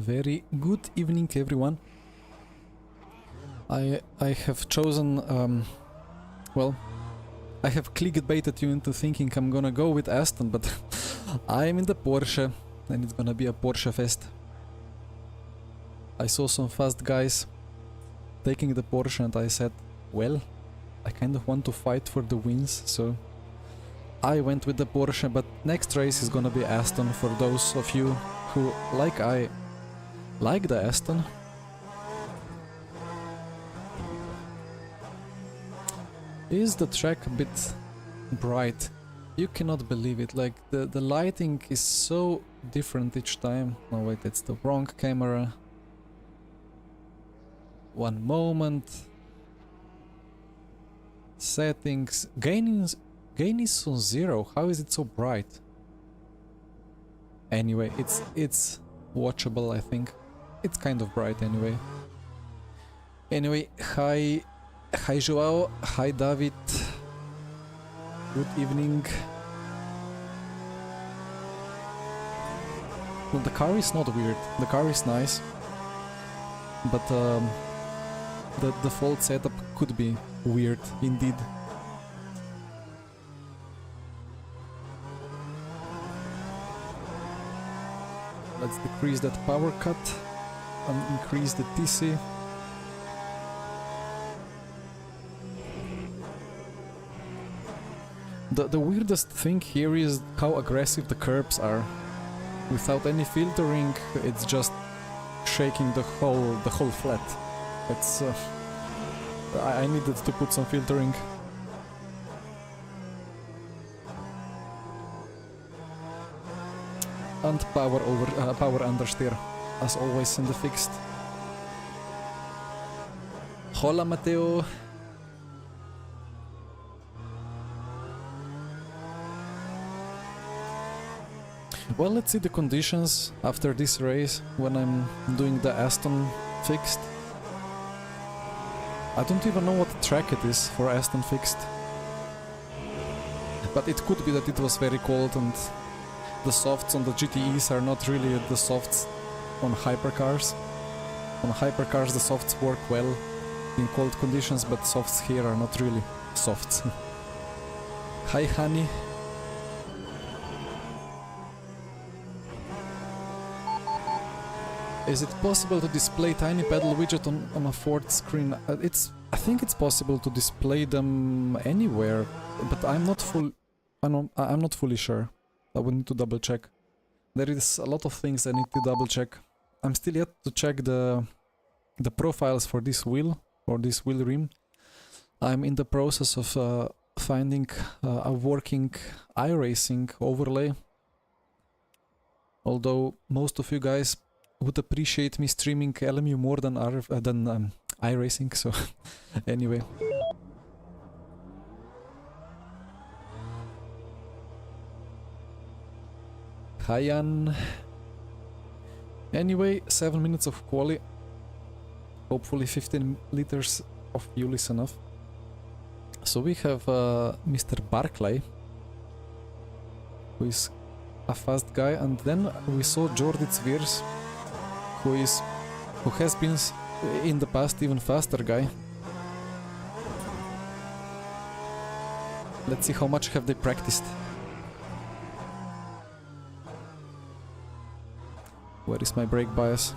very good evening, everyone. I have chosen, well, I have clickbaited you into thinking I'm gonna go with Aston, but I'm in the Porsche, and it's gonna be a Porsche fest. I saw some fast guys taking the Porsche, and I said, well, I kind of want to fight for the wins, so I went with the Porsche, but next race is gonna be Aston for those of you who, like I, like the Aston. Is the track a bit bright? You cannot believe it, like the lighting is so different each time. Oh wait, it's the wrong camera. One moment. Settings. Gain is on 0. How is it so bright? Anyway, it's watchable, I think. It's kind of bright anyway. Anyway, hi Joao, hi David. Good evening. Well, the car is not weird. The car is nice, but the default setup could be weird indeed. Let's decrease that power cut and increase the TC. The weirdest thing here is how aggressive the curbs are. Without any filtering, it's just shaking the whole flat. It's I needed to put some filtering. And power understeer, as always in the fixed. Hola Mateo. Well, let's see the conditions after this race when I'm doing the Aston fixed. I don't even know what track it is for Aston fixed. But it could be that it was very cold and the softs on the GTEs are not really the softs on hypercars. On hypercars the softs work well in cold conditions, but softs here are not really softs. Hi honey. Is it possible to display tiny pedal widget on a Ford screen? I think it's possible to display them anywhere, but I'm not fully sure. I would need to double check. There is a lot of things I need to double check. I'm still yet to check the profiles for this wheel, or this wheel rim. I'm in the process of finding a working iRacing overlay. Although most of you guys would appreciate me streaming LMU more than iRacing, so anyway. Hi Jan. Anyway, 7 minutes of quali. Hopefully 15 liters of fuel is enough. So we have Mr. Barclay, who is a fast guy, and then we saw Jordi Zviers, who has been in the past even faster guy. Let's see how much have they practiced. Where is my brake bias?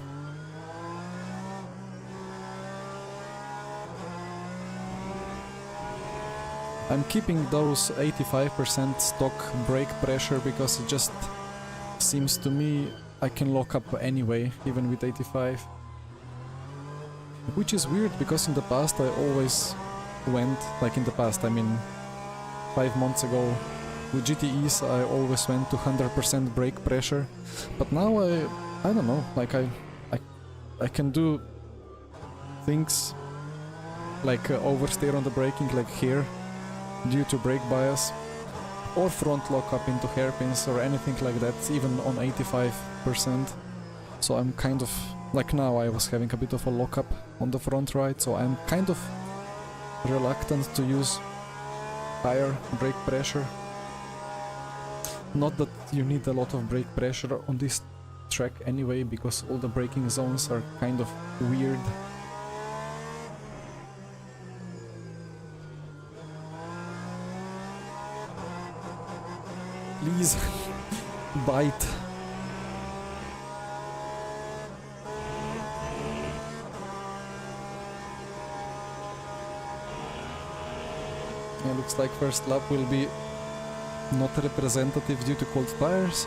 I'm keeping those 85% stock brake pressure because it just seems to me I can lock up anyway, even with 85. Which is weird because in the past I always went, like in the past, I mean 5 months ago, with GTEs I always went to 100% brake pressure, but now I don't know, like I can do things like oversteer on the braking, like here, due to brake bias, or front lock up into hairpins or anything like that, even on 85%. So I'm kind of, like now I was having a bit of a lock up on the front right, so I'm kind of reluctant to use higher brake pressure. Not that you need a lot of brake pressure on this track anyway, because all the braking zones are kind of weird. Please, bite. Yeah, looks like first lap will be not representative due to cold tires,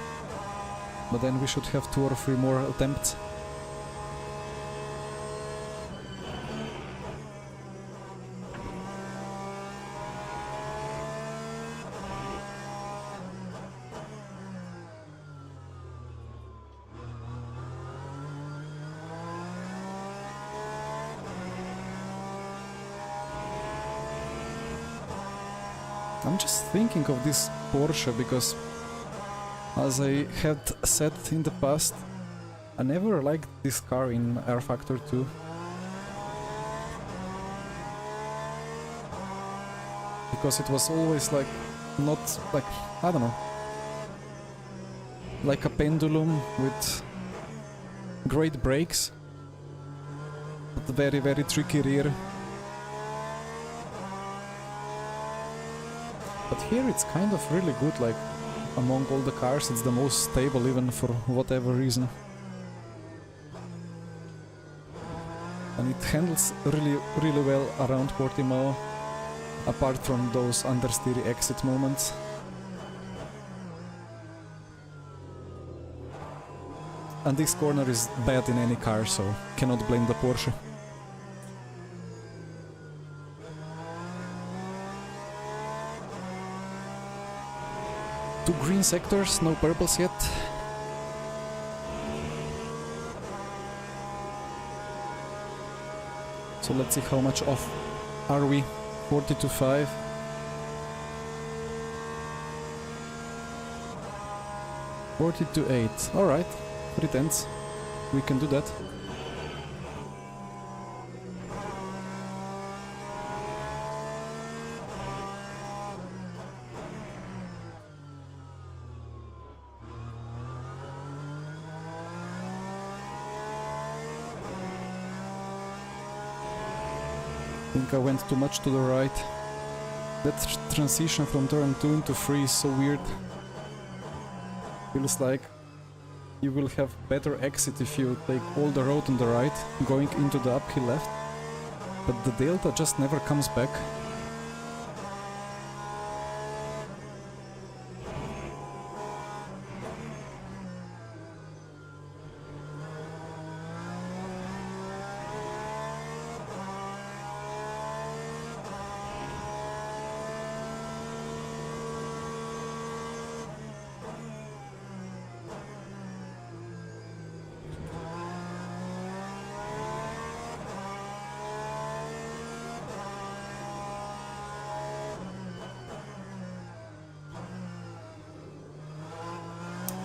but then we should have 2 or 3 more attempts. I'm just thinking of this Porsche because, as I had said in the past, I never liked this car in R Factor 2. Because it was always like, not like, I don't know, like a pendulum with great brakes, but very tricky rear. But here it's kind of really good, like among all the cars it's the most stable even for whatever reason. And it handles really well around Portimao, apart from those understeer exit moments. And this corner is bad in any car, so cannot blame the Porsche. Two green sectors, no purples yet. So let's see how much off are we. 40 to 5. 40 to 8. Alright, 3 tenths. We can do that. I think I went too much to the right. That transition from turn 2 into 3 is so weird. Feels like you will have better exit if you take all the road on the right, going into the uphill left, but the delta just never comes back.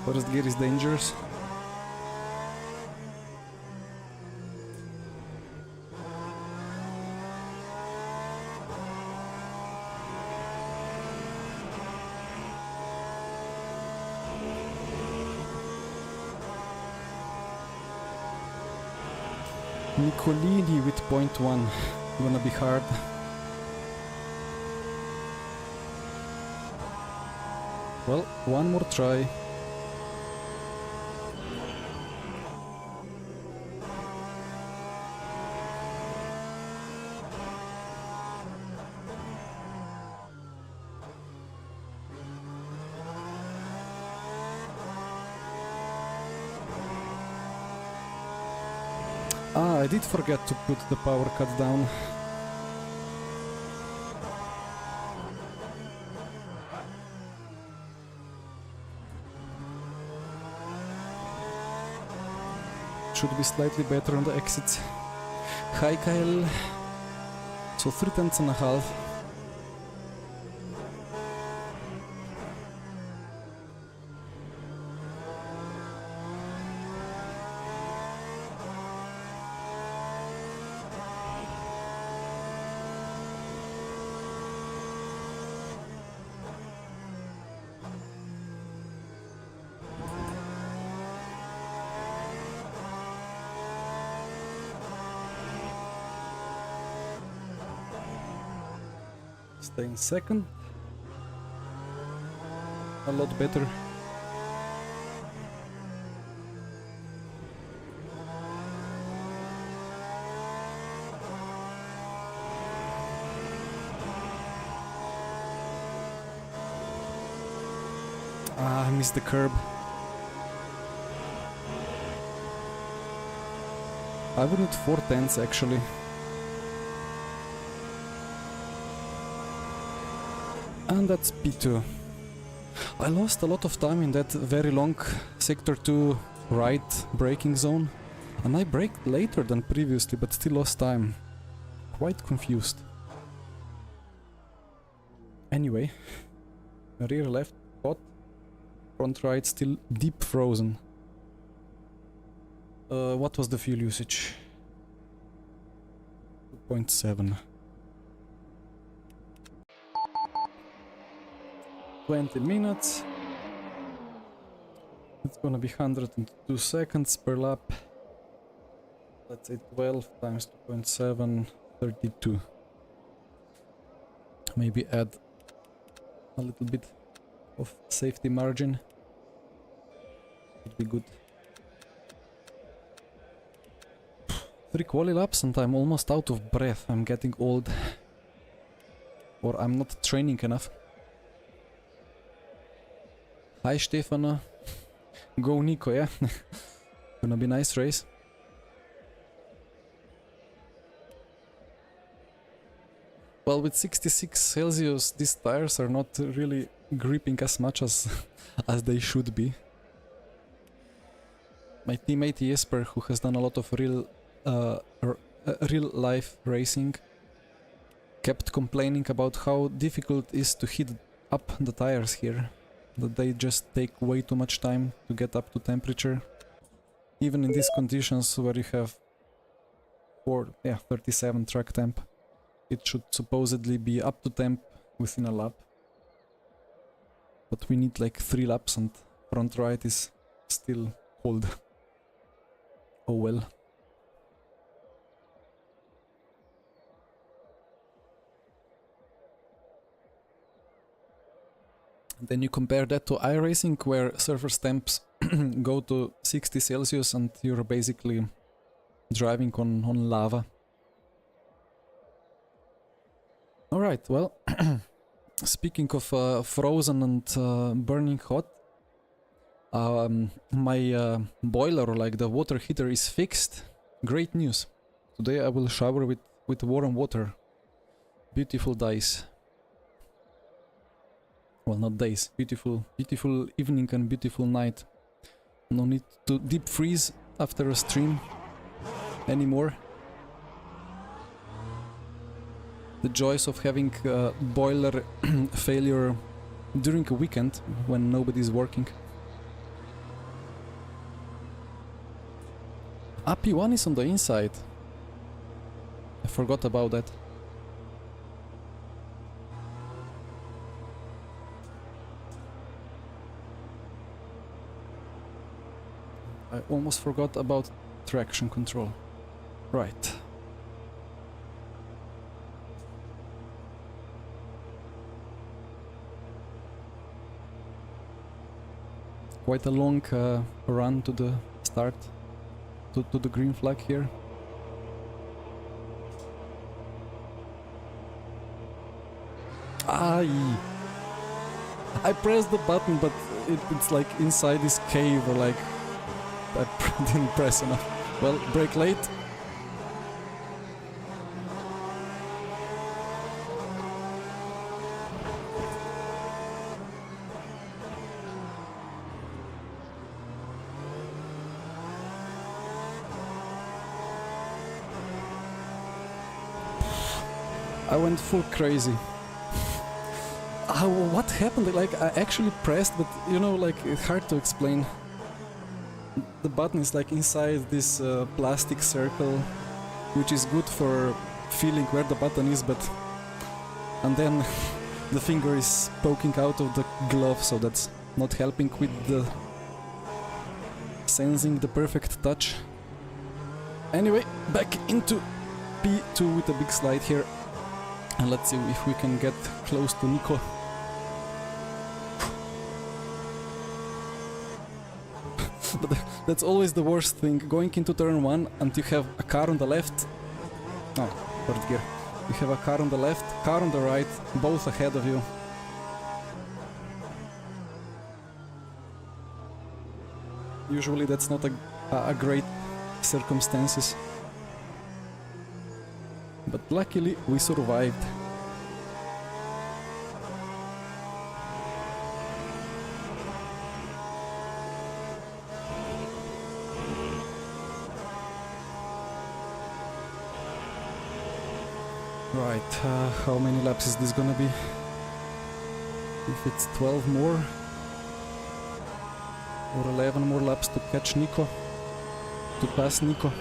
First gear is dangerous. Nicolini with 0.1. Gonna be hard. Well, one more try. Ah, I did forget to put the power cut down. Should be slightly better on the exits. Hi Kyle. So 3 tenths and a half. Stay in second. A lot better. Ah, I missed the curb. I wouldn't 4/10 actually. And that's P2. I lost a lot of time in that very long sector 2 right braking zone. And I braked later than previously, but still lost time. Quite confused. Anyway, rear left hot, front right still deep frozen. What was the fuel usage? 2.7. 20 minutes. It's gonna be 102 seconds per lap. Let's say 12 times 2.7, 32. Maybe add a little bit of safety margin. Would be good. 3 quali laps and I'm almost out of breath. I'm getting old. Or I'm not training enough. Hi Stefano. Go Nico, yeah? Gonna be nice race. Well, with 66 Celsius, these tires are not really gripping as much as they should be. My teammate Jesper, who has done a lot of real life racing, kept complaining about how difficult it is to heat up the tires here. That they just take way too much time to get up to temperature. Even in these conditions where you have 37 track temp, it should supposedly be up to temp within a lap. But we need like 3 laps and front right is still cold. Oh well. Then you compare that to iRacing, where surface temps go to 60 Celsius and you're basically driving on lava. Alright, well, speaking of frozen and burning hot, my boiler, or like the water heater, is fixed. Great news. Today I will shower with warm water. Beautiful days. Well, not days. Beautiful evening and beautiful night. No need to deep freeze after a stream anymore. The joys of having a boiler failure during a weekend when nobody's working. AP1 is on the inside. I forgot about that. I almost forgot about traction control. Right. Quite a long run to the start, to the green flag here. I pressed the button, but it's like inside this cave, or like I didn't press enough. Well, brake late. I went full crazy. What happened? Like, I actually pressed, but you know, like, it's hard to explain. The button is like inside this plastic circle, which is good for feeling where the button is, but... And then the finger is poking out of the glove, so that's not helping with the... sensing the perfect touch. Anyway, back into P2 with a big slide here. And let's see if we can get close to Nico. But that's always the worst thing, going into turn 1 and you have a car on the left. Oh, third gear. You have a car on the left, car on the right, both ahead of you. Usually that's not a great circumstances. But luckily we survived. Right, how many laps is this gonna be? If it's 12 more or 11 more laps to catch Nico, to pass Nico.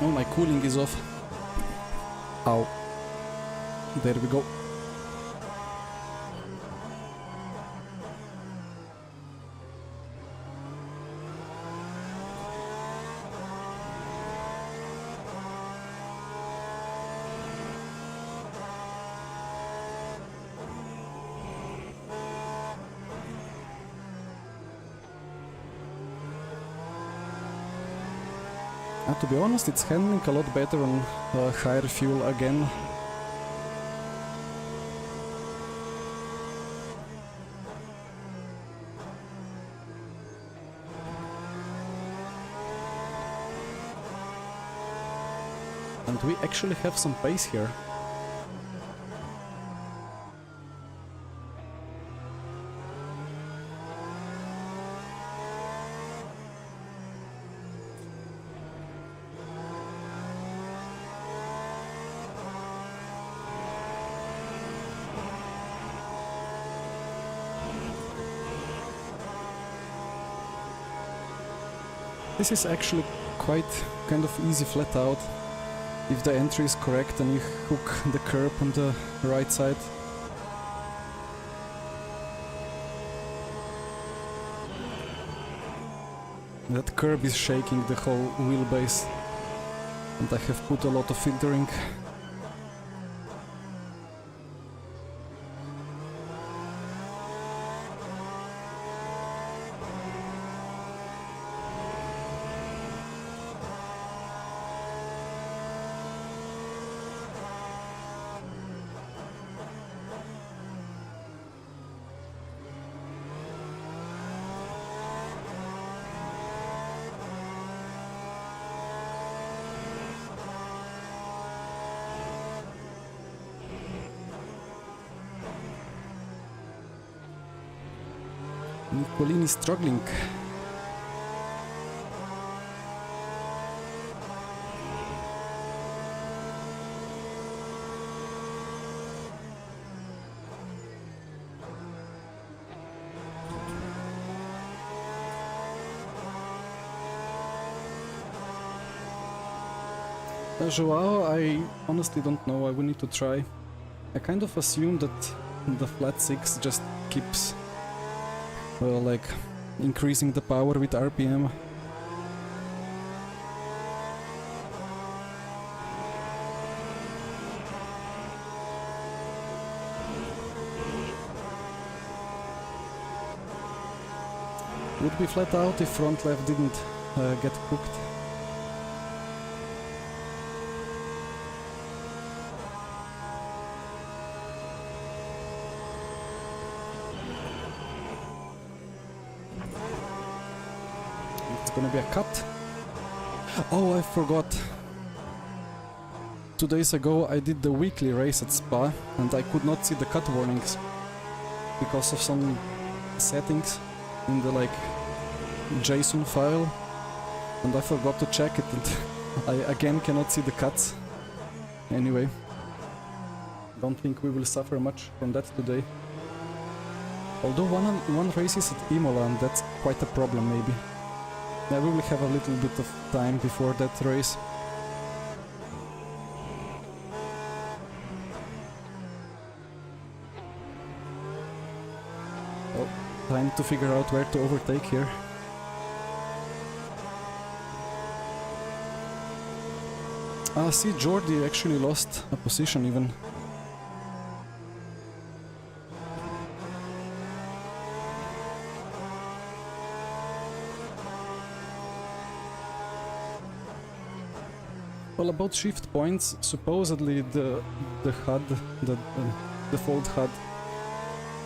Oh, my cooling is off. Ow. There we go. To be honest, it's handling a lot better on higher fuel again. And we actually have some pace here. This is actually quite kind of easy flat out, if the entry is correct and you hook the curb on the right side. That curb is shaking the whole wheelbase, and I have put a lot of filtering. Nicolini is struggling. Joao, I honestly don't know, I will need to try. I kind of assume that the flat 6 just keeps like increasing the power with RPM. Would be flat out if front left didn't get cooked. It's gonna be a cut. Oh, I forgot. 2 days ago I did the weekly race at Spa and I could not see the cut warnings because of some settings in the JSON file, and I forgot to check it, and I again cannot see the cuts. Anyway, don't think we will suffer much from that today. Although one race is at Imola, and that's quite a problem maybe. Yeah, we will have a little bit of time before that race. Time to figure out where to overtake here. See, Jordi actually lost a position even. Well, about shift points, supposedly the HUD, the default HUD,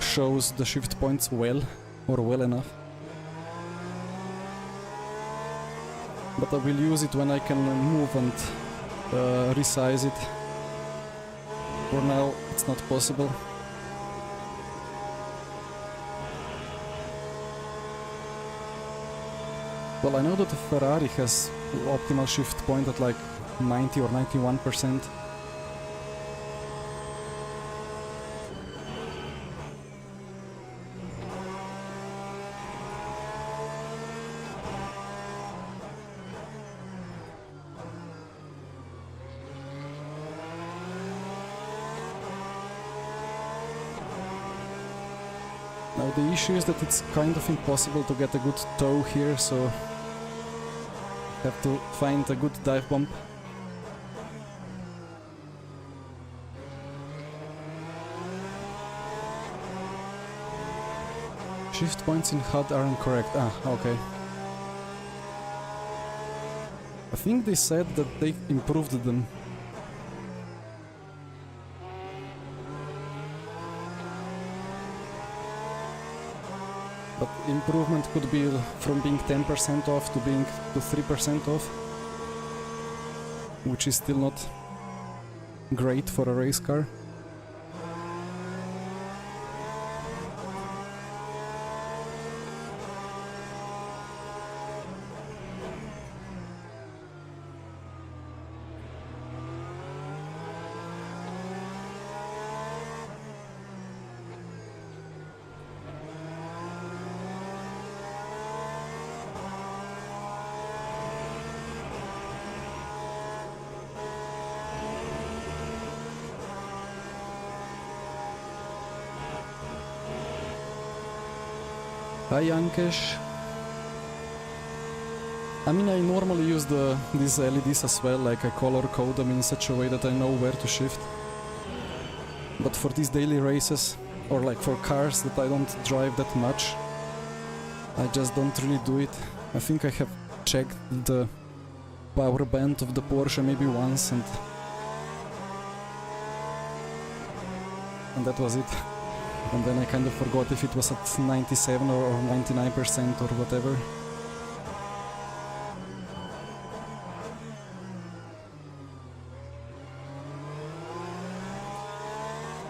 shows the shift points well, or well enough. But I will use it when I can move and resize it. For now, it's not possible. Well, I know that the Ferrari has optimal shift point at like 90 or 91%. Now the issue is that it's kind of impossible to get a good tow here, so have to find a good dive bomb. Shift points in HUD are incorrect. Ah, okay. I think they said that they improved them. But improvement could be from being 10% off to being to 3% off, which is still not great for a race car. Hi Ankesh. I mean, I normally use these LEDs as well, like I color code them in such a way that I know where to shift. But for these daily races, or like for cars that I don't drive that much, I just don't really do it. I think I have checked the power band of the Porsche maybe once, and that was it. And then I kind of forgot if it was at 97 or 99% or whatever.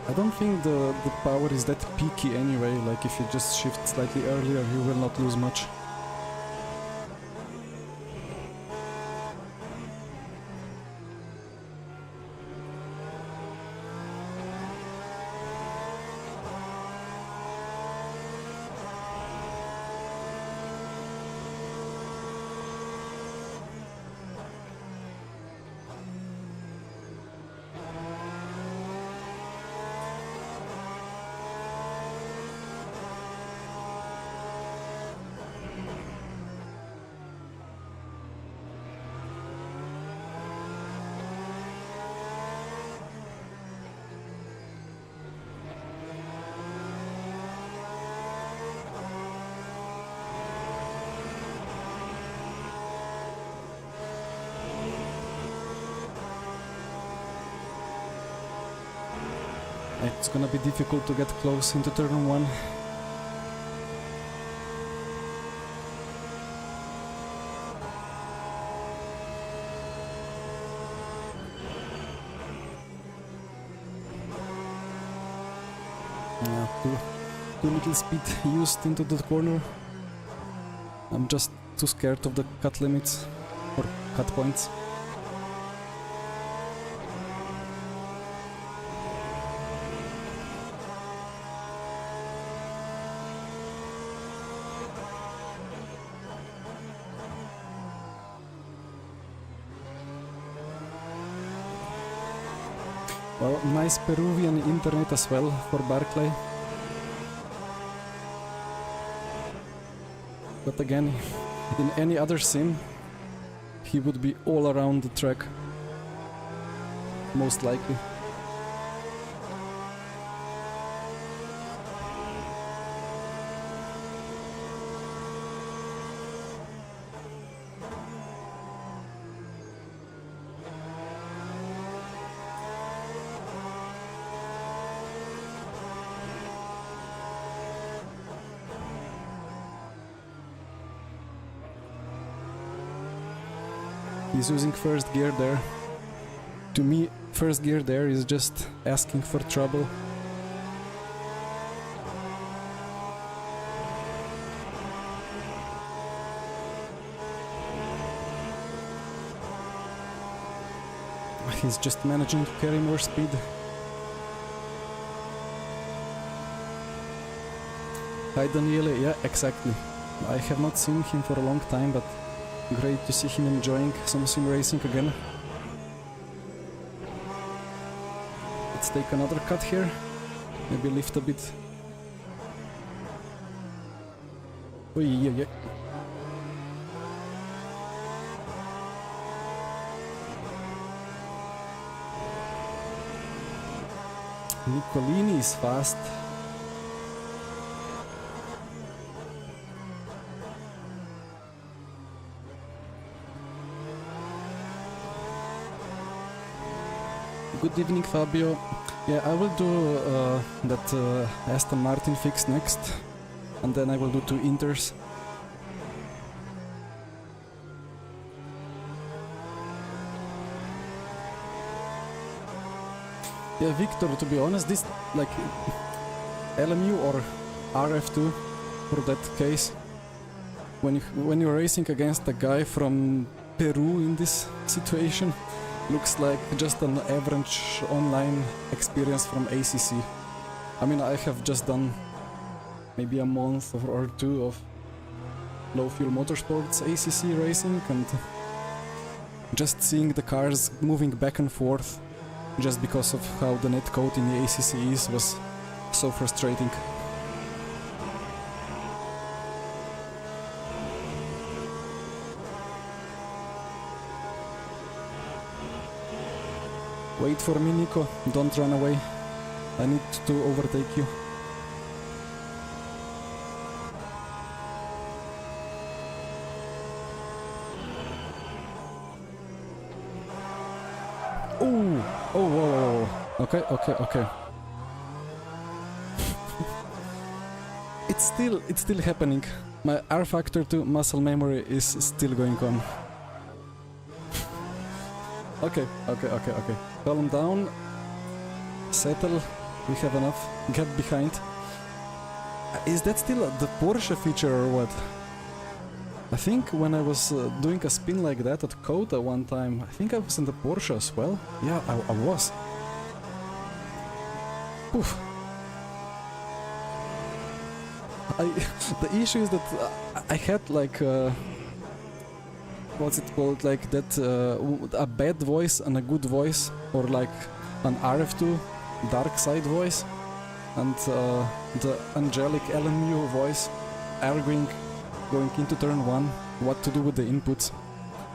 I don't think the power is that peaky anyway, like if you just shift slightly earlier you will not lose much. It's gonna be difficult to get close into turn 1. Yeah, too little speed used into the corner. I'm just too scared of the cut limits, or cut points. Well, nice Peruvian internet as well for Barclay. But again, in any other sim, he would be all around the track. Most likely. He's using first gear there. To me, first gear there is just asking for trouble. He's just managing to carry more speed. Hi Daniele, yeah, exactly. I have not seen him for a long time, but great to see him enjoying some sim racing again. Let's take another cut here. Maybe lift a bit. Oh yeah. Nicolini is fast. Good evening, Fabio. Yeah, I will do that Aston Martin fix next, and then I will do 2 Inters. Yeah, Victor, to be honest, this, like, LMU or RF2, for that case, when you're racing against a guy from Peru in this situation, looks like just an average online experience from ACC. I mean, I have just done maybe a month or 2 of low fuel motorsports ACC racing, and just seeing the cars moving back and forth just because of how the netcode in the ACC is was so frustrating. Wait for me, Nico, don't run away. I need to overtake you. Oh, whoa. Okay. It's still happening. My R factor to muscle memory is still going on. Okay. Calm down. Settle. We have enough. Get behind. Is that still the Porsche feature or what? I think when I was doing a spin like that at Kota one time, I think I was in the Porsche as well. Yeah, I was. Oof. The issue is that I had like what's it called, like that a bad voice and a good voice, or like an RF2 dark side voice and the angelic LMU voice arguing going into turn 1 what to do with the inputs.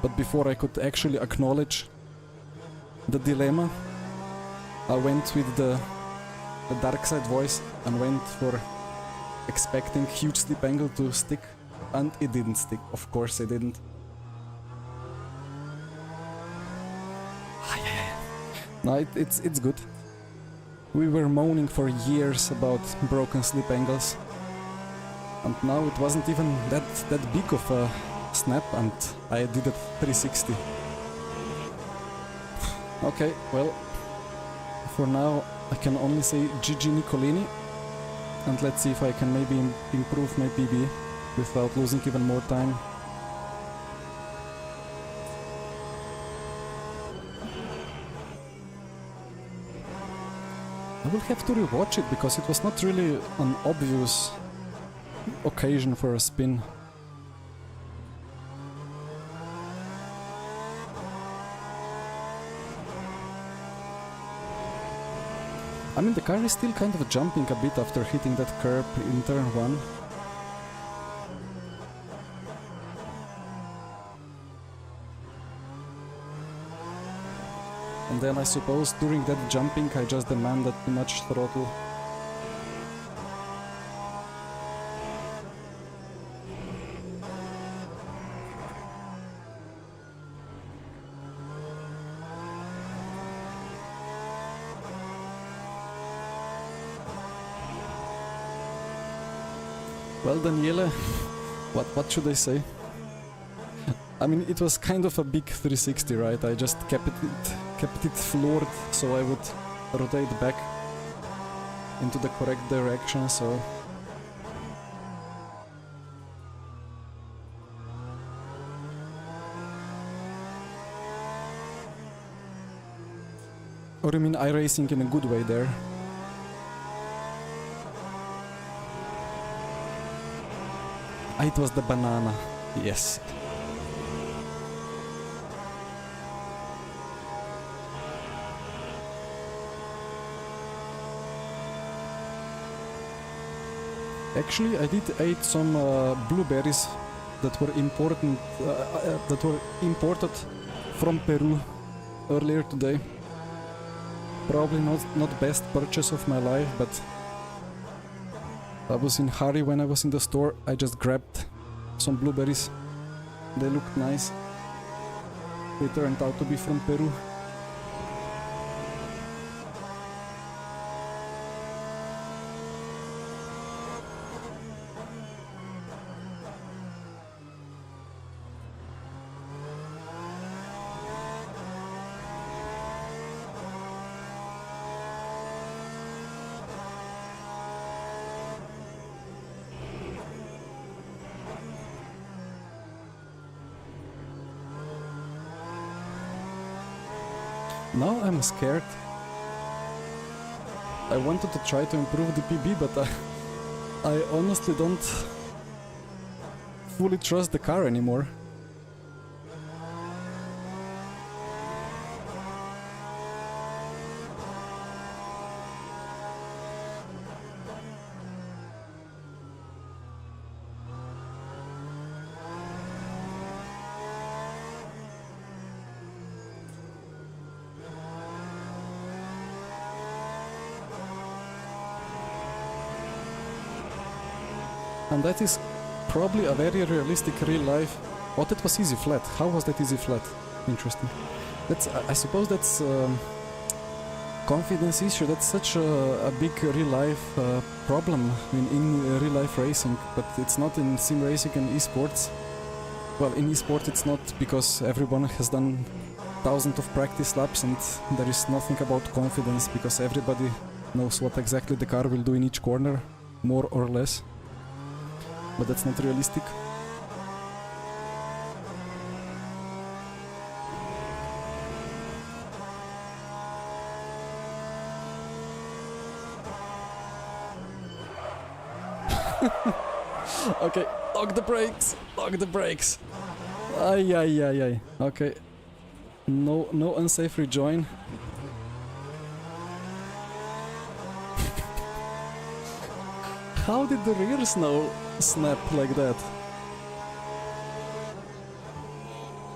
But before I could actually acknowledge the dilemma, I went with the dark side voice and went for expecting huge slip angle to stick, and it didn't stick. Of course it didn't. No, it's good. We were moaning for years about broken slip angles, and now it wasn't even that big of a snap, and I did it 360. Okay, well, for now I can only say GG Nicolini, and let's see if I can maybe improve my PB without losing even more time. I will have to rewatch it because it was not really an obvious occasion for a spin. I mean, the car is still kind of jumping a bit after hitting that curb in turn 1. And then I suppose during that jumping I just demanded too much throttle. Well, Daniele, what should I say? I mean, it was kind of a big 360, right? I just kept it floored so I would rotate back into the correct direction, so... Or you mean iRacing in a good way there? Ah, it was the banana, yes. Actually, I did eat some blueberries that were imported from Peru earlier today. Probably not best purchase of my life, but I was in a hurry when I was in the store. I just grabbed some blueberries. They looked nice. They turned out to be from Peru. Now I'm scared. I wanted to try to improve the PB, but I honestly don't fully trust the car anymore. And that is probably a very realistic real life. Oh, that was easy flat. How was that easy flat? Interesting. I suppose that's confidence issue. That's such a big real life problem in real life racing, but it's not in sim racing and esports. Well, in esports it's not, because everyone has done thousands of practice laps and there is nothing about confidence, because everybody knows what exactly the car will do in each corner, more or less. But that's not realistic. Okay, lock the brakes! Lock the brakes! Ay, ay, ay, ay. Okay. No unsafe rejoin. How did the rears now snap like that?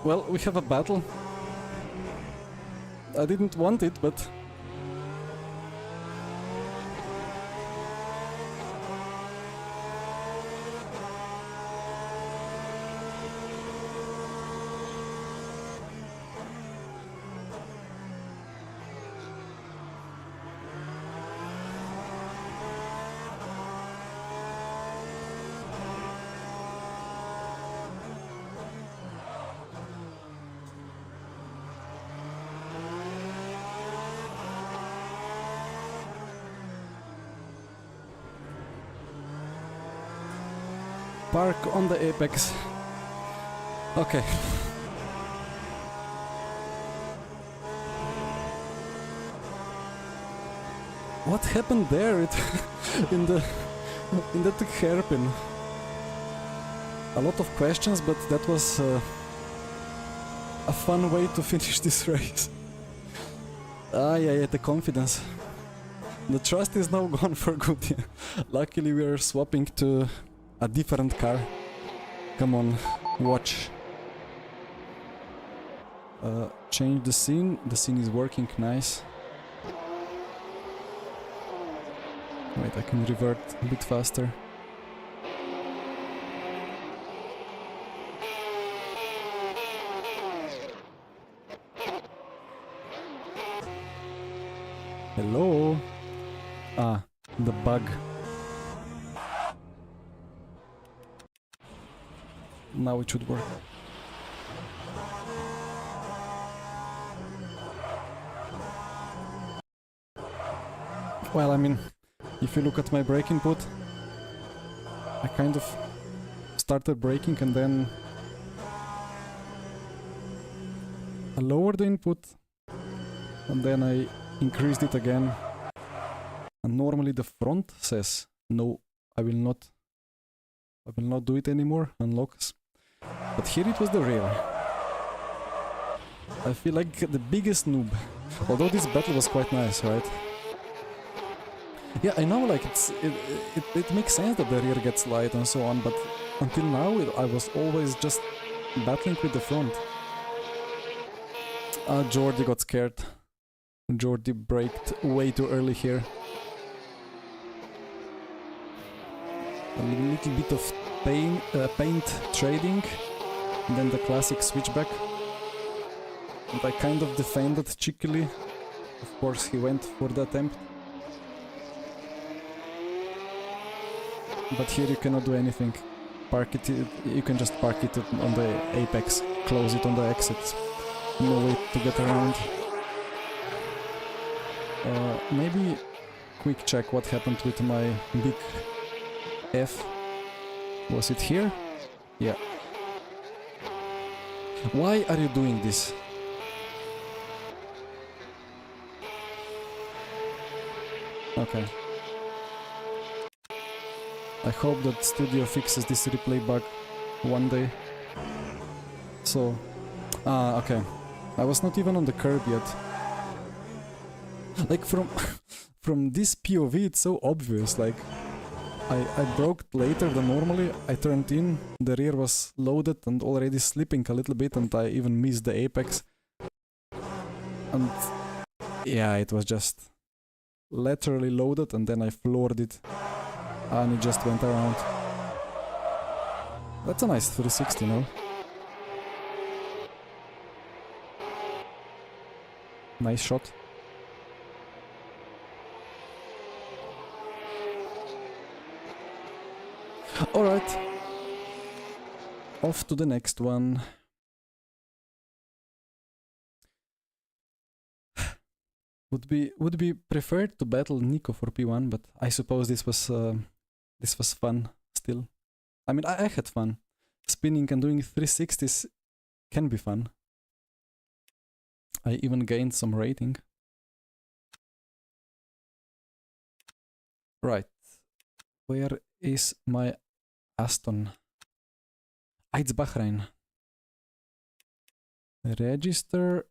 Well, we have a battle. I didn't want it, but... Park on the apex. Okay. What happened there? in that hairpin. A lot of questions, but that was a fun way to finish this race. Ah, yeah, the confidence. The trust is now gone for good. Luckily, we are swapping to a different car. Come on, watch. change the scene. The scene is working nice. Wait, I can revert a bit faster. Hello? Ah, the bug. Now it should work. Well, I mean, if you look at my brake input, I kind of started braking and then I lowered the input and then I increased it again. And normally the front says, no, I will not do it anymore, unlocks. But here it was the rear. I feel like the biggest noob. Although this battle was quite nice, right? Yeah, I know, like, it makes sense that the rear gets light and so on, but until now I was always just battling with the front. Jordi got scared. Jordi braked way too early here. A little bit of paint trading, and then the classic switchback. And I kind of defended cheekily. Of course, he went for the attempt. But here you cannot do anything. Park it, you can just park it on the apex, close it on the exits. No way to get around. Maybe quick check what happened with my big F. Was it here? Yeah. Why are you doing this? Okay. I hope that Studio fixes this replay bug one day. So... okay. I was not even on the curb yet. Like, from this POV it's so obvious, like... I broke later than normally, I turned in, the rear was loaded and already slipping a little bit and I even missed the apex. And... yeah, it was just... laterally loaded and then I floored it. And it just went around. That's a nice 360, no? Nice shot. Alright. Off to the next one. Would be preferred to battle Nico for P1, but I suppose this was fun still. I mean, I had fun. Spinning and doing 360s can be fun. I even gained some rating. Right. Where is my Aston? It's Bahrain. Register.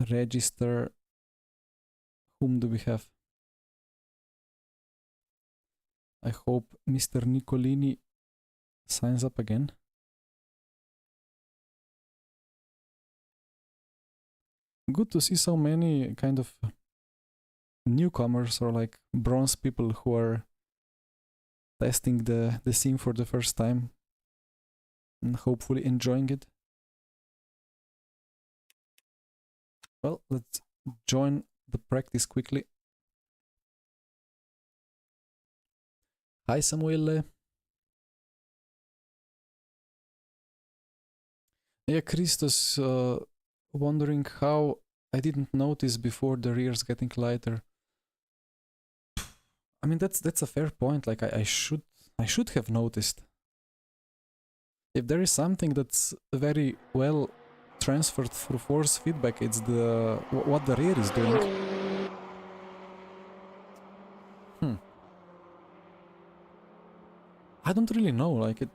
Register. Whom do we have? I hope Mr. Nicolini signs up again. Good to see so many kind of newcomers or like bronze people who are testing the scene for the first time and hopefully enjoying it. Well, let's join the practice quickly. Hi Samuele. Yeah, Christos wondering how I didn't notice before the rear's getting lighter. I mean, that's a fair point. Like I should have noticed. If there is something that's very well transferred through force feedback, it's what the rear is doing. I don't really know, like it...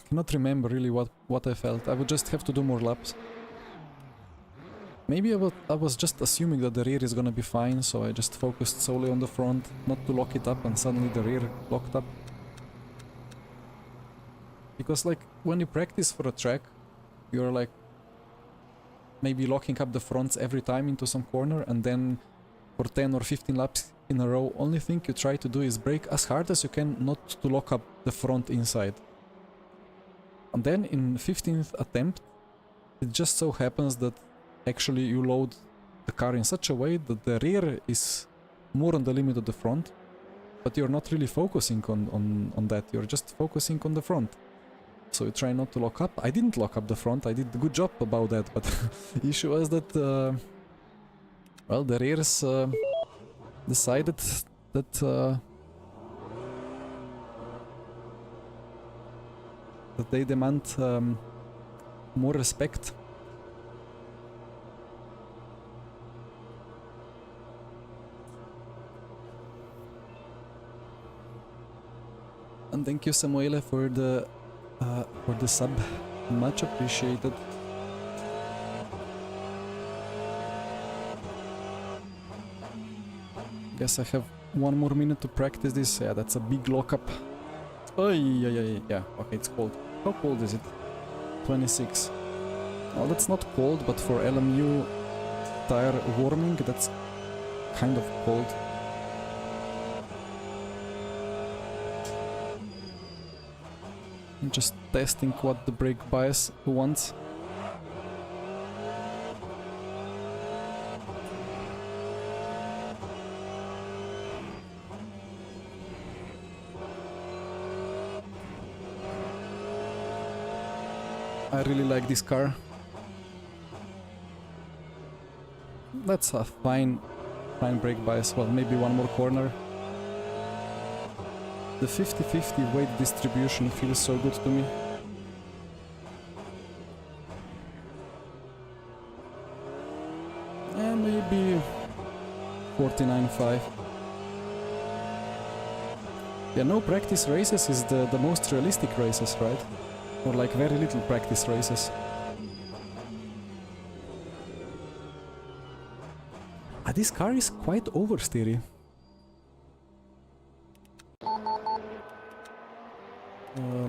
cannot remember really what I felt. I would just have to do more laps. Maybe I was just assuming that the rear is gonna be fine, so I just focused solely on the front, not to lock it up, and suddenly the rear locked up. Because like when you practice for a track, you're like maybe locking up the fronts every time into some corner, and then for 10 or 15 laps in a row, only thing you try to do is brake as hard as you can not to lock up the front inside. And then in 15th attempt, it just so happens that actually you load the car in such a way that the rear is more on the limit of the front, but you're not really focusing on that, you're just focusing on the front. So you try not to lock up. I didn't lock up the front, I did a good job about that, but the issue was that, well, the rears decided that they demand more respect. And thank you, Samuele, for the sub, much appreciated. Guess I have 1 more minute to practice this. Yeah, that's a big lockup. Oh, yeah, okay, it's cold. How cold is it? 26. Well, that's not cold, but for LMU tire warming, that's kind of cold. I'm just testing what the brake bias wants. I really like this car. That's a fine brake bias. Well, maybe 1 more corner. The 50-50 weight distribution feels so good to me. And maybe 49.5. Yeah, no practice races is the most realistic races, right? Or like very little practice races. This car is quite oversteery.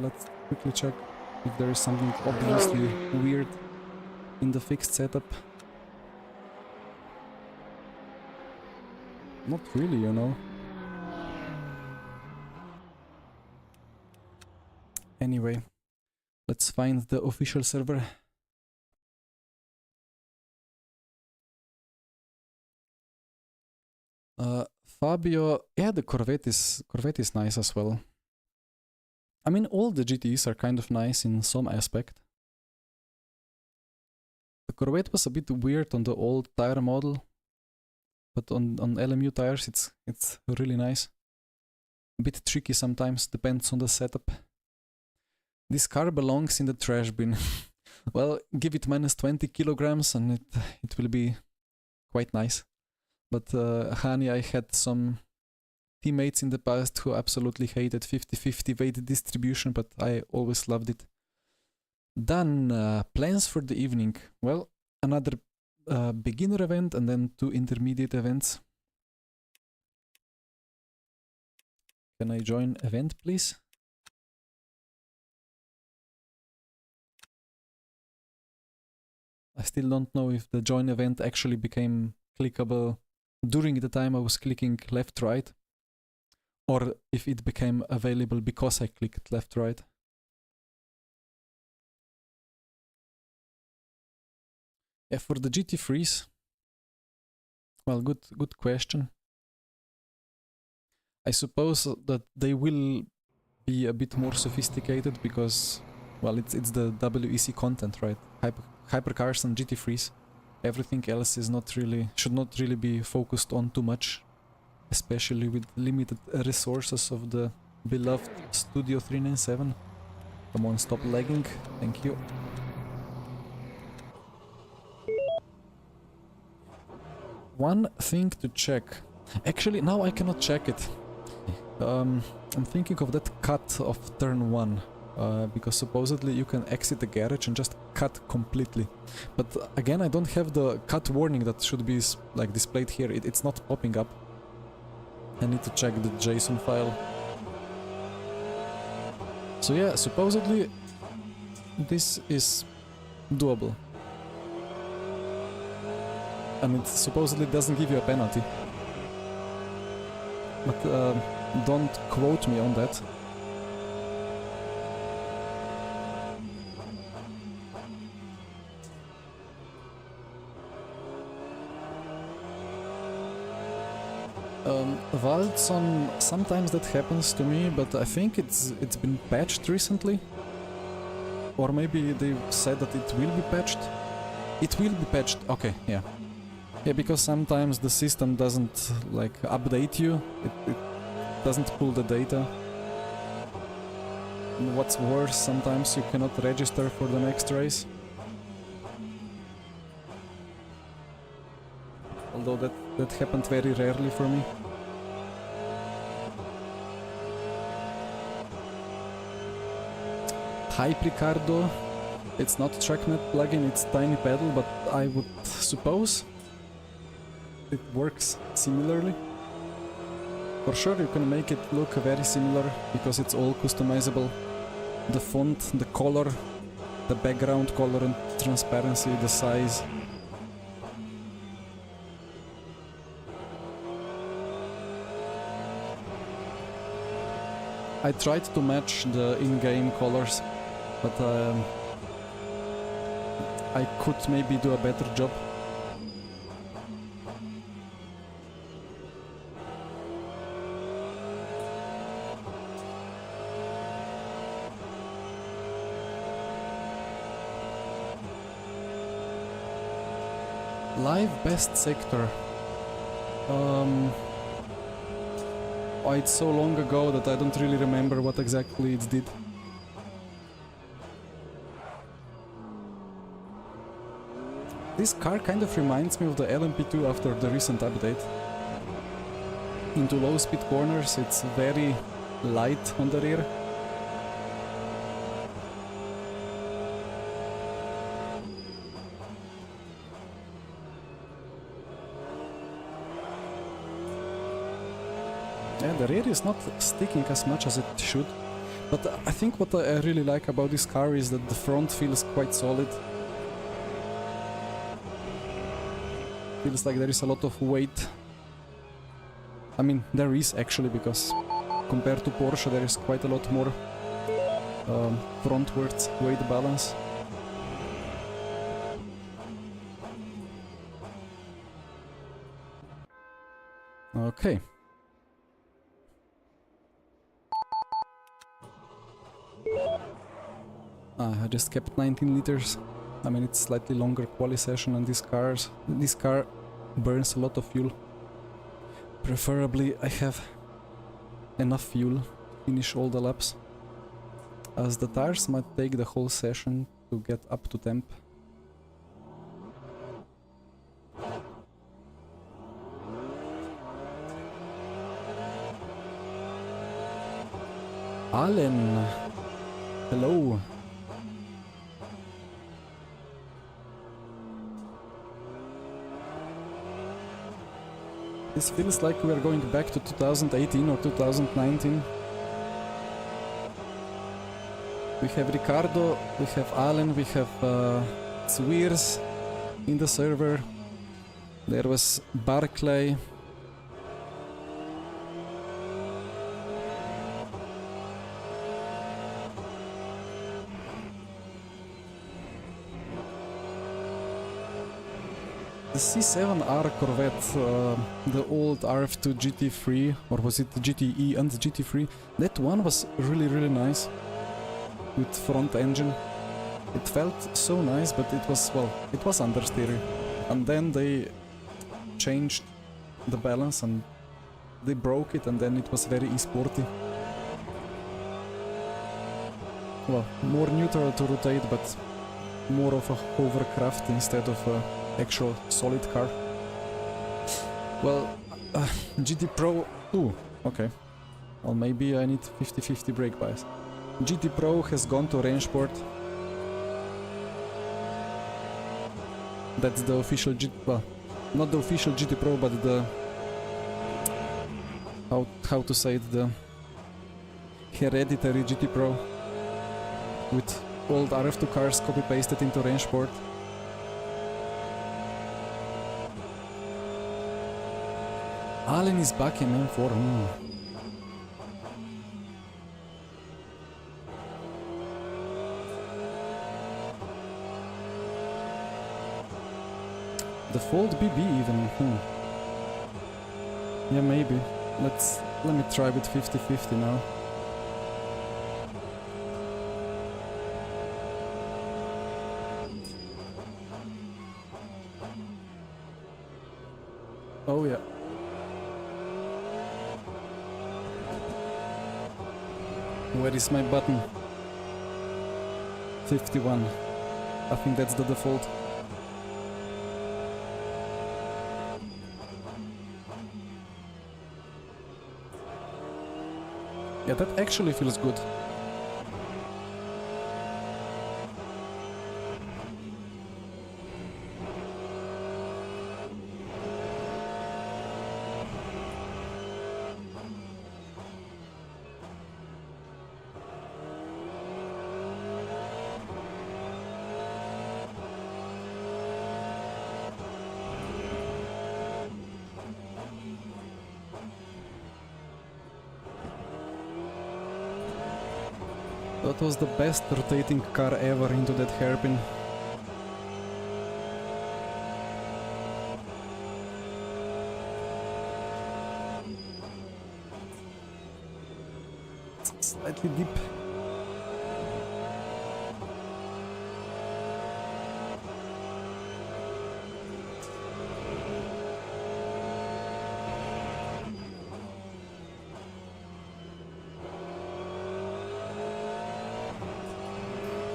Let's quickly check if there is something obviously weird in the fixed setup. Not really, you know. Anyway, let's find the official server. Fabio, yeah, the Corvette is nice as well. I mean, all the GTEs are kind of nice in some aspect. The Corvette was a bit weird on the old tire model, but on LMU tires it's really nice. A bit tricky sometimes, depends on the setup. This car belongs in the trash bin. Well, give it minus 20 kilograms and it will be quite nice. But Hani, I had some teammates in the past who absolutely hated 50-50 weight distribution, but I always loved it. Done. Plans for the evening. Well, another beginner event and then 2 intermediate events. Can I join event, please? I still don't know if the join event actually became clickable during the time I was clicking left right, or if it became available because I clicked left right. Yeah, for the GT Freeze, well, good question. I suppose that they will be a bit more sophisticated because, well, it's the WEC content, right? Hypercars and GT Freeze. Everything else is should not really be focused on too much, especially with limited resources of the beloved Studio 397. Come on, stop lagging. Thank you. One thing to check. Actually, now I cannot check it. I'm thinking of that cut of turn 1. Because supposedly you can exit the garage and just cut completely. But again, I don't have the cut warning that should be like displayed here. It's not popping up. I need to check the JSON file. So yeah, supposedly this is doable. And it supposedly doesn't give you a penalty. But don't quote me on that. Waldson, sometimes that happens to me, but I think it's been patched recently. Or maybe they said that it will be patched. It will be patched, okay, yeah. Yeah, because sometimes the system doesn't like update you, it doesn't pull the data. And what's worse, sometimes you cannot register for the next race. Although that happened very rarely for me. Hype Ricardo, it's not TrackNet plugin, it's Tiny Pedal, but I would suppose it works similarly. For sure you can make it look very similar, because it's all customizable. The font, the color, the background color and transparency, the size. I tried to match the in-game colors, but I could maybe do a better job. Live best sector. Oh, it's so long ago that I don't really remember what exactly it did. This car kind of reminds me of the LMP2 after the recent update. Into low speed corners it's very light on the rear. Yeah, the rear is not sticking as much as it should, but I think what I really like about this car is that the front feels quite solid. Feels like there is a lot of weight. I mean, there is actually, because compared to Porsche there is quite a lot more frontwards weight balance. Okay. I just kept 19 liters. I mean, it's slightly longer quali session, and this car burns a lot of fuel. Preferably I have enough fuel to finish all the laps, as the tires might take the whole session to get up to temp. Allen, hello. This feels like we are going back to 2018 or 2019. We have Ricardo, we have Allen, we have Swears in the server. There was Barclay. The C7R Corvette, the old RF2 GT3, or was it GTE and GT3? That one was really nice, with front engine. It felt so nice, but it was, well, it was understeer. And then they changed the balance and they broke it, and then it was very e-sporty. Well, more neutral to rotate, but more of a hovercraft instead of a actual solid car. Well, GT Pro... Ooh, okay. Well, maybe I need 50-50 brake bias. GT Pro has gone to range port. That's the official GT... well, not the official GT Pro, but the... how to say it, the hereditary GT Pro. with old RF2 cars copy-pasted into range sport. Allen is back in M4. The Fold BB even. Yeah, maybe. Let me try with 50-50 now. Oh yeah. Where is my button? 51. I think that's the default. Yeah, that actually feels good. That was the best rotating car ever into that hairpin. Slightly deep.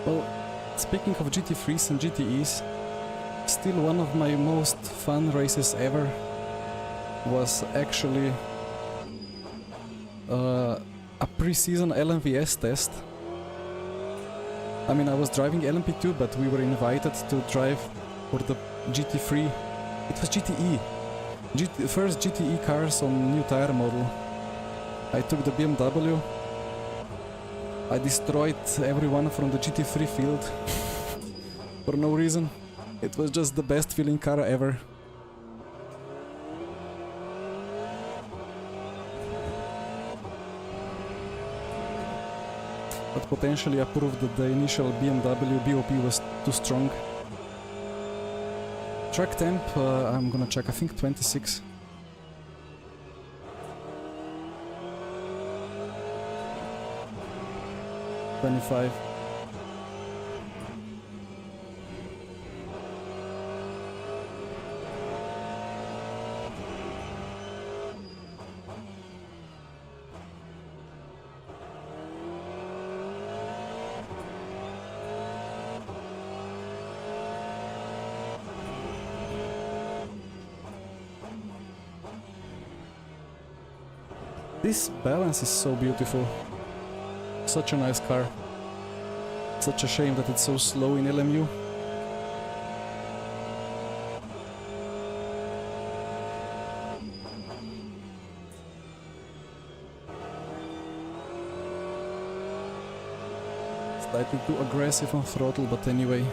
Well, speaking of GT3s and GTEs, still one of my most fun races ever was actually a pre-season LMVS test. I mean, I was driving LMP2, but we were invited to drive for the GT3. It was GTE. First GTE cars on new tire model. I took the BMW. I destroyed everyone from the GT3 field for no reason. It was just the best feeling car ever. But potentially I proved that the initial BMW BOP was too strong. Track temp, I'm gonna check, I think 26. $25. This balance is so beautiful. Such a nice car. Such a shame that it's so slow in LMU. Slightly too aggressive on throttle, but anyway.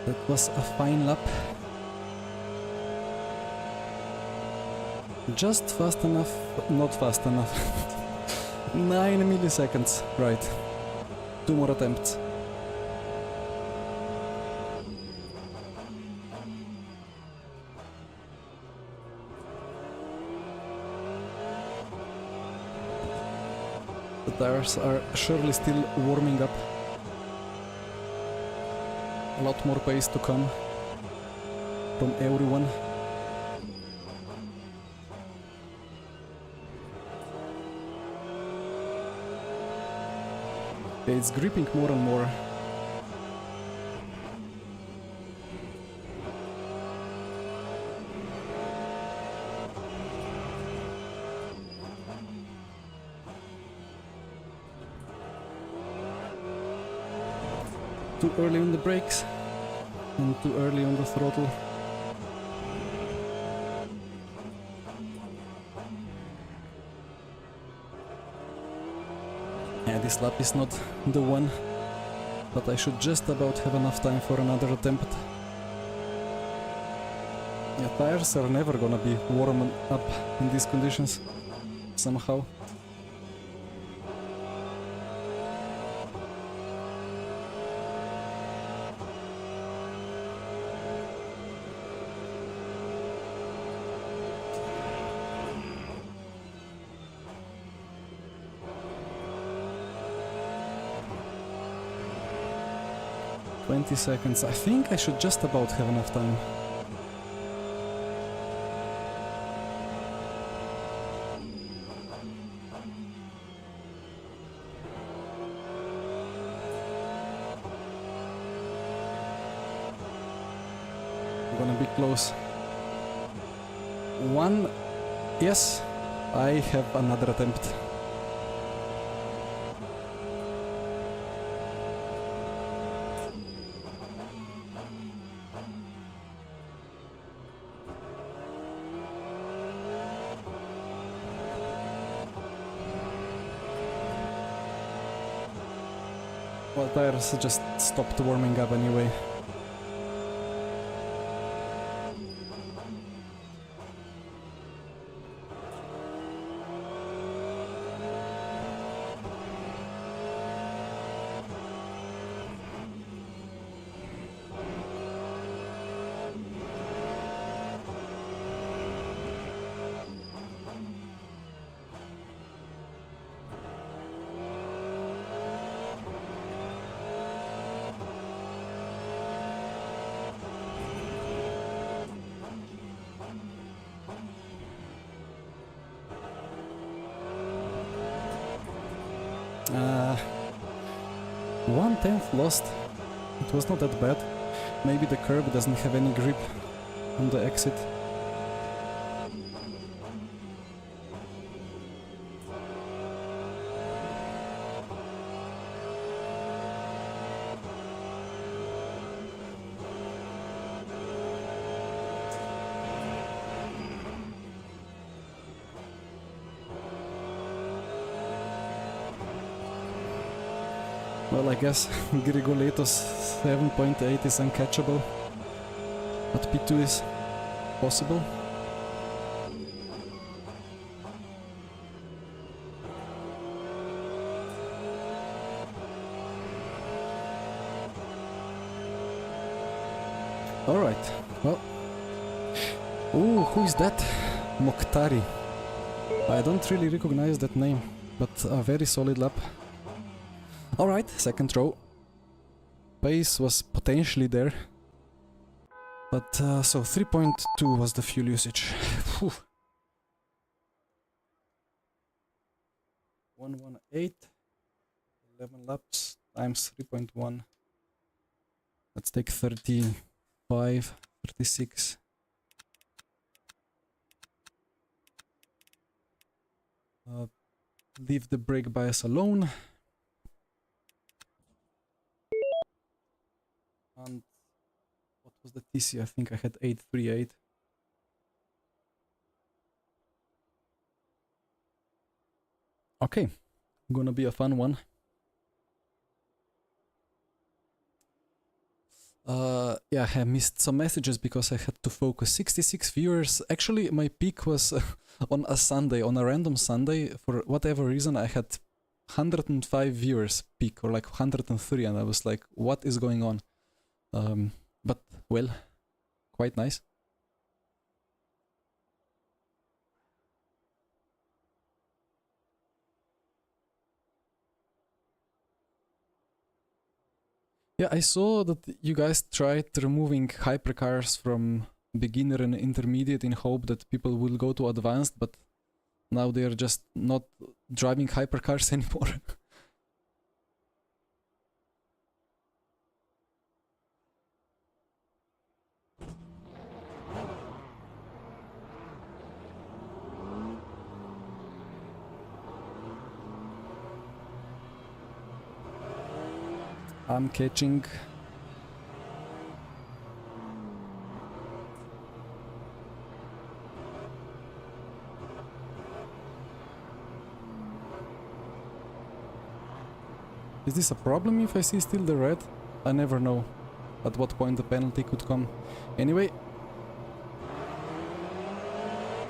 That was a fine lap. Just fast enough, not fast enough. 9 milliseconds, right. 2 more attempts. The tires are surely still warming up. A lot more pace to come from everyone. It's gripping more and more. too early on the brakes and too early on the throttle. Yeah, this lap is not the one, but I should just about have enough time for another attempt. Yeah, tires are never gonna be warm up in these conditions, somehow. "20 seconds. I think I should just about have enough time. I'm gonna be close. One. Yes, I have another attempt. Well, tires just stopped warming up anyway. Uh, 1/10 lost. It was not that bad. Maybe the curb doesn't have any grip on the exit. Well, I guess Grigoletos 7.8 is uncatchable, but P2 is possible. Alright, well. Ooh, who is that? Mokhtari. I don't really recognize that name, but a very solid lap. Alright, second row. Pace was potentially there. But, so 3.2 was the fuel usage. Whew. 118, 11 laps times 3.1. Let's take 35, 36. Leave the brake bias alone. And what was the TC? I think I had 838. Okay, gonna be a fun one. Yeah, I missed some messages because I had to focus. 66 viewers. Actually, my peak was on a Sunday, on a random Sunday. For whatever reason, I had 105 viewers peak, or like 103, and I was like, what is going on? But, well, quite nice. Yeah, I saw that you guys tried removing hypercars from beginner and intermediate in hope that people will go to advanced, but now they're just not driving hypercars anymore. I'm catching Is this a problem if I see still the red? I never know at what point the penalty could come. Anyway.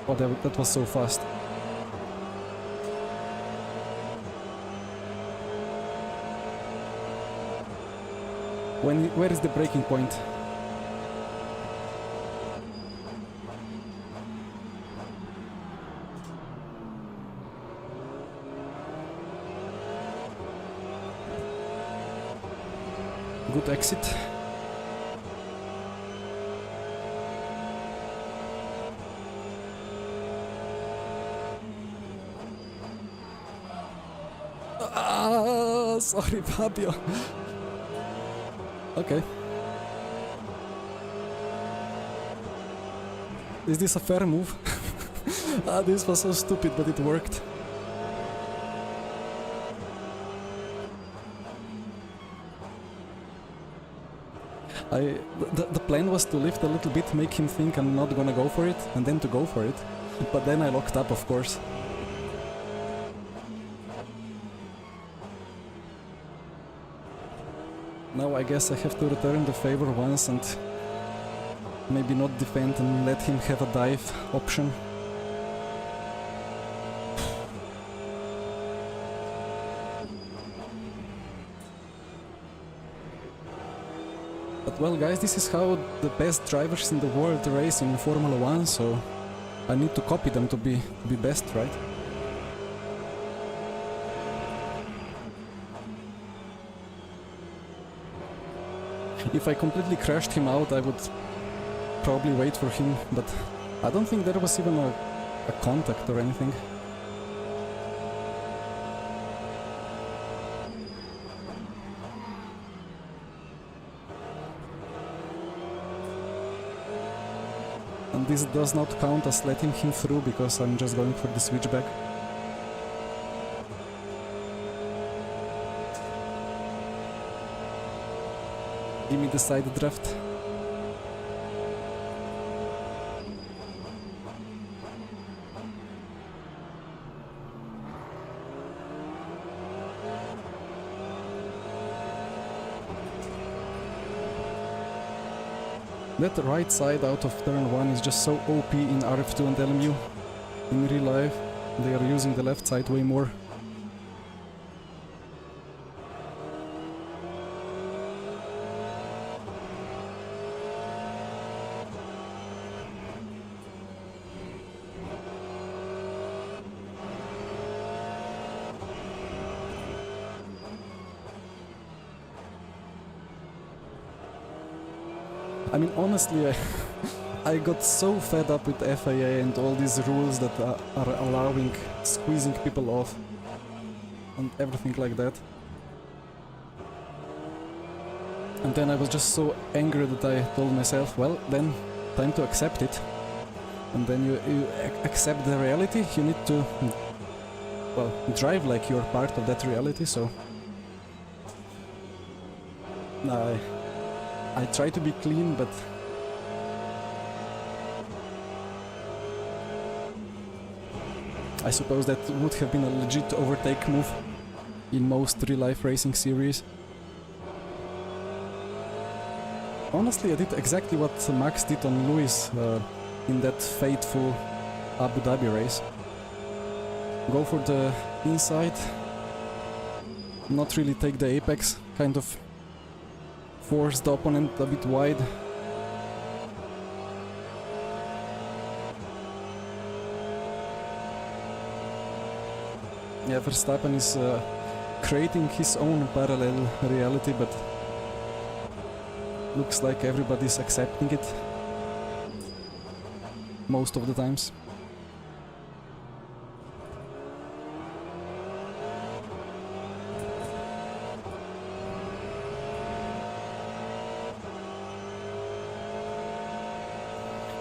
Oh, that was so fast. Where is the braking point? Good exit. Ah, sorry, Fabio. Okay. Is this a fair move? Ah, this was so stupid, but it worked. The plan was to lift a little bit, make him think I'm not gonna go for it, and then to go for it. But then I locked up, of course. Now I guess I have to return the favor once and maybe not defend and let him have a dive option. But well guys, this is how the best drivers in the world race in Formula 1, so I need to copy them to be best, right? If I completely crashed him out, I would probably wait for him, but I don't think there was even a contact or anything. And this does not count as letting him through because I'm just going for the switchback. Give me the side draft. That right side out of turn 1 is just so OP in RF2 and LMU. In real life, they are using the left side way more. I mean, honestly, I got so fed up with FIA and all these rules that are allowing squeezing people off and everything like that. And then I was just so angry that I told myself, well, then time to accept it. And then you accept the reality. You need to, well, drive like you're part of that reality, so I try to be clean, but I suppose that would have been a legit overtake move in most real-life racing series. Honestly, I did exactly what Max did on Lewis in that fateful Abu Dhabi race. Go for the inside, not really take the apex, kind of force the opponent a bit wide. Yeah, Verstappen is creating his own parallel reality, but looks like everybody's accepting it most of the times.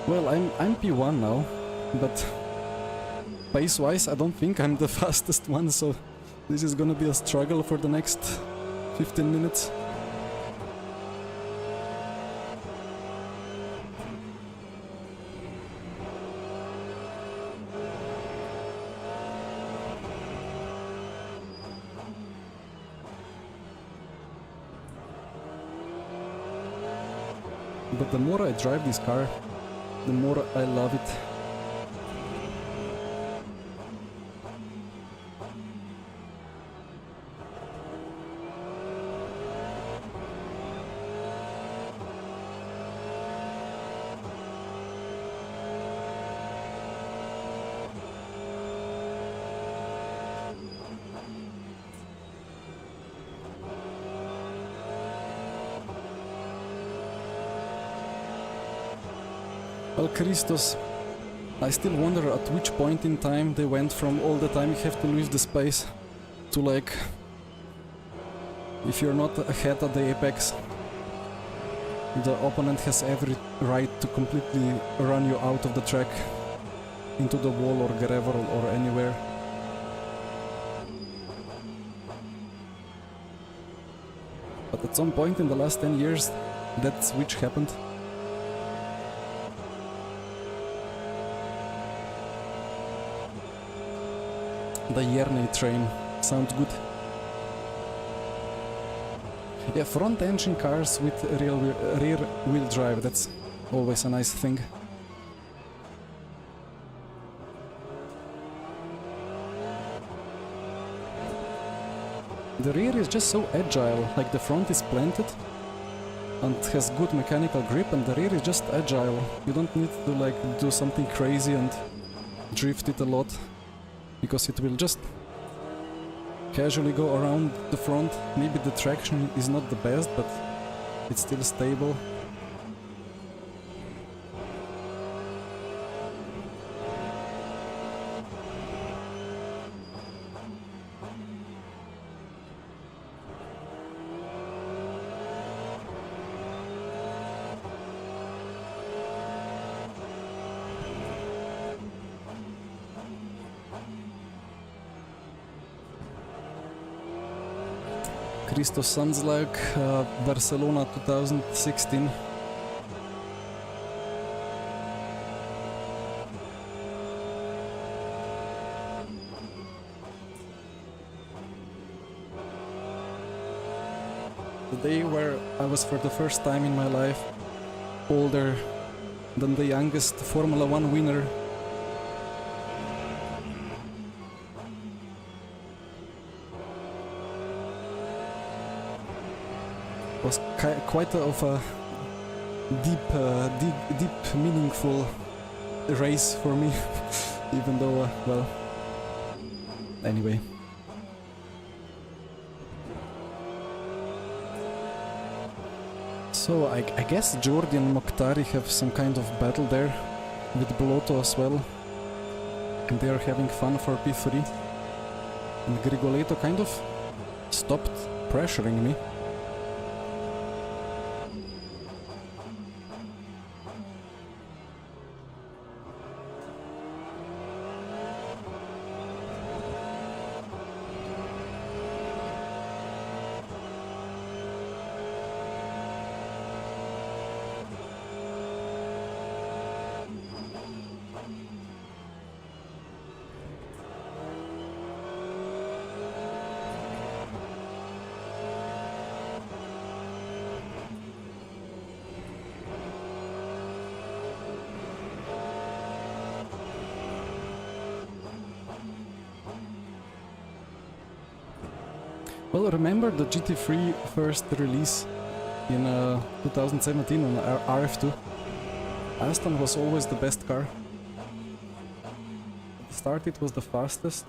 Well, I'm P1 now, but pace-wise I don't think I'm the fastest one, so this is gonna be a struggle for the next 15 minutes. But the more I drive this car, the more I love it. Well, Christos, I still wonder at which point in time they went from all the time you have to leave the space to like, if you're not ahead at the apex, the opponent has every right to completely run you out of the track into the wall or gravel or anywhere. But at some point in the last 10 years, that switch happened. The Yerney train sounds good. Yeah, front engine cars with rear wheel drive, that's always a nice thing. The rear is just so agile, like the front is planted and has good mechanical grip, and the rear is just agile. You don't need to like do something crazy and drift it a lot, because it will just casually go around the front. Maybe the traction is not the best, but it's still stable. Christos sounds like Barcelona 2016. The day where I was for the first time in my life older than the youngest Formula 1 winner. Was quite of a deep, meaningful race for me, even though, well, anyway. So I guess Jordi and Mokhtari have some kind of battle there, with Blotto as well, and they are having fun for P3. And Grigoletto kind of stopped pressuring me. Well, remember the GT3 first release in 2017 on RF2? Aston was always the best car. At the start it was the fastest,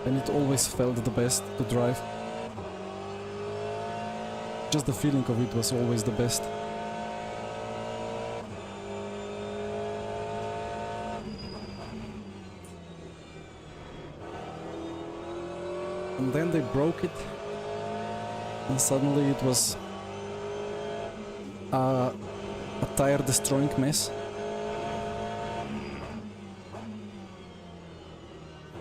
and it always felt the best to drive. Just the feeling of it was always the best. And then they broke it, and suddenly it was a tire-destroying mess.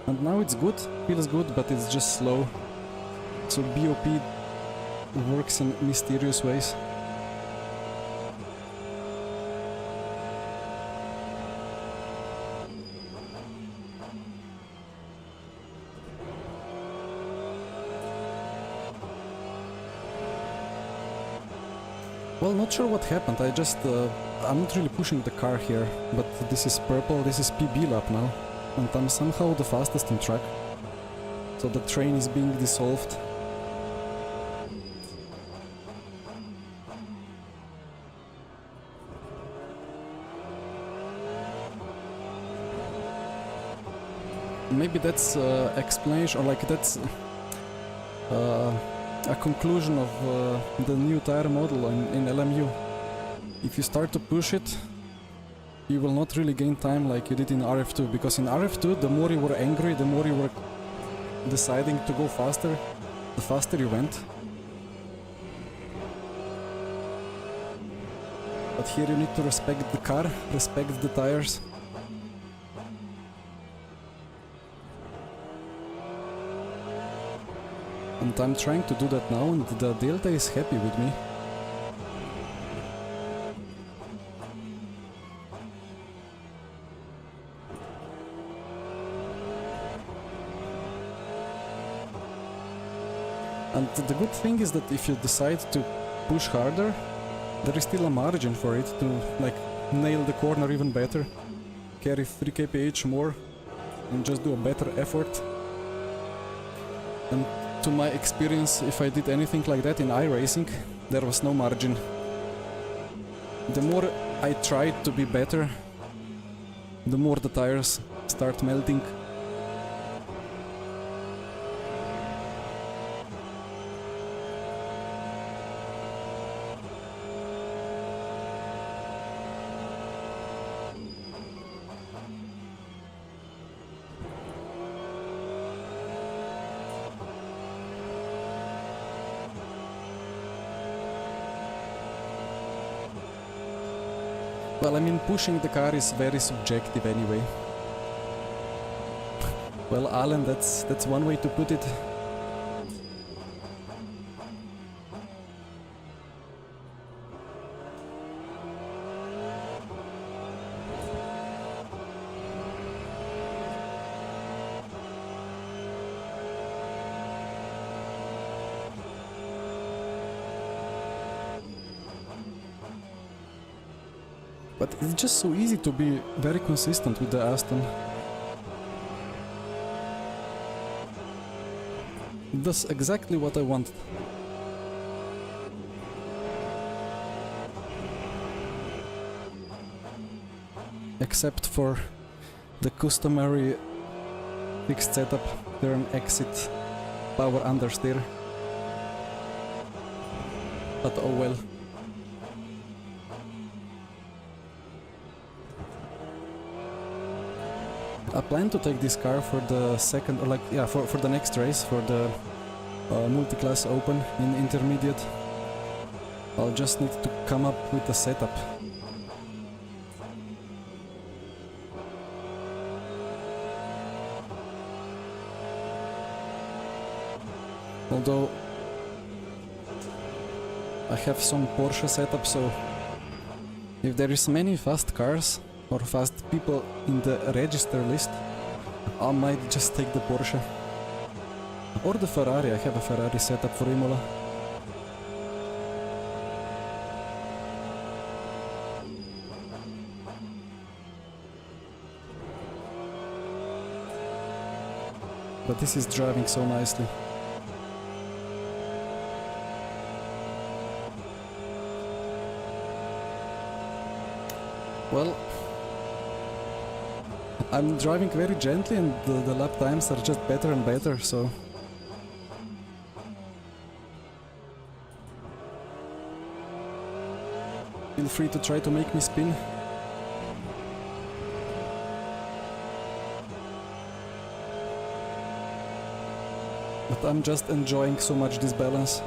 And now it's good, feels good, but it's just slow. So BOP works in mysterious ways. Well, not sure what happened. I just... I'm not really pushing the car here, but this is purple, this is PB lap now. And I'm somehow the fastest in track. So the train is being dissolved. Maybe that's explanation, or like that's a conclusion of the new tire model in LMU. If you start to push it, you will not really gain time like you did in RF2, because in RF2 the more you were angry, the more you were deciding to go faster, the faster you went. But here you need to respect the car, respect the tires. And I'm trying to do that now, and the Delta is happy with me. And the good thing is that if you decide to push harder, there is still a margin for it to like nail the corner even better, carry 3 kph more, and just do a better effort. And to my experience, if I did anything like that in iRacing, there was no margin. The more I tried to be better, the more the tires start melting. Well, I mean, pushing the car is very subjective anyway. Well, Alan, that's one way to put it. But it's just so easy to be very consistent with the Aston. It does exactly what I want. Except for the customary fixed setup, turn exit, power understeer. But oh well. I plan to take this car for the second, or like, yeah, for the next race, for the Multiclass Open in Intermediate. I'll just need to come up with a setup. Although I have some Porsche setup, so if there is many fast cars or fast people in the register list, I might just take the Porsche. Or the Ferrari, I have a Ferrari setup for Imola. But this is driving so nicely. Well, I'm driving very gently and the lap times are just better and better, so... Feel free to try to make me spin. But I'm just enjoying so much this balance.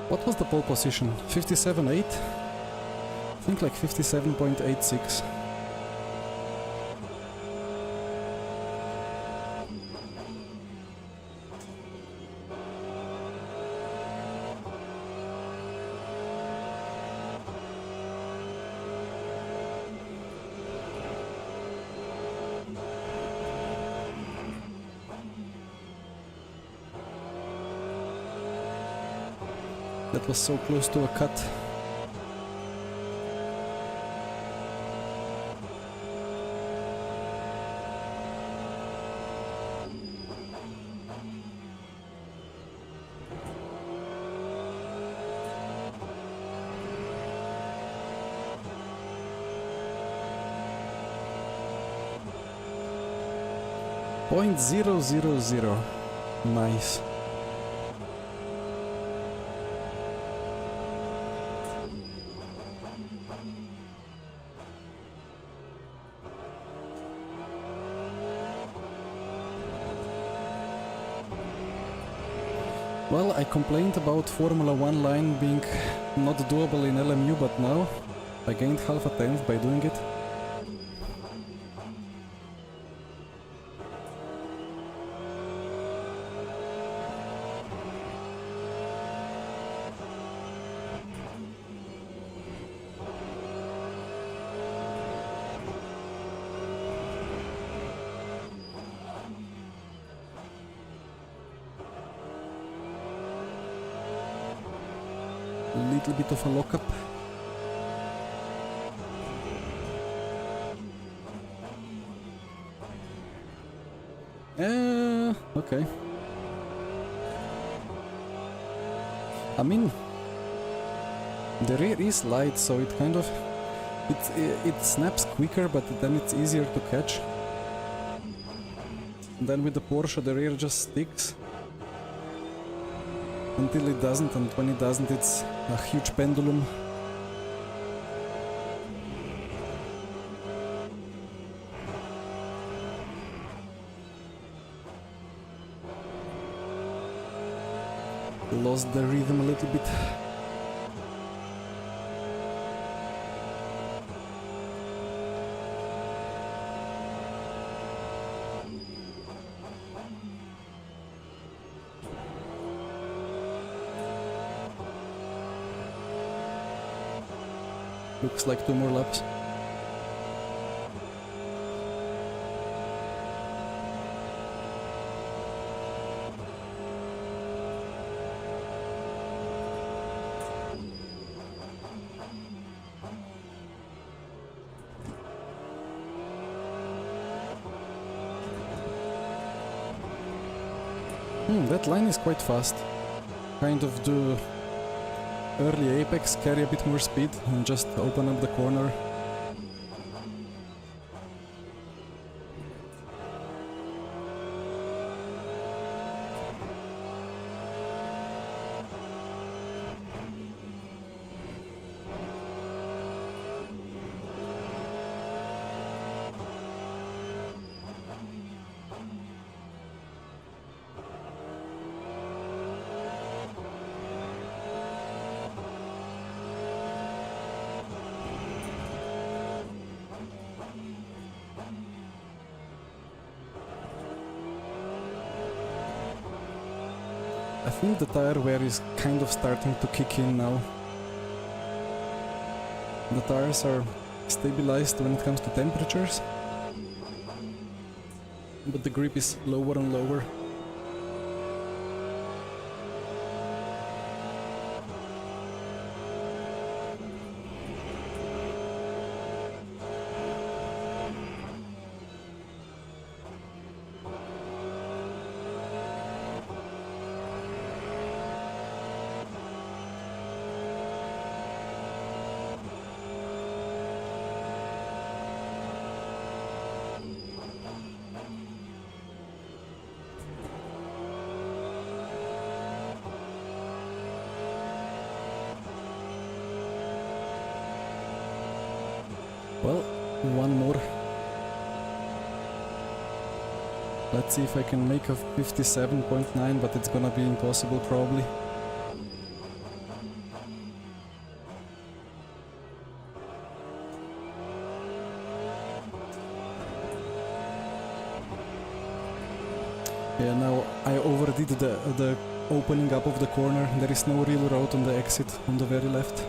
What was the pole position? 57.8? I think like 57.86. That was so close to a cut. .000. Nice. Well, I complained about Formula 1 line being not doable in LMU, but now I gained half a tenth by doing it. Little bit of a lockup. Okay. I mean, the rear is light, so it kind of it snaps quicker, but then it's easier to catch. And then with the Porsche, the rear just sticks until it doesn't, and when it doesn't, it's a huge pendulum. Lost the rhythm a little bit. Looks like 2 more laps. That line is quite fast. Kind of do early apex, carry a bit more speed, and just open up the corner. I think the tire wear is kind of starting to kick in now. The tires are stabilized when it comes to temperatures, but the grip is lower and lower. Well, one more. Let's see if I can make a 57.9, but it's gonna be impossible probably. I overdid the opening up of the corner. There is no real road on the exit on the very left.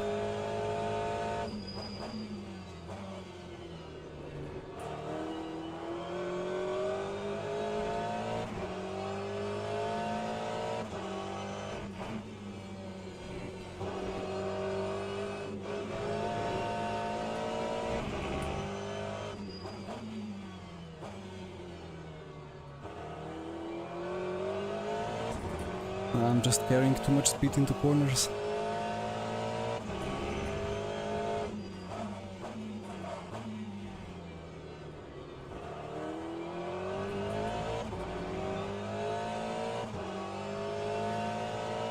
I'm just carrying too much speed into corners.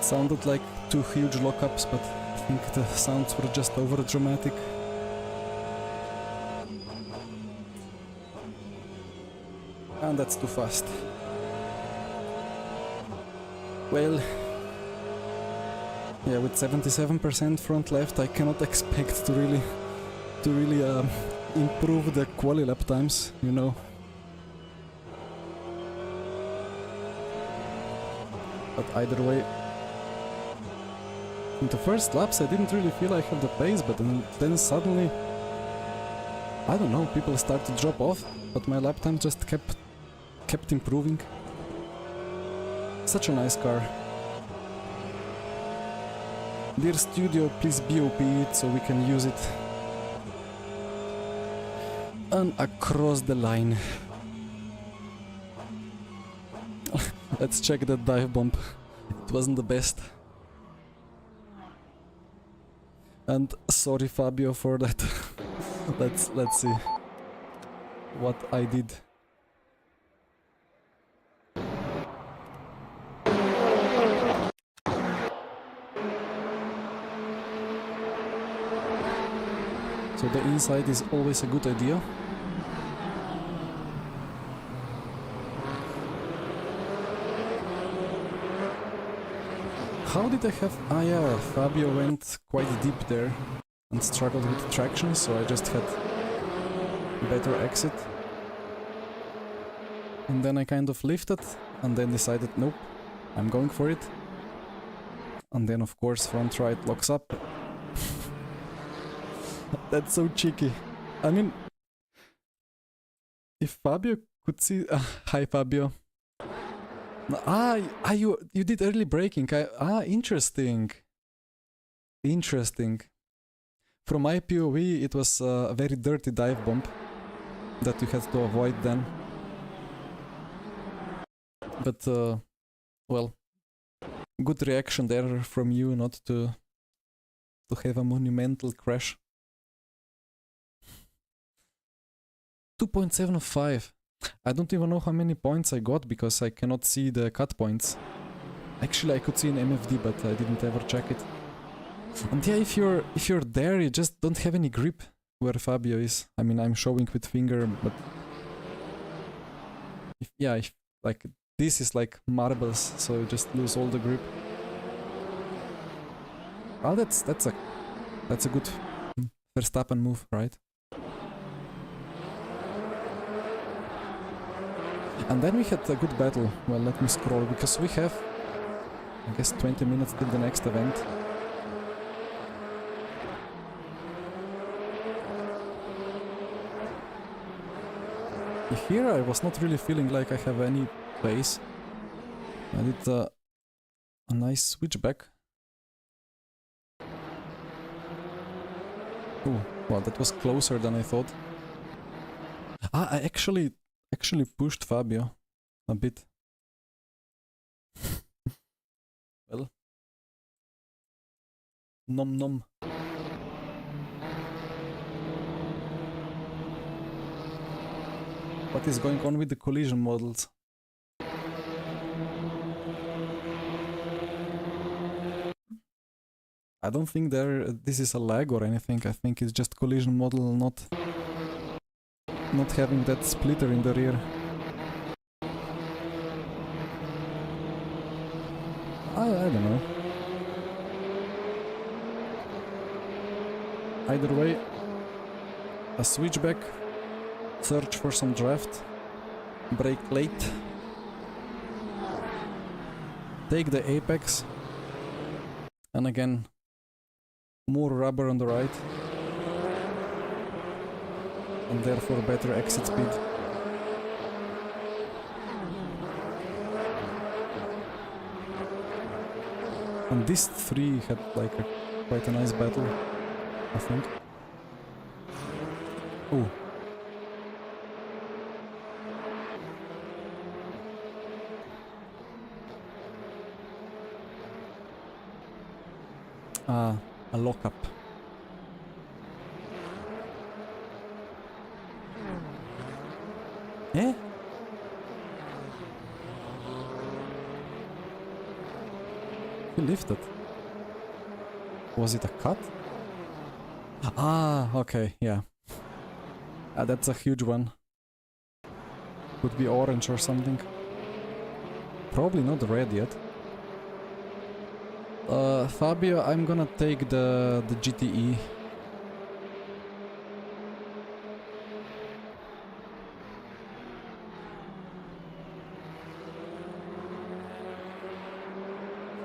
Sounded like two huge lockups, but I think the sounds were just over dramatic. And that's too fast. Well, yeah, with 77% front left, I cannot expect to really improve the quali lap times, you know. But either way, in the first laps I didn't really feel I had the pace, but then suddenly, I don't know, people start to drop off, but my lap time just kept improving. Such a nice car. Dear studio, please BOP it so we can use it. And across the line. Let's check that dive bomb. It wasn't the best. And sorry Fabio for that. Let's see what I did. So the inside is always a good idea. How did I have... Ah yeah, Fabio went quite deep there and struggled with traction, so I just had better exit. And then I kind of lifted and then decided, nope, I'm going for it. And then of course front right locks up. That's so cheeky. I mean, if Fabio could see... hi Fabio. You did early braking. Interesting. Interesting. From my POV, it was a very dirty dive bomb that you had to avoid then. But, well, good reaction there from you not to have a monumental crash. 2.75. I don't even know how many points I got because I cannot see the cut points. Actually, I could see in MFD, but I didn't ever check it. And yeah, if you're there, you just don't have any grip where Fabio is. I mean, I'm showing with finger, but if like this is like marbles, so you just lose all the grip. Oh, that's a good Verstappen move, right? And then we had a good battle. Well, let me scroll, because we have, I guess, 20 minutes till the next event. Here I was not really feeling like I have any pace. I did a nice switchback. Oh, well, that was closer than I thought. I actually pushed Fabio a bit. Well, nom nom. What is going on with the collision models? I don't think this is a lag or anything. I think it's just collision model not having that splitter in the rear. I don't know. Either way, a switchback, search for some draft, brake late. take the apex, and again, more rubber on the right, and therefore better exit speed. And these three had like quite a nice battle, I think. Ooh. A lockup. Eh? He lifted. Was it a cut? Ah, okay, yeah. That's a huge one. Could be orange or something. Probably not red yet. Fabio, I'm gonna take the GTE.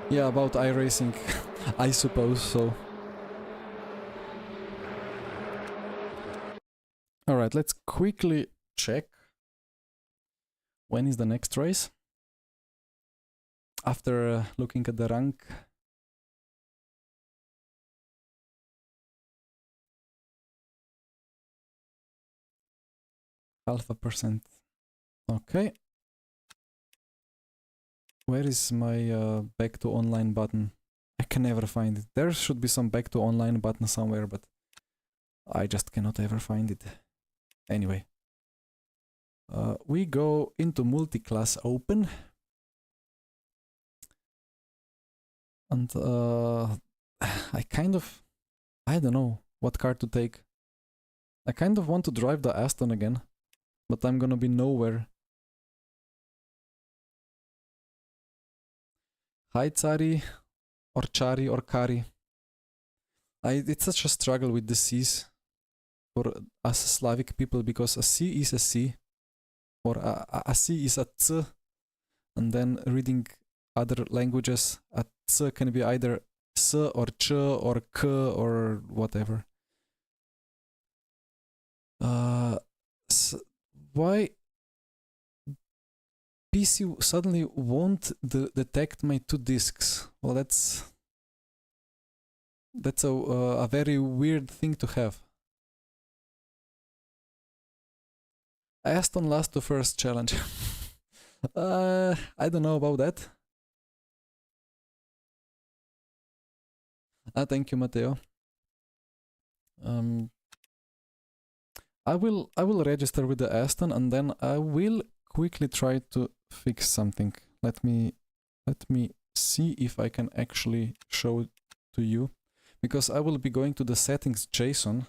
Yeah, about iRacing, I suppose so. Alright, let's quickly check when is the next race. After looking at the rank. Half a percent. Okay. Where is my back to online button? I can never find it. There should be some back to online button somewhere, but I just cannot ever find it. Anyway. We go into Multiclass Open. And I don't know what car to take. I kind of want to drive the Aston again, but I'm gonna be nowhere. Hi Tsari, or Chari, or Kari. It's such a struggle with the C's for us Slavic people, because a C is a C, or a C is a C, and then reading other languages, a C can be either S or Ch or K or whatever. Why PC suddenly won't detect my 2 discs? Well, that's a very weird thing to have. Aston lost the first challenge. I don't know about that. Thank you, Matteo. I will register with the Aston, and then I will quickly try to fix something. Let me see if I can actually show it to you, because I will be going to the settings JSON.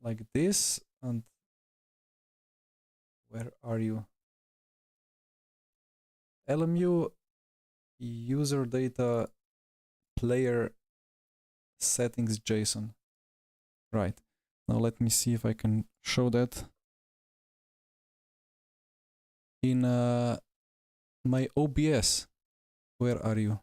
Like this, and where are you? LMU user data player settings JSON. Right. Now let me see if I can show that in my OBS. Where are you?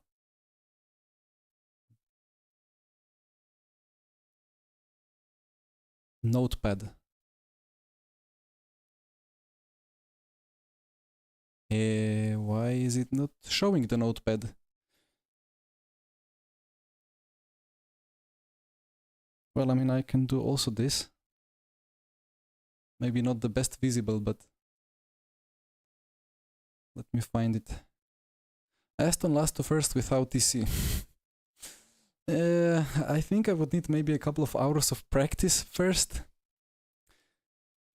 Notepad. Why is it not showing the notepad? Well, I mean, I can do also this. Maybe not the best visible, but let me find it. Aston lost to first without TC. I think I would need maybe a couple of hours of practice first.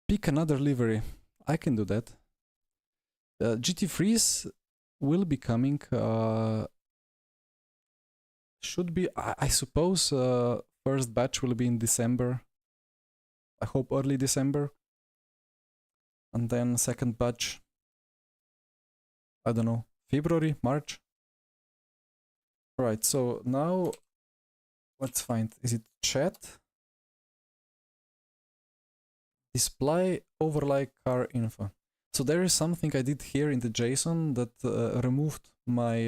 Pick another livery. I can do that. GT Freeze will be coming. Should be, I suppose, first batch will be in December. I hope early December. And then second batch, I don't know, February, March. Alright, so now let's find, is it chat? Display overlay car info. So there is something I did here in the JSON that removed my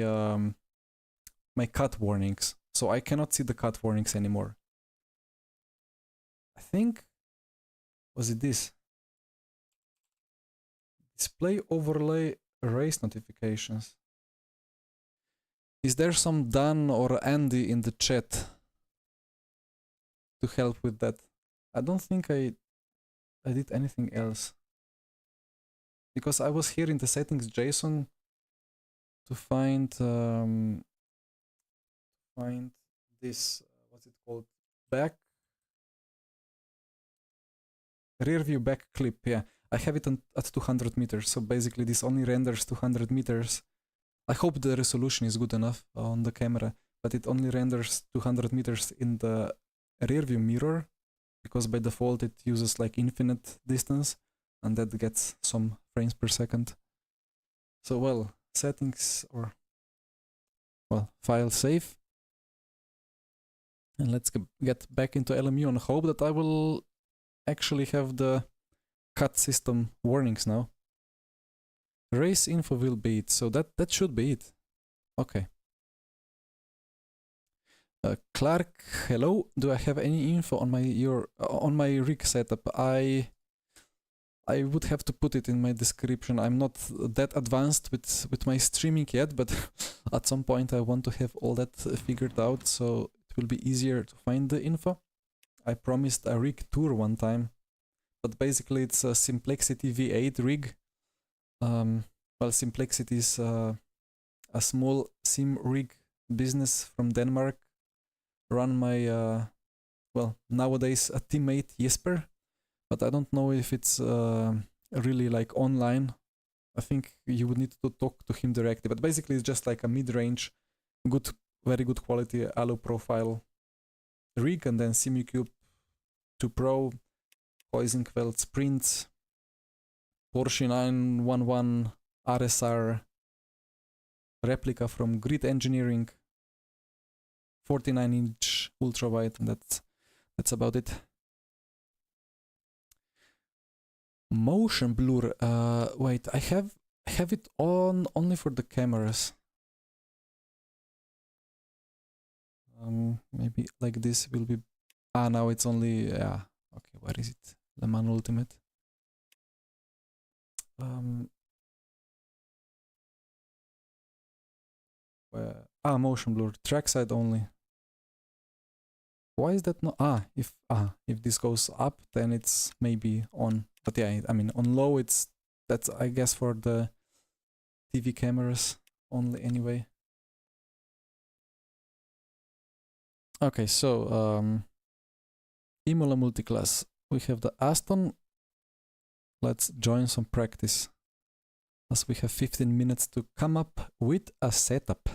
my cut warnings. So I cannot see the cut warnings anymore. I think, was it this? Display overlay race notifications. Is there some Dan or Andy in the chat to help with that? I don't think I did anything else. Because I was here in the settings JSON to find this, what's it called? Rear view back clip, yeah. I have it at 200 meters, so basically this only renders 200 meters. I hope the resolution is good enough on the camera, but it only renders 200 meters in the rear view mirror, because by default it uses like infinite distance, and that gets some frames per second. So well, settings, or well, file save. And let's get back into LMU and hope that I will actually have the cut system warnings now. Race info will be it, so that should be it. Okay. Clark, hello. Do I have any info on my rig setup? I would have to put it in my description. I'm not that advanced with my streaming yet, but at some point I want to have all that figured out, so it will be easier to find the info. I promised a rig tour one time, but basically it's a Simplexity V8 rig. Well, Simplexity is a small sim rig business from Denmark, run by well, nowadays a teammate Jesper, but I don't know if it's really like online. I think you would need to talk to him directly, but basically it's just like a mid-range, very good quality alu profile rig, and then SimuCube 2 Pro, Huizenfeld Sprint, Porsche 911 RSR replica from Grid Engineering, 49-inch ultra wide, and that's about it. Motion blur. Wait, I have it on only for the cameras. Maybe like this will be. Now it's only. Yeah. Okay, where is it? Le Mans Ultimate. Motion blur. Trackside only. Why is that not? If this goes up, then it's maybe on. But yeah, I mean on low, that's I guess for the TV cameras only anyway. Okay, so Imola Multiclass. We have the Aston. Let's join some practice, as we have 15 minutes to come up with a setup.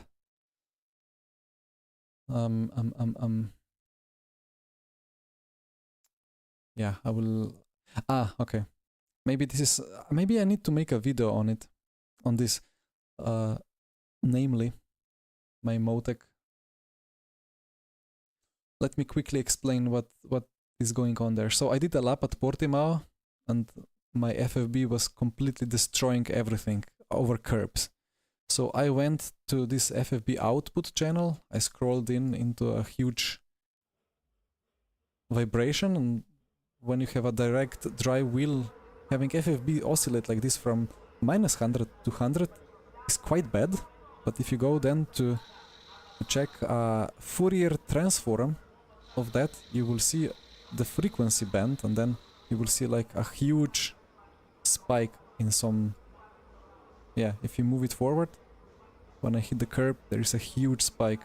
Yeah, I will. Okay. Maybe this is. Maybe I need to make a video on it, on this. Namely, my Motec. Let me quickly explain what is going on there. So I did a lap at Portimao, and my FFB was completely destroying everything over curbs. So I went to this FFB output channel. I scrolled into a huge vibration, and when you have a direct drive wheel, having FFB oscillate like this from -100 to 100 is quite bad. But if you go then to check a Fourier transform of that, you will see the frequency band, and then you will see like a huge spike in some. Yeah, if you move it forward, when I hit the curb, there is a huge spike.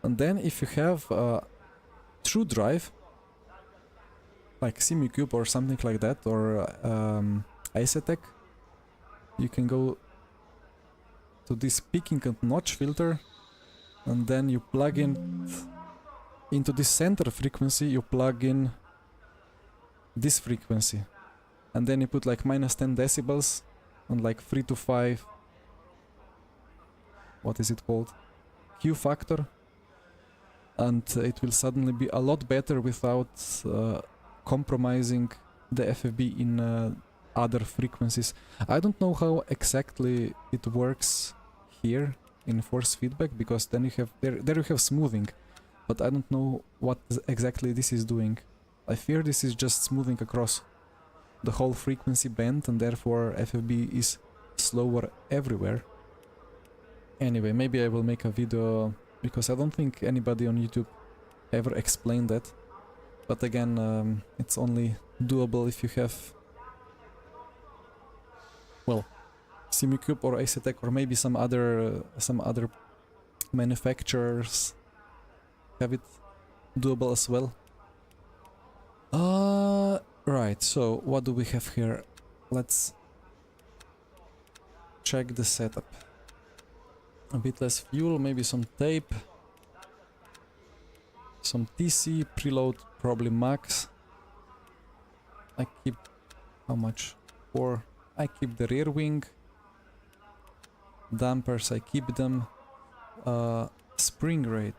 And then if you have a true drive, like SimuCube or something like that, or Isotech, you can go to this peaking and notch filter, and then you plug in into this center frequency, you plug in this frequency, and then you put like -10 decibels and like 3 to 5, what is it called, Q factor, and it will suddenly be a lot better without compromising the FFB in other frequencies. I don't know how exactly it works here in force feedback, because then you have there you have smoothing, but I don't know what exactly this is doing. I fear this is just smoothing across the whole frequency band, and therefore FFB is slower everywhere. Anyway, maybe I will make a video, because I don't think anybody on YouTube ever explained that. But again, it's only doable if you have, well, Simucube or Acetec, or maybe some other manufacturers have it doable as well. Right, so what do we have here? Let's check the setup. A bit less fuel, maybe some tape, some TC, preload probably max. I keep, how much? 4. I keep the rear wing. Dampers, I keep them. Spring rate.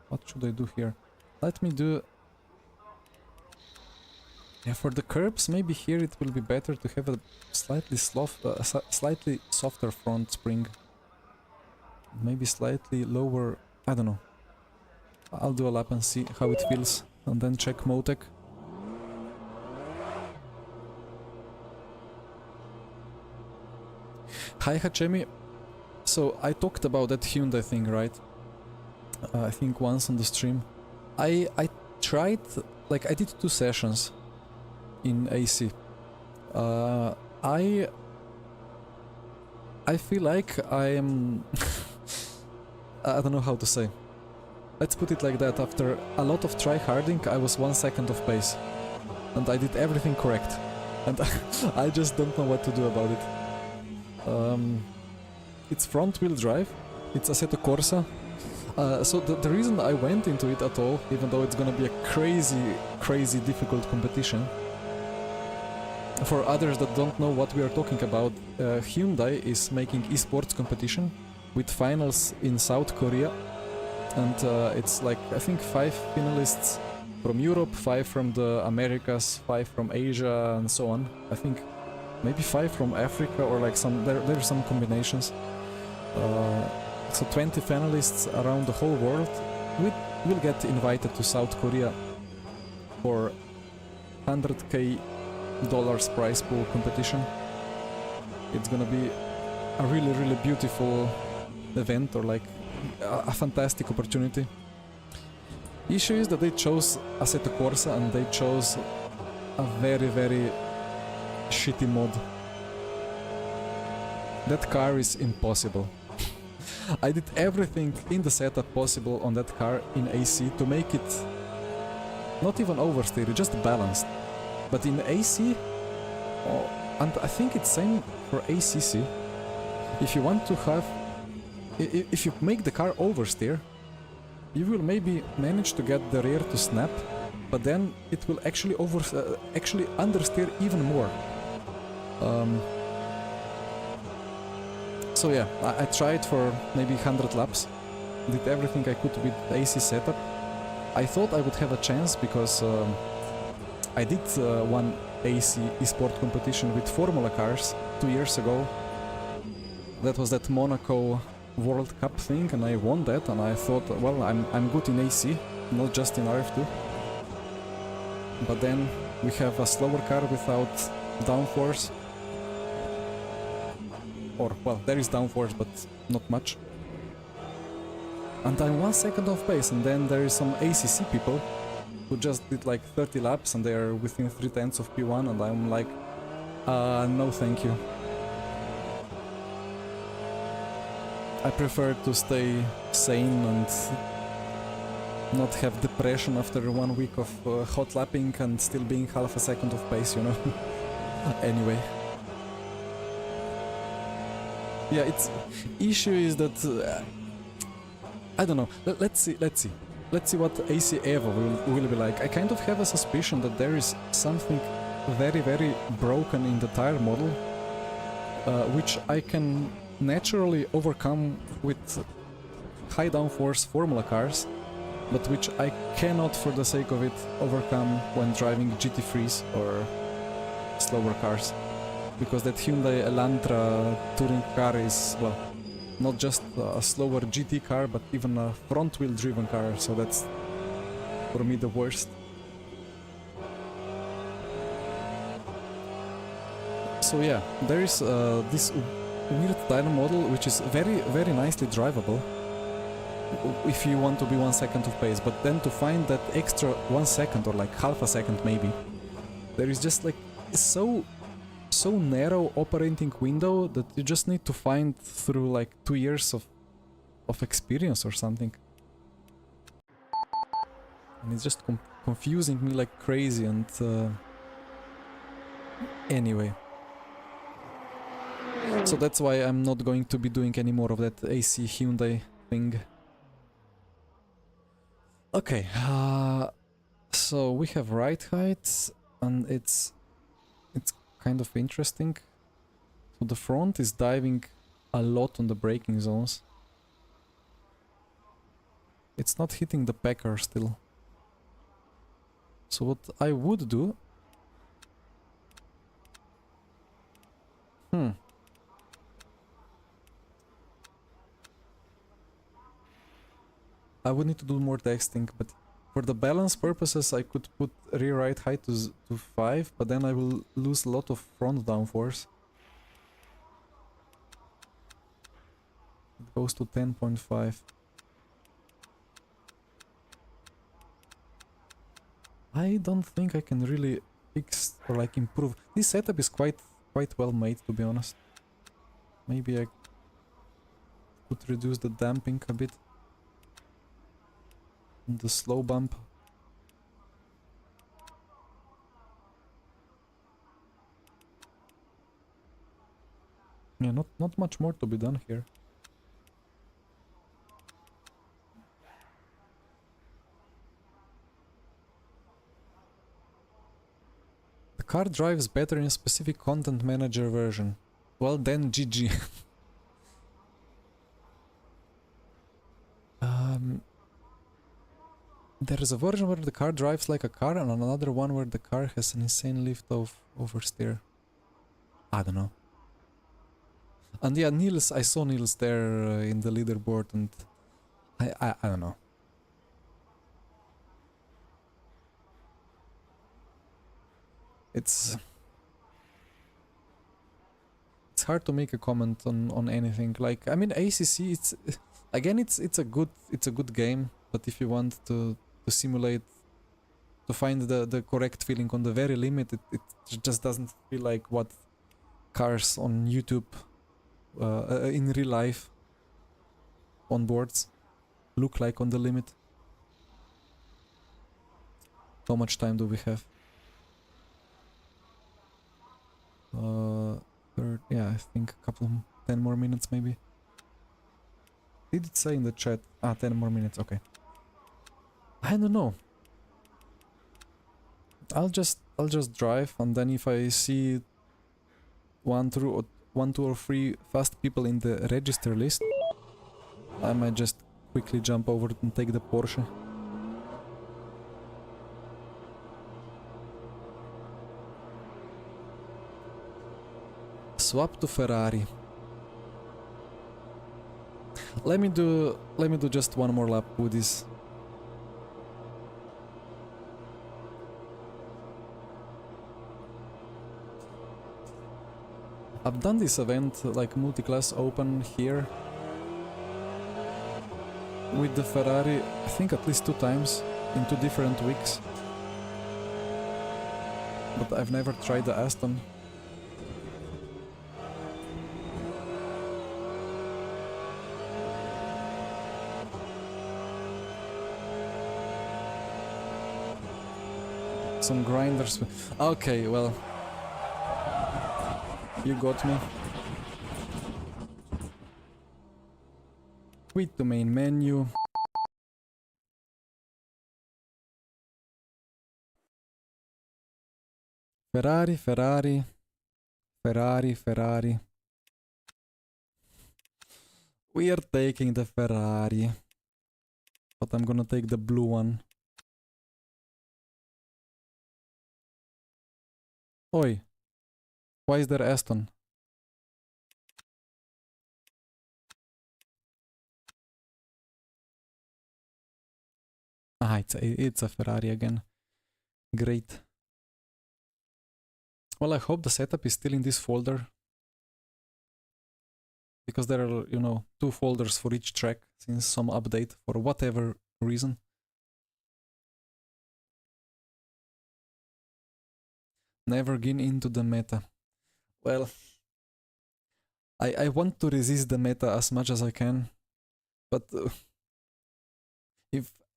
What should I do here? Let me do... Yeah, for the curbs, maybe here it will be better to have a slightly softer front spring. Maybe slightly lower... I don't know. I'll do a lap and see how it feels, and then check Motec. Hi Hachemi. So I talked about that Hyundai thing, right? I think once on the stream. I tried, like I did 2 sessions in AC. I feel like I am... I don't know how to say. Let's put it like that, after a lot of try-harding I was 1 second off pace. And I did everything correct. And I just don't know what to do about it. It's front-wheel drive, it's Assetto Corsa. So the reason I went into it at all, even though it's gonna be a crazy difficult competition, for others that don't know what we are talking about, Hyundai is making esports competition with finals in South Korea, and it's like, I think 5 finalists from Europe, 5 from the Americas, 5 from Asia, and so on. I think maybe 5 from Africa, or like some, there's some combinations. So 20 finalists around the whole world will get invited to South Korea for $100K prize pool competition. It's gonna be a really beautiful event, or like a fantastic opportunity. Issue is that they chose Assetto Corsa, and they chose a very shitty mod. That car is impossible. I did everything in the setup possible on that car in AC to make it not even oversteer, just balanced. But in AC, and I think it's same for ACC, if you want to have, if you make the car oversteer, you will maybe manage to get the rear to snap, but then it will actually understeer even more. So yeah, I tried for maybe 100 laps, did everything I could with the AC setup. I thought I would have a chance, because I did one AC esport competition with Formula cars 2 years ago. That was that Monaco World Cup thing, and I won that, and I thought, well, I'm good in AC, not just in RF2. But then we have a slower car without downforce. Or, well, there is downforce, but not much. And I'm 1 second off pace, and then there is some ACC people who just did like 30 laps, and they are within 3/10 of P1, and I'm like, no thank you. I prefer to stay sane and not have depression after 1 week of hot lapping and still being half a second off pace, you know. Anyway. Yeah, it's issue is that I don't know. Let's see what AC Evo will be like. I kind of have a suspicion that there is something very broken in the tire model, which I can naturally overcome with high downforce Formula cars, but which I cannot for the sake of it overcome when driving GT3s or slower cars. Because that Hyundai Elantra touring car is, well, not just a slower GT car, but even a front-wheel driven car, so that's for me the worst. So yeah, there is this weird dyno model which is very nicely drivable if you want to be 1 second of pace, but then to find that extra 1 second or like half a second maybe, there is just like so narrow operating window that you just need to find through like 2 years of experience or something. And it's just confusing me like crazy, and anyway. So that's why I'm not going to be doing any more of that AC Hyundai thing. Okay, so we have ride height, and it's kind of interesting. So the front is diving a lot on the braking zones. It's not hitting the packer still. So what I would do... I would need to do more texting, but for the balance purposes I could put rear ride height to 5, but then I will lose a lot of front downforce. It goes to 10.5. I don't think I can really fix or like improve. This setup is quite well made, to be honest. Maybe I could reduce the damping a bit. The slow bump. Yeah, not much more to be done here. The car drives better in a specific content manager version. Well then, GG. There is a version where the car drives like a car, and another one where the car has an insane lift of oversteer. I don't know. And yeah, Niels, I saw Niels there in the leaderboard, and I don't know. It's hard to make a comment on anything. Like, I mean, ACC, it's again, it's a good game, but if you want to simulate, to find the correct feeling on the very limit, it just doesn't feel like what cars on YouTube in real life on boards look like on the limit. How much time do we have? Yeah, I think a couple 10 more minutes maybe. Did it say in the chat? 10 more minutes, okay. I don't know. I'll just drive, and then if I see one, two or three fast people in the register list, I might just quickly jump over and take the Porsche. Swap to Ferrari. Let me do just one more lap with this. I've done this event, like Multiclass Open here, with the Ferrari, I think at least 2 times, in 2 different weeks. But I've never tried the Aston. Some grinders. Okay, well, you got me. Quit to main menu. Ferrari, Ferrari. Ferrari, Ferrari. We are taking the Ferrari. but I'm gonna take the blue one. Oi, why is there Aston? Ah, it's a Ferrari again. Great. Well, I hope the setup is still in this folder. Because there are, you know, 2 folders for each track since some update for whatever reason. Never get into the meta. Well, I want to resist the meta as much as I can, but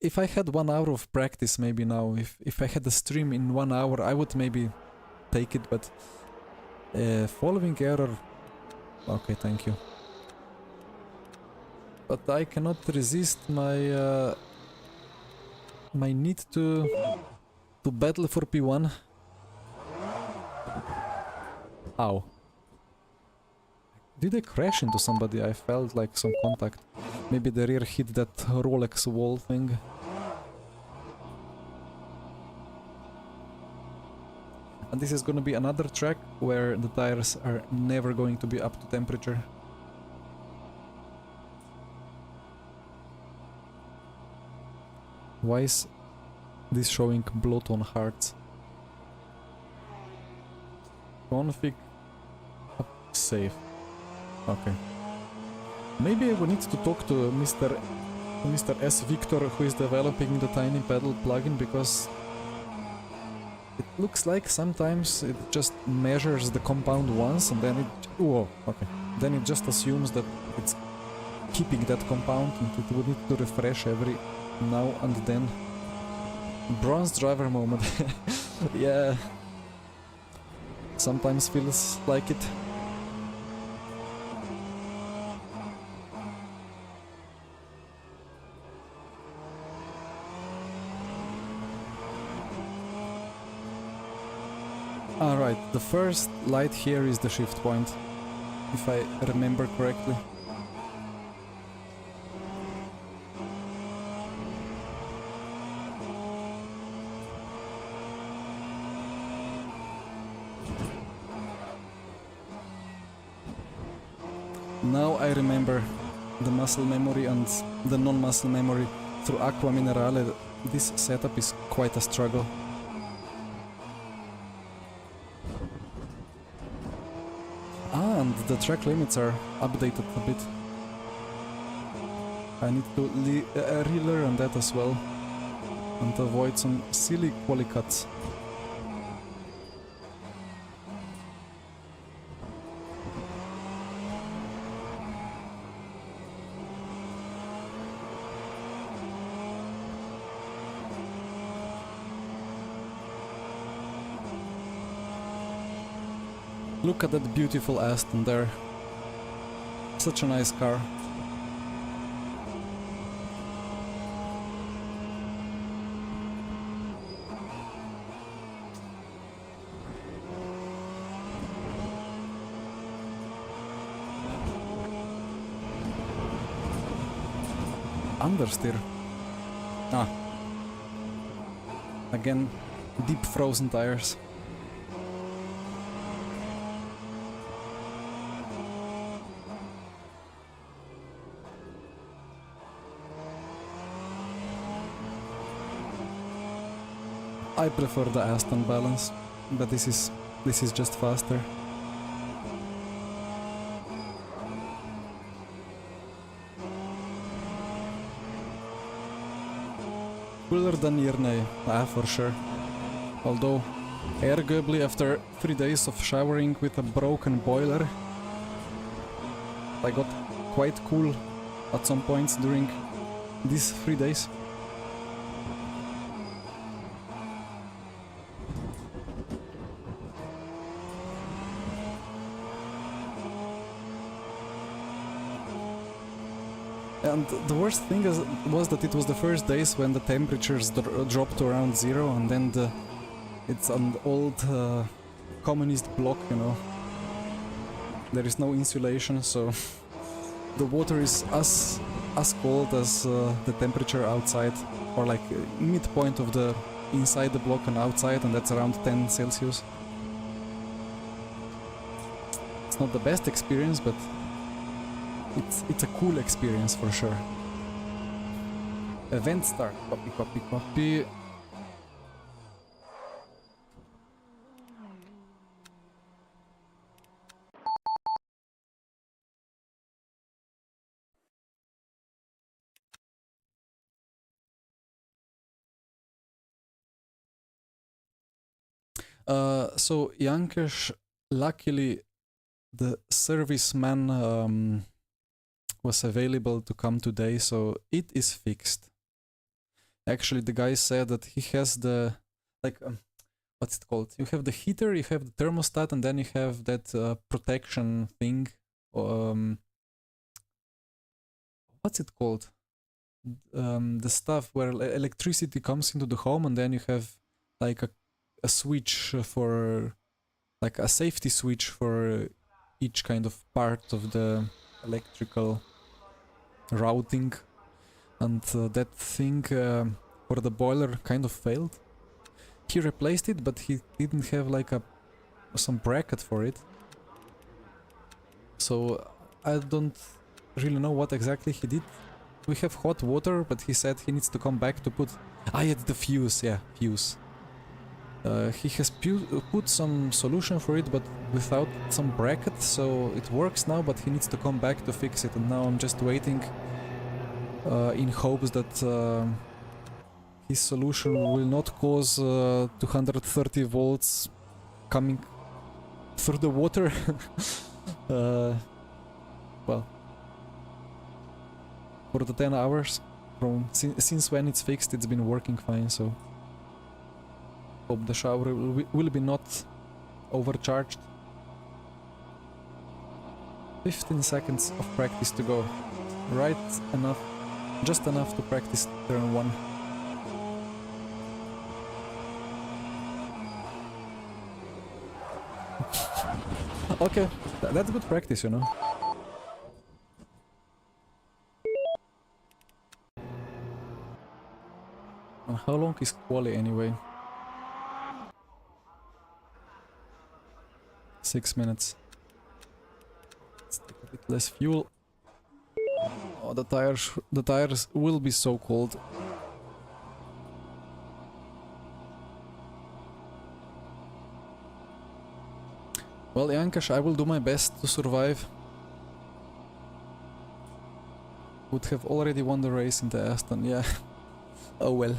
if I had 1 hour of practice maybe now, if I had a stream in 1 hour, I would maybe take it, but following error, okay, thank you. But I cannot resist my my need to battle for P1. Ow. Did I crash into somebody? I felt like some contact. Maybe the rear hit that Rolex wall thing. And this is gonna be another track where the tires are never going to be up to temperature. Why is this showing bloat on hearts? Config save. Okay. Maybe we need to talk to Mr. S. Victor, who is developing the Tiny Pedal plugin, because it looks like sometimes it just measures the compound once and then it... Whoa, okay. Then it just assumes that it's keeping that compound and it would need to refresh every now and then. Bronze driver moment. Yeah. Sometimes feels like it. Alright, the first light here is the shift point, if I remember correctly. Now I remember the muscle memory and the non-muscle memory through Aqua Minerale. This setup is quite a struggle. And the track limits are updated a bit. I need to relearn that as well and avoid some silly quali cuts. Look at that beautiful Aston there. Such a nice car. Understeer. Ah. Again, deep frozen tires. I prefer the Aston balance, but this is just faster. Cooler than Yerney, for sure. Although, arguably after 3 days of showering with a broken boiler, I got quite cool at some points during these 3 days. And the worst thing was that it was the first days when the temperatures dropped to around 0, and then it's an old communist block, you know. There is no insulation, so the water is as as cold as the temperature outside, or like midpoint of the inside the block and outside, and that's around 10 Celsius. It's not the best experience, but it's a cool experience for sure. Event start. Copy, copy, copy. So Yankesh, luckily the serviceman was available to come today, so it is fixed. Actually, the guy said that he has the, like, what's it called? You have the heater, you have the thermostat, and then you have that protection thing. What's it called? The stuff where electricity comes into the home, and then you have like a switch for, like a safety switch for each kind of part of the electrical routing. And that thing for the boiler kind of failed. He replaced it, but he didn't have like some bracket for it. So I don't really know what exactly he did. We have hot water, but he said he needs to come back to put... Ah, it's the fuse, yeah, fuse. He has put some solution for it, but without some bracket, so it works now, but he needs to come back to fix it, and now I'm just waiting in hopes that his solution will not cause 230 volts coming through the water. Well, for the 10 hours, since when it's fixed, it's been working fine, so hope the shower will be not overcharged. 15 seconds of practice to go. Right enough, just enough to practice turn 1. Okay, that's good practice, you know. And how long is quali anyway? 6 minutes. Let's take a bit less fuel. Oh, the tires will be so cold. Well, Yankash, I will do my best to survive. Would have already won the race in the Aston, yeah. Oh well.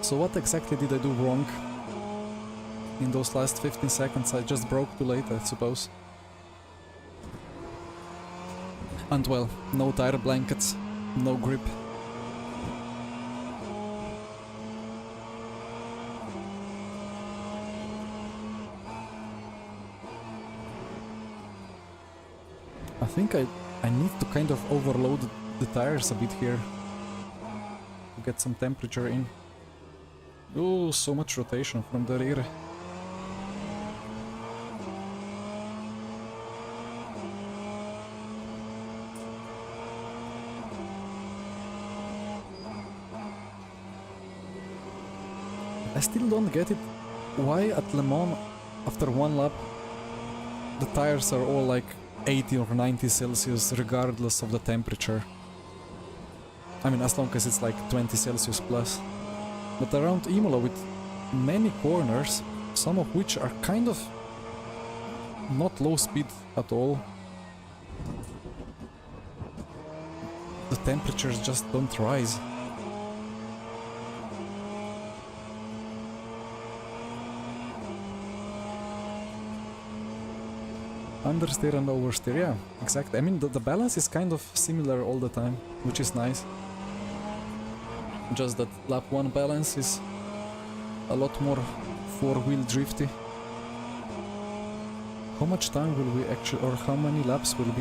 So what exactly did I do wrong? In those last 15 seconds I just broke too late, I suppose. And well, no tire blankets, no grip. I think I need to kind of overload the tires a bit here to get some temperature in. Oh, so much rotation from the rear. I still don't get it. Why at Le Mans, after one lap, the tires are all like 80 or 90 Celsius regardless of the temperature. I mean, as long as it's like 20 Celsius plus. But around Imola, with many corners, some of which are kind of not low speed at all, the temperatures just don't rise. Understeer and oversteer, yeah, exactly. I mean, the balance is kind of similar all the time, which is nice. Just that lap 1 balance is a lot more 4-wheel drifty. How much time will we actually, or how many laps will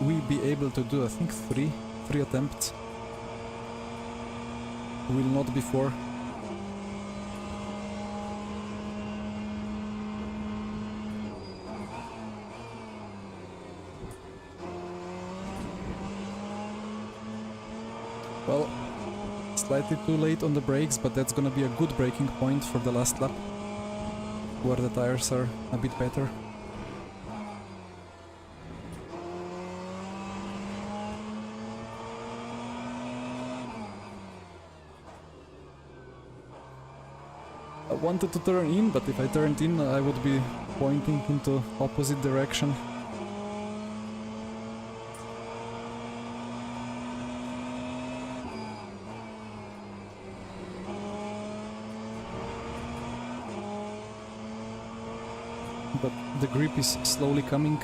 we be able to do? I think 3 attempts. Will not be 4. slightly too late on the brakes, but that's gonna be a good braking point for the last lap, where the tires are a bit better. I wanted to turn in, but if I turned in, I would be pointing into opposite direction. But the grip is slowly coming.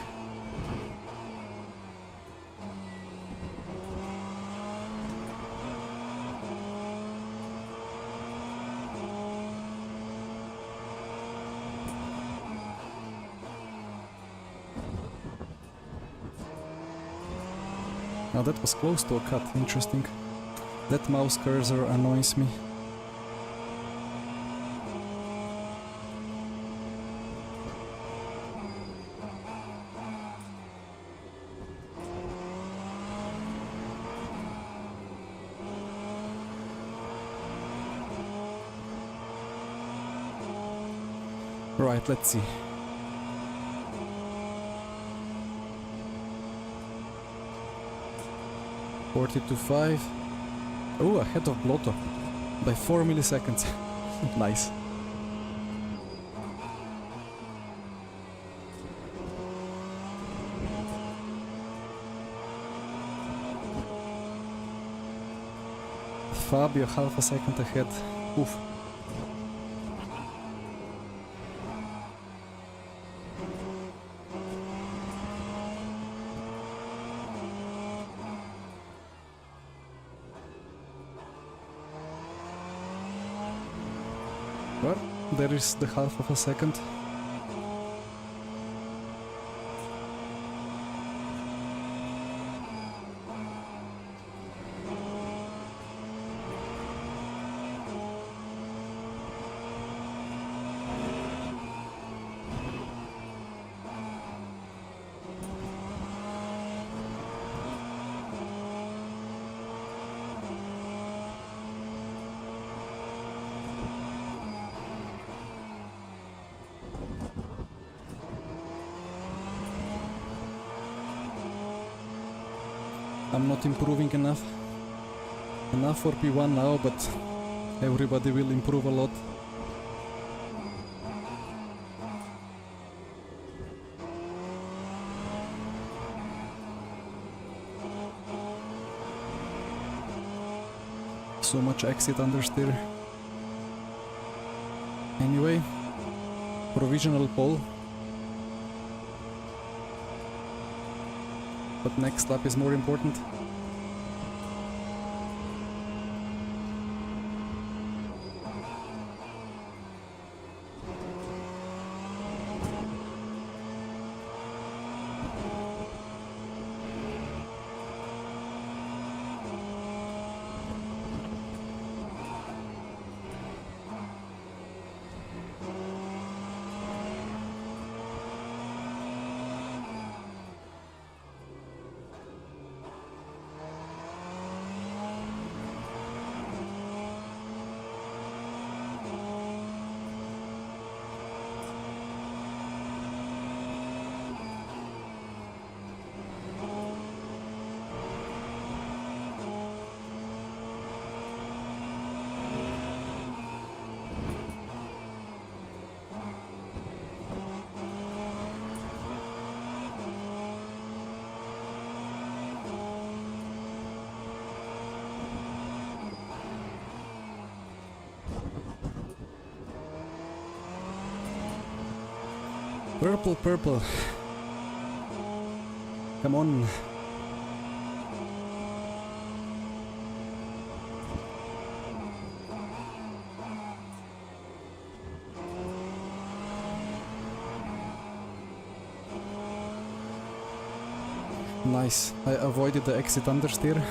Now that was close to a cut, interesting. That mouse cursor annoys me. Right, let's see. $42.5. Oh, ahead of Blotto by 4 milliseconds. Nice. Fabio half a second ahead. Oof. Well, there is the half of a second. I'm not improving enough. Enough for P1 now, but everybody will improve a lot. So much exit understeer. Anyway, provisional pole. But next lap is more important. Purple, purple. Come on. Nice. I avoided the exit understeer.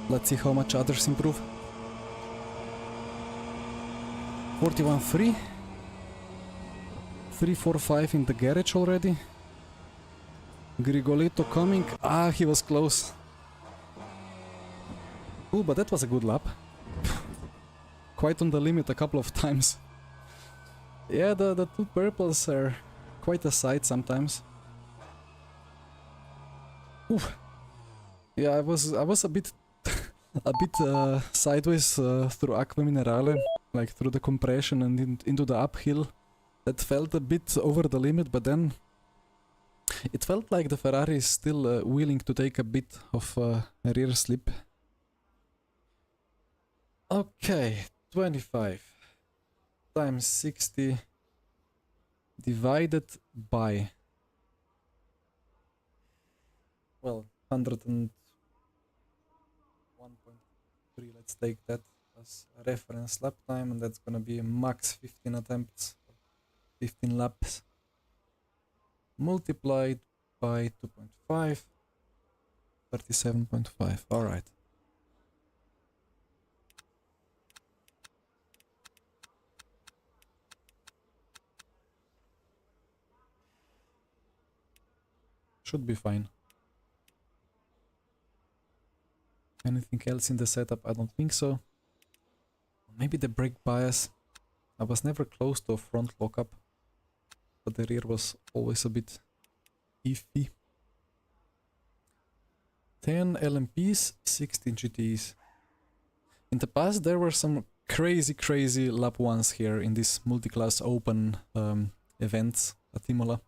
Let's see how much others improve. 41.3. 3.45 in the garage already. Grigoletto coming. Ah, he was close. Ooh, but that was a good lap. Quite on the limit a couple of times. Yeah, the two purples are quite a sight sometimes. Ooh. Yeah, I was a bit sideways through Aqua Minerale, like through the compression and into the uphill. That felt a bit over the limit, but then it felt like the Ferrari is still willing to take a bit of a rear slip. Okay, 25 times 60 divided by, well, 101.3, let's take that as a reference lap time, and that's gonna be max 15 attempts, 15 laps, multiplied by 2.5, 37.5, alright. Should be fine. Anything else in the setup? I don't think so. Maybe the brake bias. I was never close to a front lockup, but the rear was always a bit iffy. 10 LMPs, 16 GTs. In the past there were some crazy lap ones here in this multi-class open events at Imola.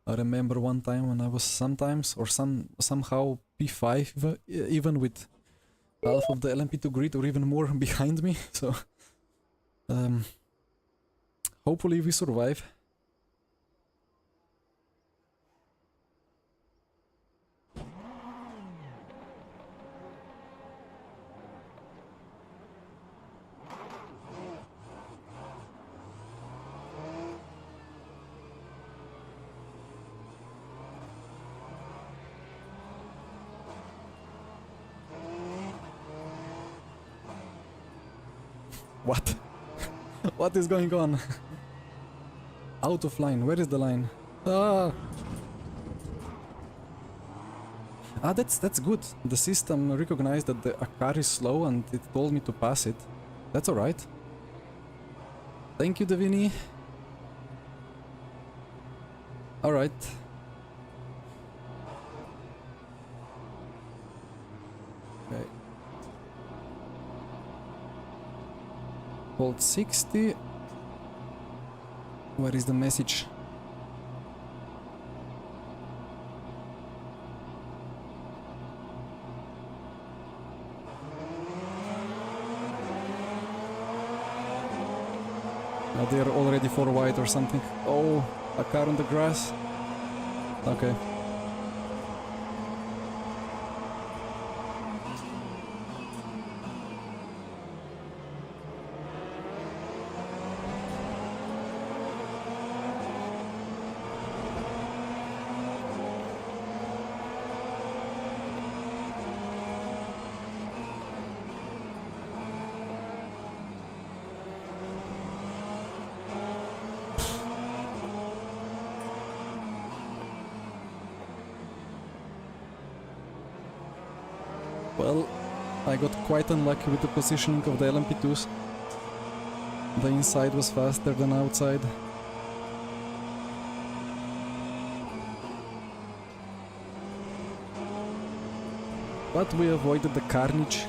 I remember one time when I was somehow P5 even with half of the LMP2 grid or even more behind me, so hopefully we survive. What? What is going on? Out of line. Where is the line? Ah! Ah, that's good. The system recognized that a car is slow and it told me to pass it. That's alright. Thank you, Davini. Alright. Okay. Hold 60. Where is the message? They're already 4 wide or something. Oh, a car on the grass. Okay. Well, I got quite unlucky with the positioning of the LMP2s. The inside was faster than outside. But we avoided the carnage.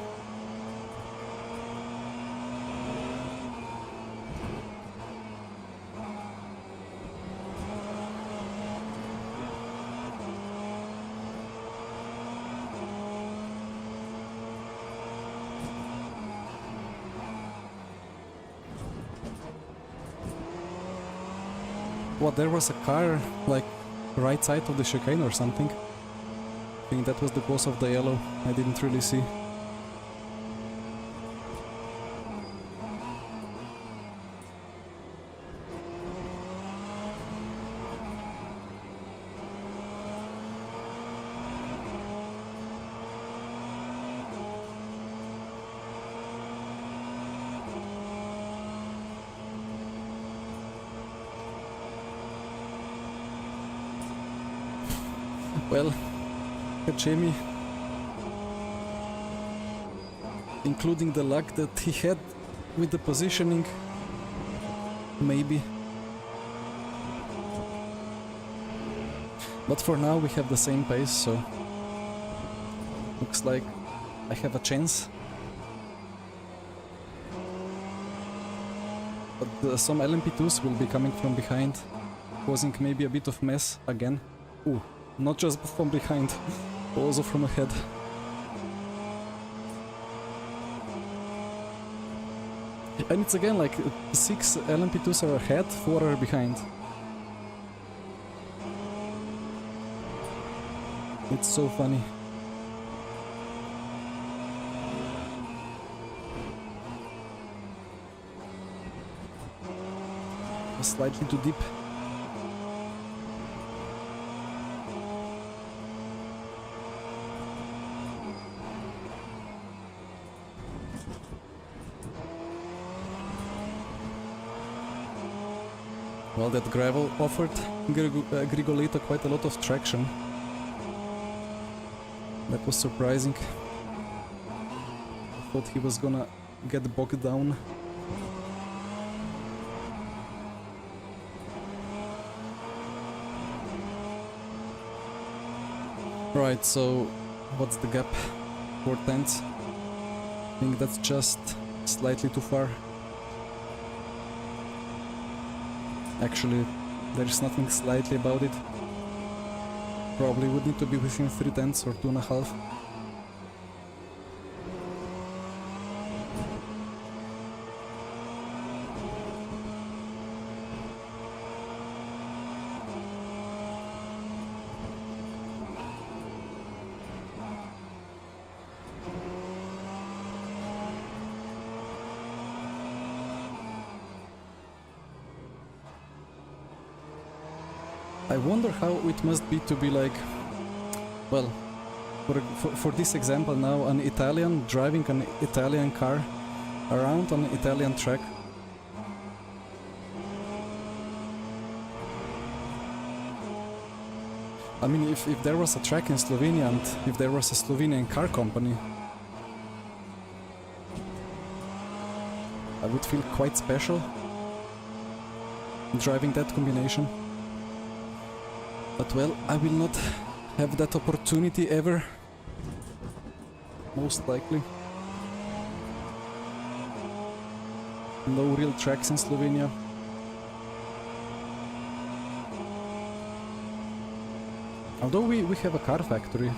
What, there was a car, like, right side of the chicane or something? I think that was the cause of the yellow. I didn't really see. Well, Jamie. including the luck that he had with the positioning. Maybe. But for now we have the same pace, so looks like I have a chance. But some LMP2s will be coming from behind, causing maybe a bit of mess again. Ooh, not just from behind, also from ahead. And it's again like 6 LMP2s are ahead, 4 are behind. It's so funny. Slightly too deep. Well, that gravel offered Grigolito quite a lot of traction. That was surprising. I thought he was gonna get bogged down. Right, so what's the gap? 4 tenths. I think that's just slightly too far. Actually, there is nothing slightly about it. Probably would need to be within 3 tenths or 2.5. I wonder how it must be to be like, well, for this example now, an Italian driving an Italian car around an Italian track. I mean, if there was a track in Slovenia and if there was a Slovenian car company, I would feel quite special driving that combination. But well, I will not have that opportunity ever. Most likely. No real tracks in Slovenia. Although we have a car factory.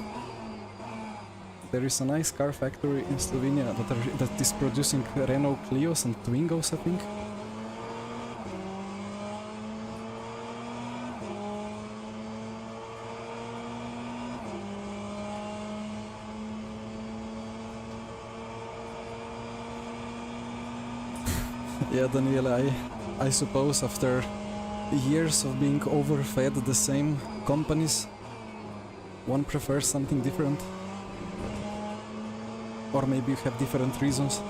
There is a nice car factory in Slovenia that is producing Renault Clios and Twingos, I think. Yeah, Daniela, I suppose after years of being overfed the same companies, one prefers something different. Or maybe you have different reasons.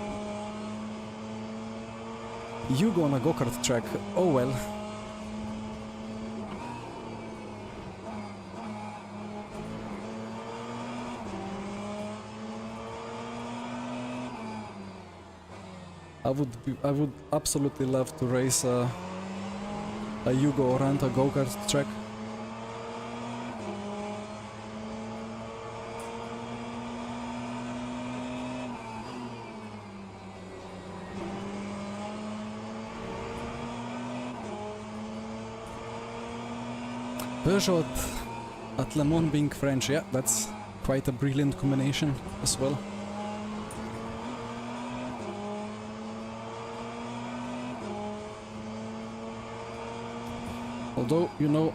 You go on a go-kart track, oh well. I would absolutely love to race a Yugo around a go-kart track. Peugeot at Le Mans being French, yeah, that's quite a brilliant combination as well. Although, you know,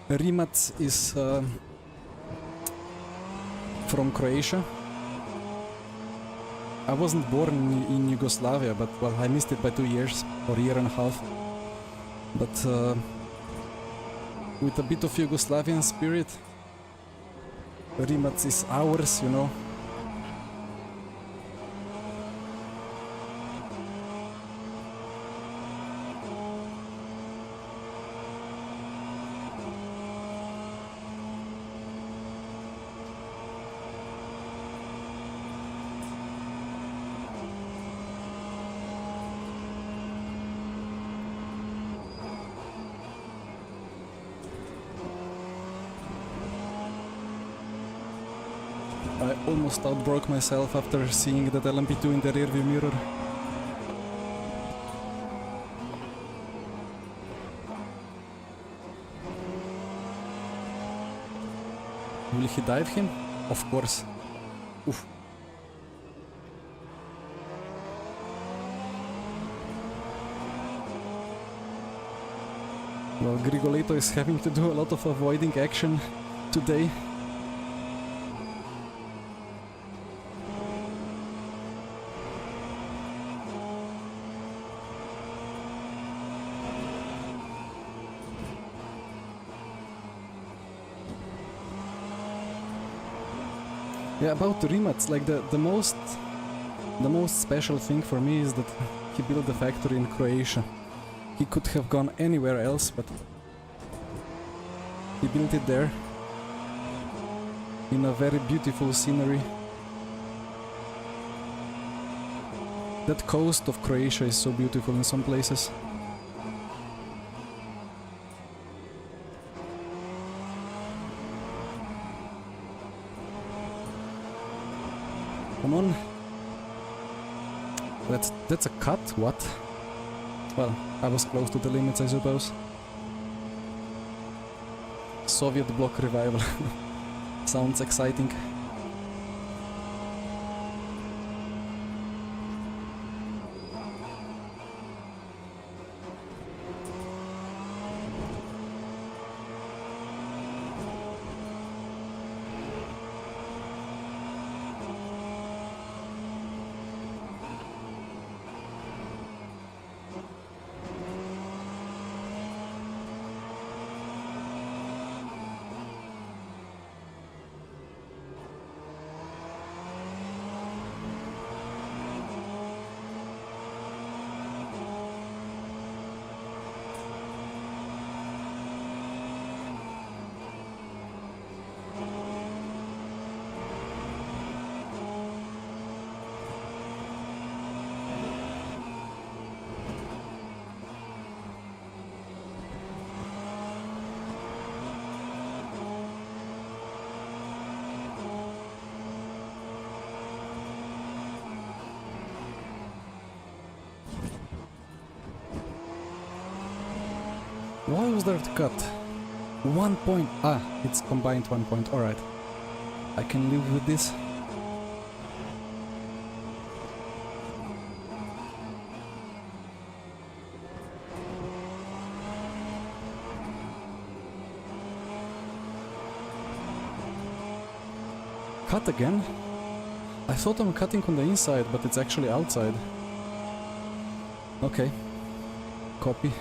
Rimac is from Croatia. I wasn't born in Yugoslavia, but well, I missed it by 2 years or a year and a half. But with a bit of Yugoslavian spirit, Rimac is ours, you know. almost outbroke myself after seeing that LMP2 in the rearview mirror. Will he dive him? Of course. Oof. Well, Grigoletto is having to do a lot of avoiding action today. Yeah, about the Rimac, like the most special thing for me is that he built the factory in Croatia. He could have gone anywhere else, but he built it there in a very beautiful scenery. That coast of Croatia is so beautiful in some places. Come on. That's a cut? What? Well, I was close to the limits, I suppose. Soviet bloc revival. Sounds exciting. Why was there to cut? 1 point. Ah, it's combined 1 point. Alright. I can live with this. Cut again? I thought I'm cutting on the inside, but it's actually outside. Okay. Copy.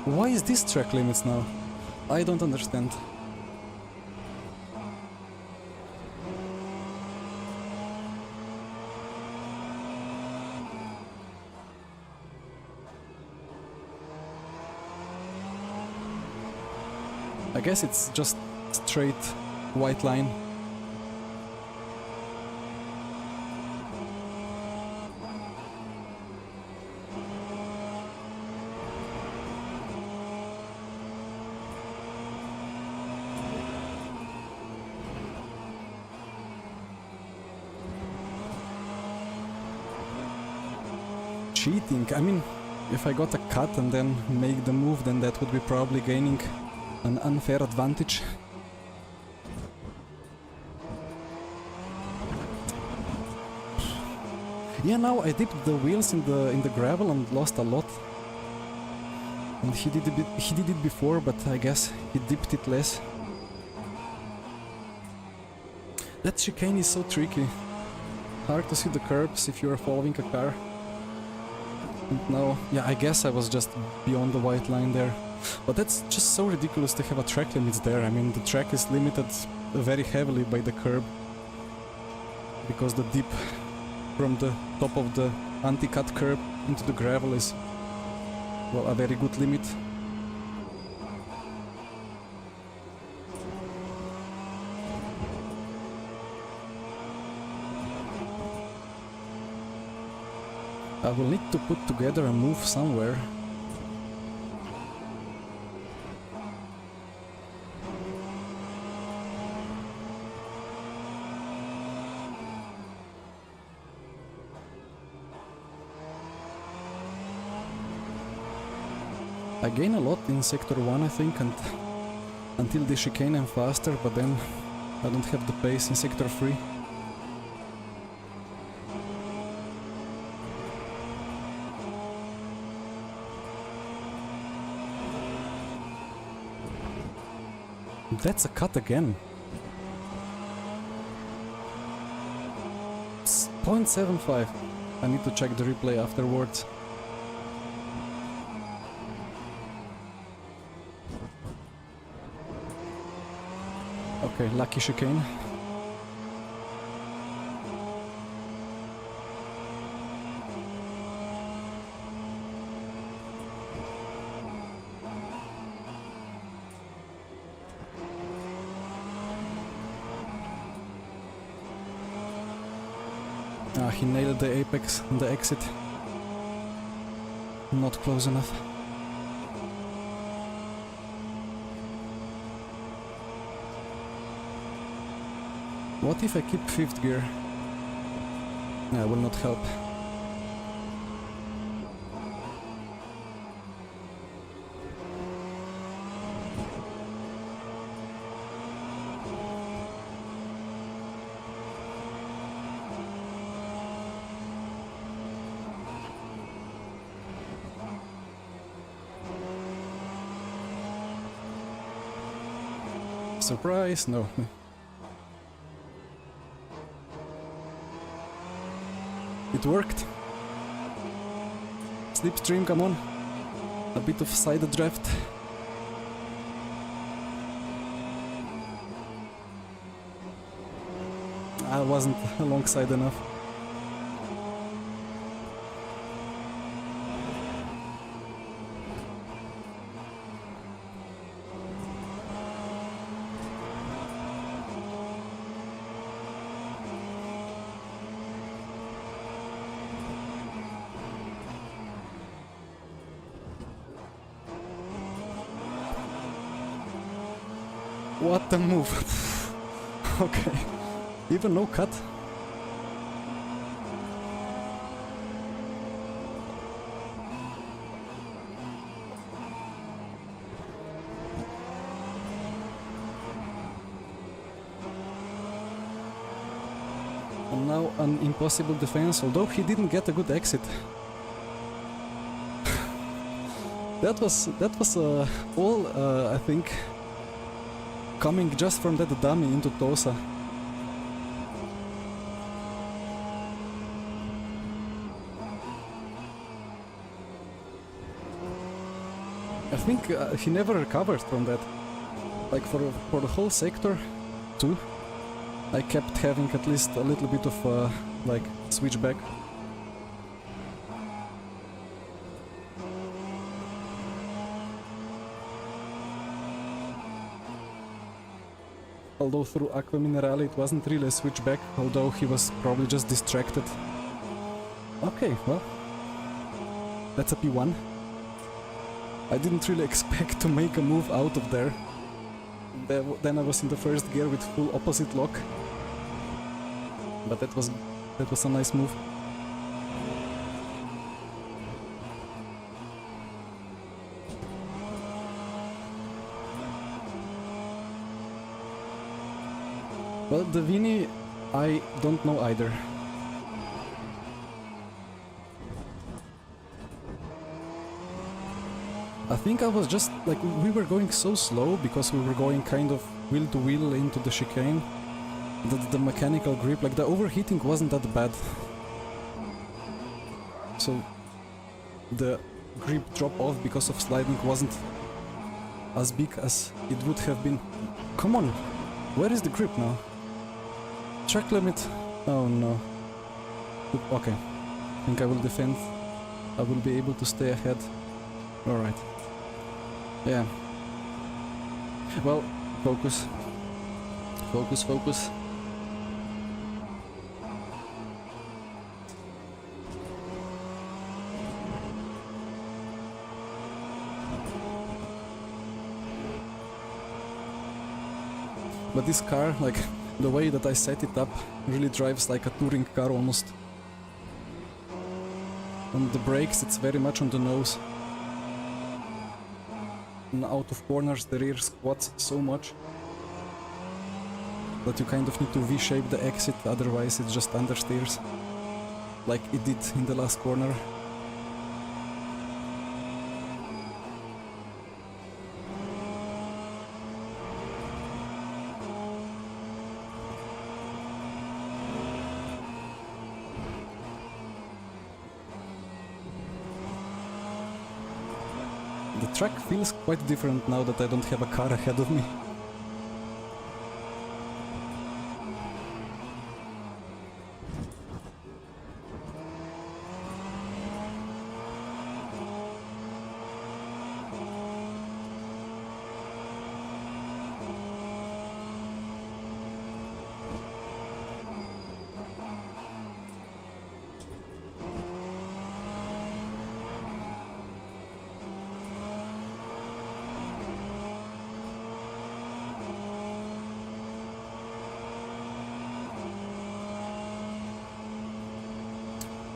Why is this track limits now? I don't understand. I guess it's just straight white line. Cheating. I mean, if I got a cut and then make the move, then that would be probably gaining an unfair advantage. Yeah, now I dipped the wheels in the gravel and lost a lot. And he did it before, but I guess he dipped it less. That chicane is so tricky. Hard to see the curbs if you are following a car. No, yeah, I guess I was just beyond the white line there. But that's just so ridiculous to have a track limits there. I mean, the track is limited very heavily by the curb. Because the dip from the top of the anti-cut curb into the gravel is, well, a very good limit. I will need to put together a move somewhere. I gain a lot in Sector 1, I think, and until the chicane I'm faster, but then I don't have the pace in Sector 3. That's a cut again. It's 0.75. I need to check the replay afterwards. Okay, lucky chicane. Ah, he nailed the apex and the exit. Not close enough. What if I keep 5th gear? Nah, will not help. Surprise? No. It worked. Slipstream, come on. A bit of side draft. I wasn't alongside enough. What a move. Okay. Even no cut. And now an impossible defense, although he didn't get a good exit. that was all I think coming just from that dummy into Tosa. I think he never recovered from that. Like for the whole sector too, I kept having at least a little bit of like switchback. Although through Aqua Minerale it wasn't really a switchback, although he was probably just distracted. Okay, well, that's a P1. I didn't really expect to make a move out of there. Then I was in the first gear with full opposite lock. But that was a nice move. Well, the Vini, I don't know either. I think I was just, like, we were going so slow because we were going kind of wheel to wheel into the chicane that the mechanical grip, like the overheating wasn't that bad. So the grip drop off because of sliding wasn't as big as it would have been. Come on, where is the grip now? Track limit. Oh no. Okay. I think I will defend. I will be able to stay ahead. Alright. Yeah. Well, focus. Focus, focus. But this car, like, the way that I set it up, really drives like a touring car almost. On the brakes, it's very much on the nose. And out of corners, the rear squats so much that you kind of need to V-shape the exit, otherwise it just understeers, like it did in the last corner. The track feels quite different now that I don't have a car ahead of me.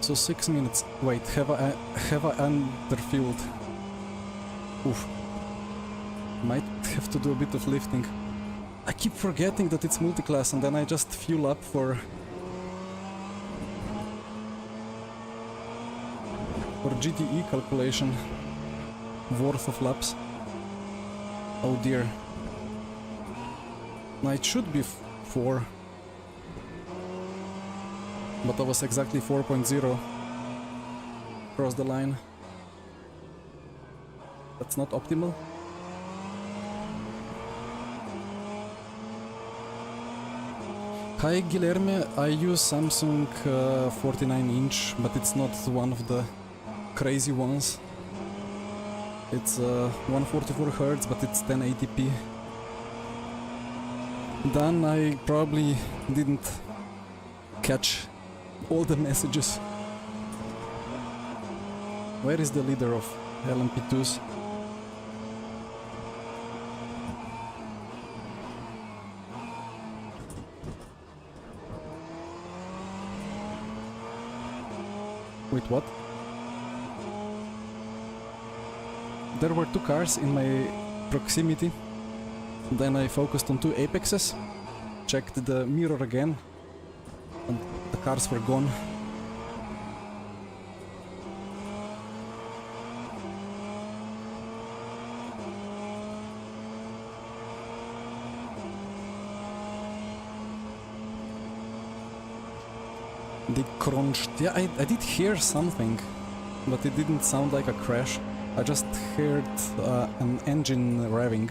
So 6 minutes. Wait, have I underfueled? Oof. Might have to do a bit of lifting. I keep forgetting that it's multiclass and then I just fuel up for GTE calculation worth of laps. Oh dear. No, it should be 4. But I was exactly 4.0 across the line. That's not optimal. Hi Guilherme, I use Samsung 49-inch, but it's not one of the crazy ones. It's 144 Hz, but it's 1080p. Then I probably didn't catch all the messages. Where is the leader of LMP2s? Wait, what? There were 2 cars in my proximity. Then I focused on 2 apexes, checked the mirror again, and the cars were gone. They crunched. Yeah, I did hear something, but it didn't sound like a crash. I just heard an engine revving.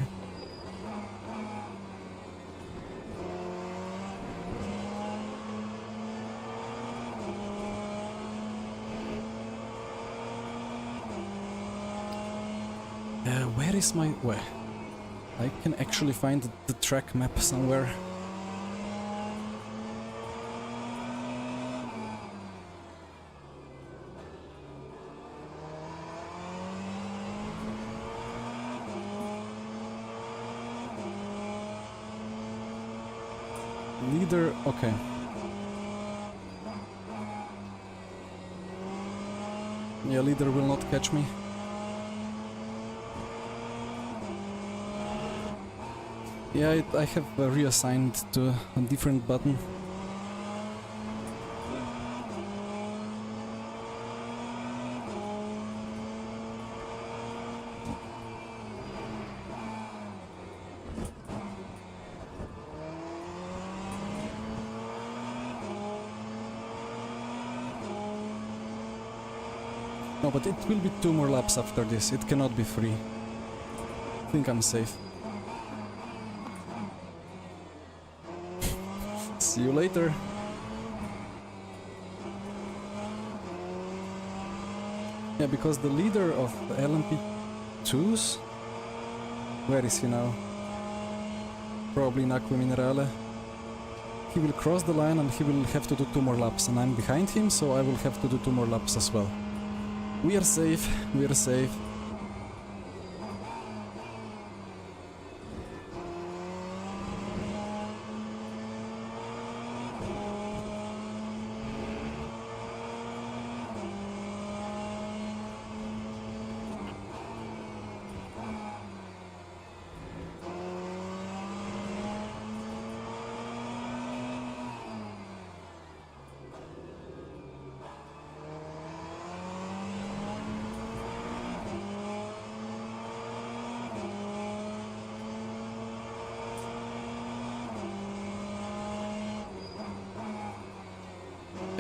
Where is my... Where? I can actually find the track map somewhere. Leader... okay. Yeah, leader will not catch me. Yeah, I have reassigned to a different button. No, but it will be 2 more laps after this. It cannot be 3. I think I'm safe. See you later. Yeah, because the leader of the LMP2s... Where is he now? Probably in Acqua Minerale. He will cross the line and he will have to do 2 more laps, and I'm behind him, so I will have to do 2 more laps as well. We are safe, we are safe.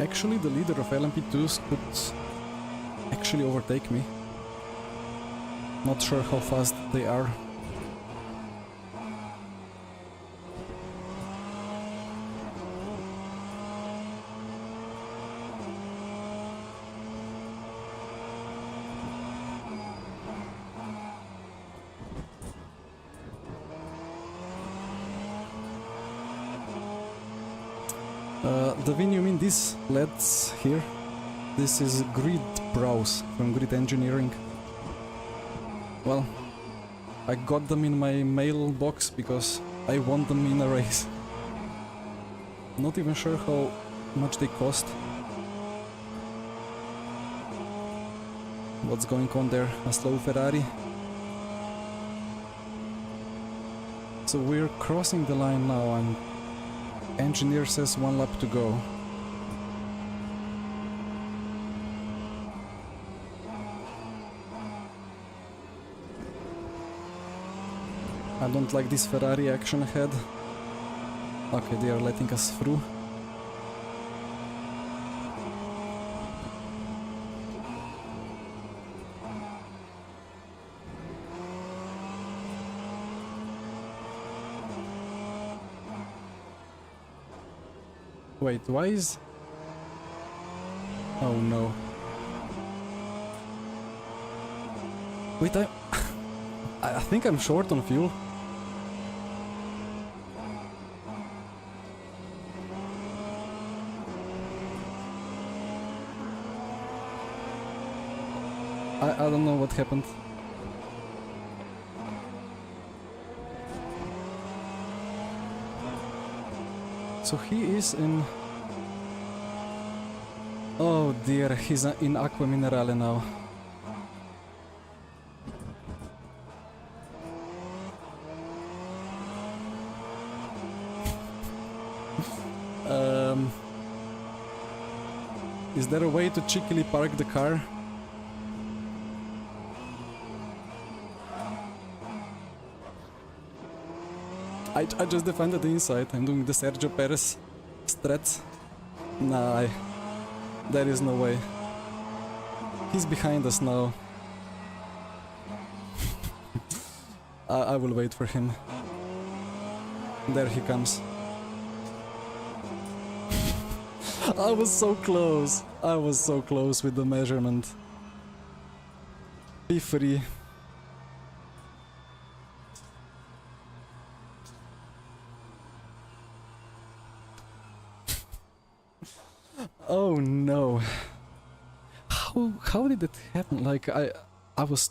Actually, the leader of LMP2s could actually overtake me. Not sure how fast they are. Davin, you mean these LEDs here? This is Grid Browse from Grid Engineering. Well, I got them in my mailbox because I won them in a race. Not even sure how much they cost. What's going on there? A slow Ferrari. So we're crossing the line now and engineer says 1 lap to go. I don't like this Ferrari action ahead. Okay, they are letting us through. Wait, why is... Oh no. Wait, I think I'm short on fuel. I don't know what happened. So he is in... Oh dear, he's in Aqua Minerale now. Is there a way to cheekily park the car? I just defended the inside. I'm doing the Sergio Perez strat. Nah, there is no way. He's behind us now. I will wait for him. There he comes. I was so close. I was so close with the measurement. P3. Oh no. How did it happen? Like I was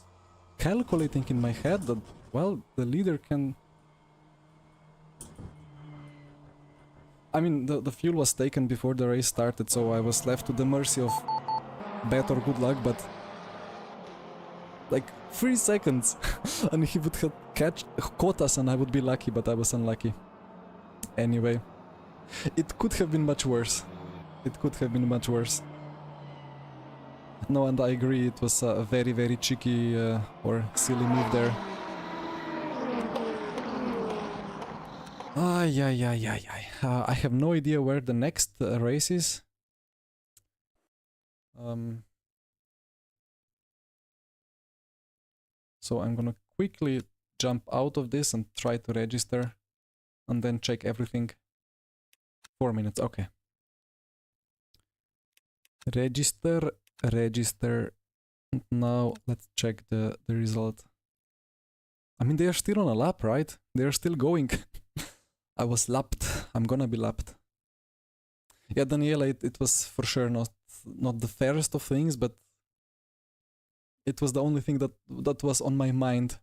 calculating in my head that, well, the leader can... I mean, the fuel was taken before the race started, so I was left to the mercy of bad or good luck, but... Like, 3 seconds! And he would have caught us and I would be lucky, but I was unlucky. Anyway. It could have been much worse. It could have been much worse. No, and I agree, it was a very, very cheeky or silly move there. Ay. I have no idea where the next race is. So I'm gonna quickly jump out of this and try to register. And then check everything. 4 minutes, okay. Register. Now let's check the result. I mean, they are still on a lap, right? They are still going. I was lapped. I'm gonna be lapped. Yeah, Daniela, it was for sure not the fairest of things, but it was the only thing that was on my mind.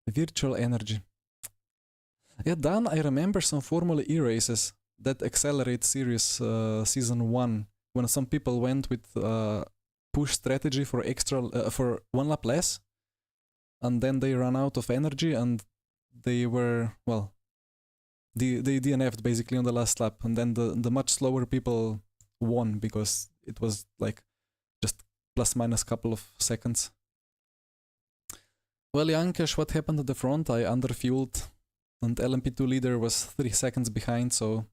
Virtual energy. Yeah, Dan, I remember some Formula E races that Accelerate Series Season 1, when some people went with push strategy for for 1 lap less, and then they ran out of energy and they were, well, they DNF'd basically on the last lap, and then the much slower people won because it was like just plus minus couple of seconds. Well, Yankesh, what happened at the front? I underfueled And LMP2 leader was 3 seconds behind, so...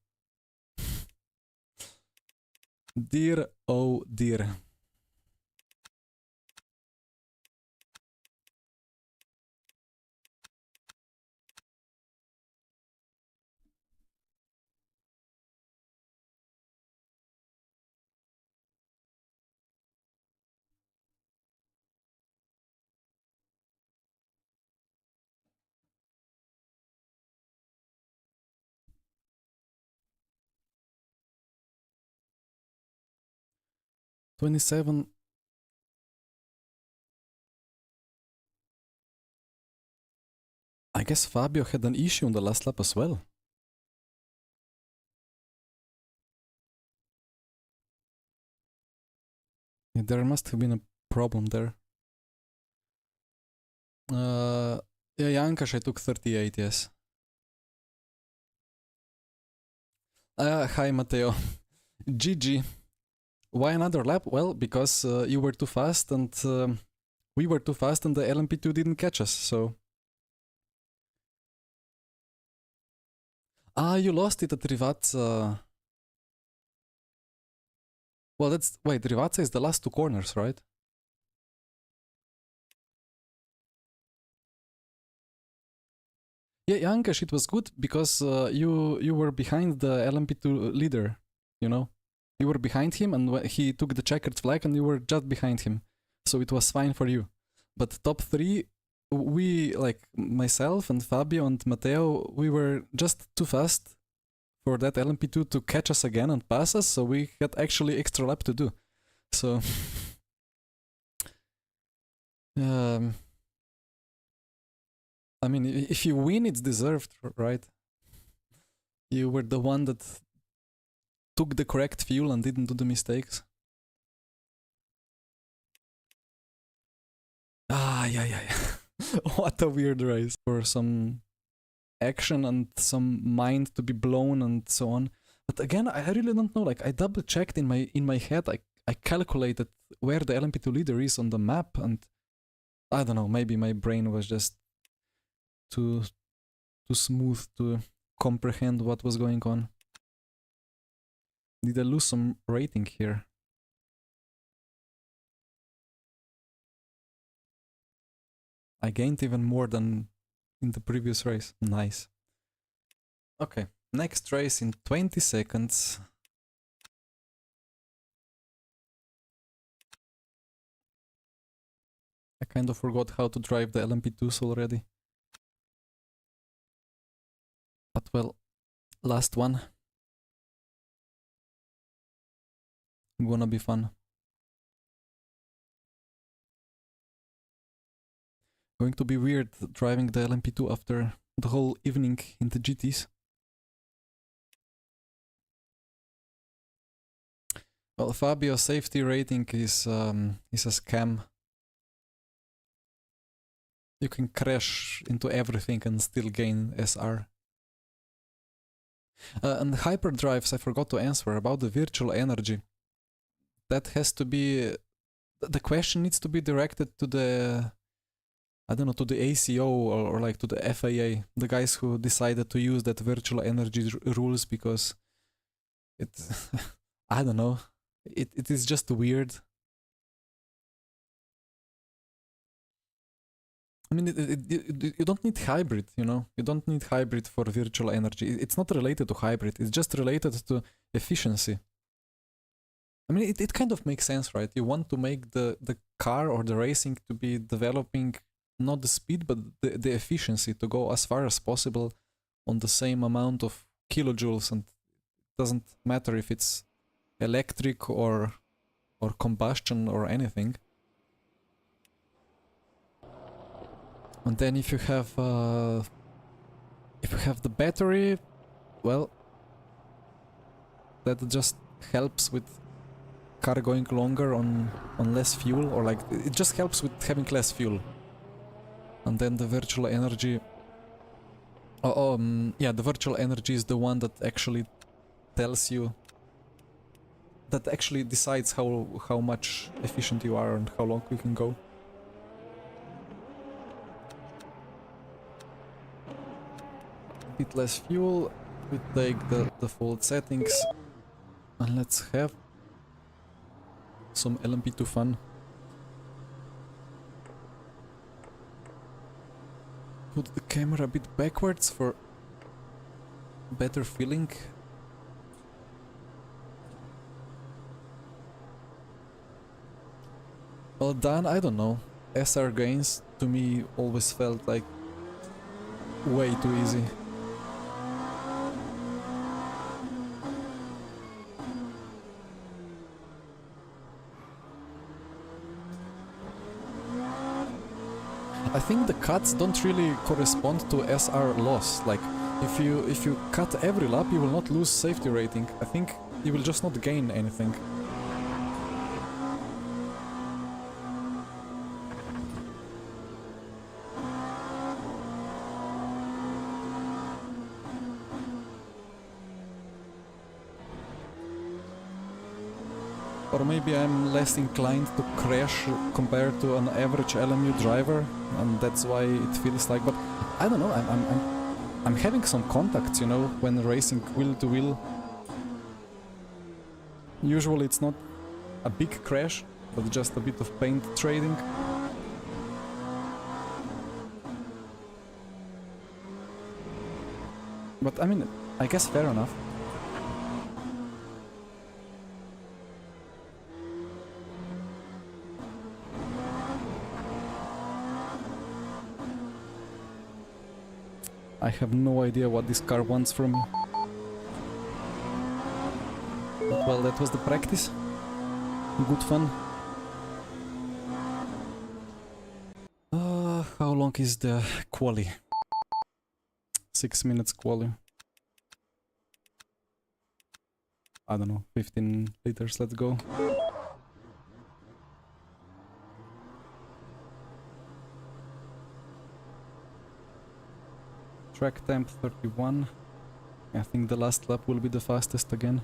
Dear, oh dear. $27. I guess Fabio had an issue on the last lap as well. Yeah, there must have been a problem there. Yeah, Jankas, I took 38, yes. Hi, Matteo. GG. Why another lap? Well, because you were too fast and we were too fast and the LMP2 didn't catch us, so... Ah, you lost it at Rivazza. Well, that's... Wait, Rivazza is the last 2 corners, right? Yeah, Jankas, it was good because you were behind the LMP2 leader, you know? You were behind him and he took the checkered flag and you were just behind him. So it was fine for you. But top 3, we, like myself and Fabio and Matteo, we were just too fast for that LMP2 to catch us again and pass us, so we had actually extra lap to do. So... I mean, if you win, it's deserved, right? You were the one that took the correct fuel and didn't do the mistakes. Ah, yeah. What a weird race. For some action and some mind to be blown and so on. But again, I really don't know. Like, I double checked in my head. I calculated where the LMP2 leader is on the map, and I don't know. Maybe my brain was just too smooth to comprehend what was going on. Did I lose some rating here? I gained even more than in the previous race. Nice. Okay, next race in 20 seconds. I kind of forgot how to drive the LMP2s already. But well, last one. Gonna be fun. Going to be weird driving the LMP2 after the whole evening in the GTs. Well, Fabio's safety rating is a scam. You can crash into everything and still gain SR. And hyperdrives, I forgot to answer about the virtual energy. That has to be... The question needs to be directed to the... I don't know, to the ACO or like to the FAA, the guys who decided to use that virtual energy rules, because it... I don't know. It is just weird. I mean, you don't need hybrid, you know? You don't need hybrid for virtual energy. It's not related to hybrid, it's just related to efficiency. I mean, it kind of makes sense, right? You want to make the car or the racing to be developing not the speed, but the efficiency, to go as far as possible on the same amount of kilojoules, and it doesn't matter if it's electric or combustion or anything. And then if you have the battery, well, that just helps with car going longer on less fuel, or like it just helps with having less fuel. And then the virtual energy, yeah, the virtual energy is the one that actually tells you, that actually decides how much efficient you are and how long you can go. bit less fuel. We take the default settings and let's have some LMP2 fun. Put the camera a bit backwards for better feeling. Well done, I don't know. SR gains to me always felt like way too easy. I think the cuts don't really correspond to SR loss. Like, if you cut every lap, you will not lose safety rating. I think you will just not gain anything. Or maybe I'm less inclined to crash compared to an average LMU driver, and that's why it feels like. But I don't know. I'm having some contacts, you know, when racing wheel to wheel. Usually it's not a big crash, but just a bit of paint trading. But I mean, I guess fair enough. I have no idea what this car wants from me. But well, that was the practice. Good fun. How long is the quali? 6 minutes quali. I don't know, 15 liters, let's go. Track temp 31. I think the last lap will be the fastest again.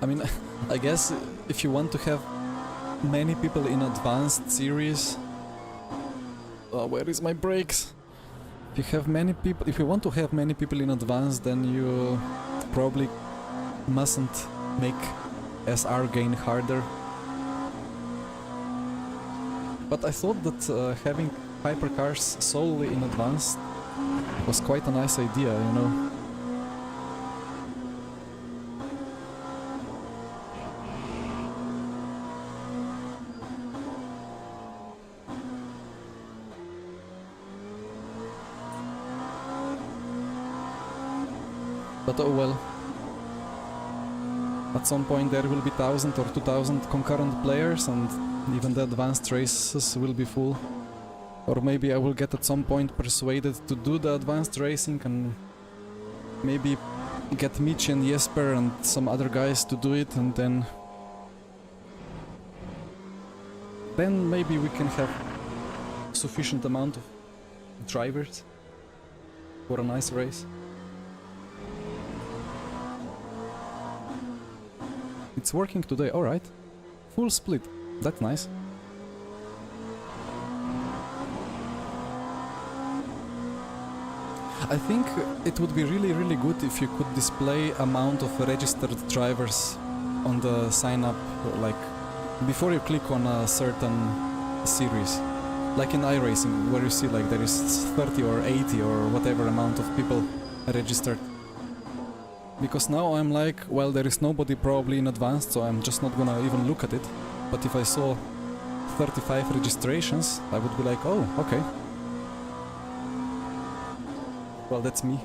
I mean, I guess if you want to have many people in advanced series... where is my brakes? If you have many people, if you want to have many people in advance, then you probably mustn't make SR gain harder. But I thought that having hypercars solely in advance was quite a nice idea, you know. But oh well. At some point there will be 1000 or 2000 concurrent players and even the advanced races will be full. Or maybe I will get at some point persuaded to do the advanced racing and maybe get Michi and Jesper and some other guys to do it, and then maybe we can have sufficient amount of drivers for a nice race. It's working today, alright. Full split, that's nice. I think it would be really good if you could display amount of registered drivers on the sign up, like before you click on a certain series. Like in iRacing, where you see like there is 30 or 80 or whatever amount of people registered. Because now I'm like, well, there is nobody probably in advance, so I'm just not gonna even look at it. But if I saw 35 registrations, I would be like, oh, okay. Well, that's me.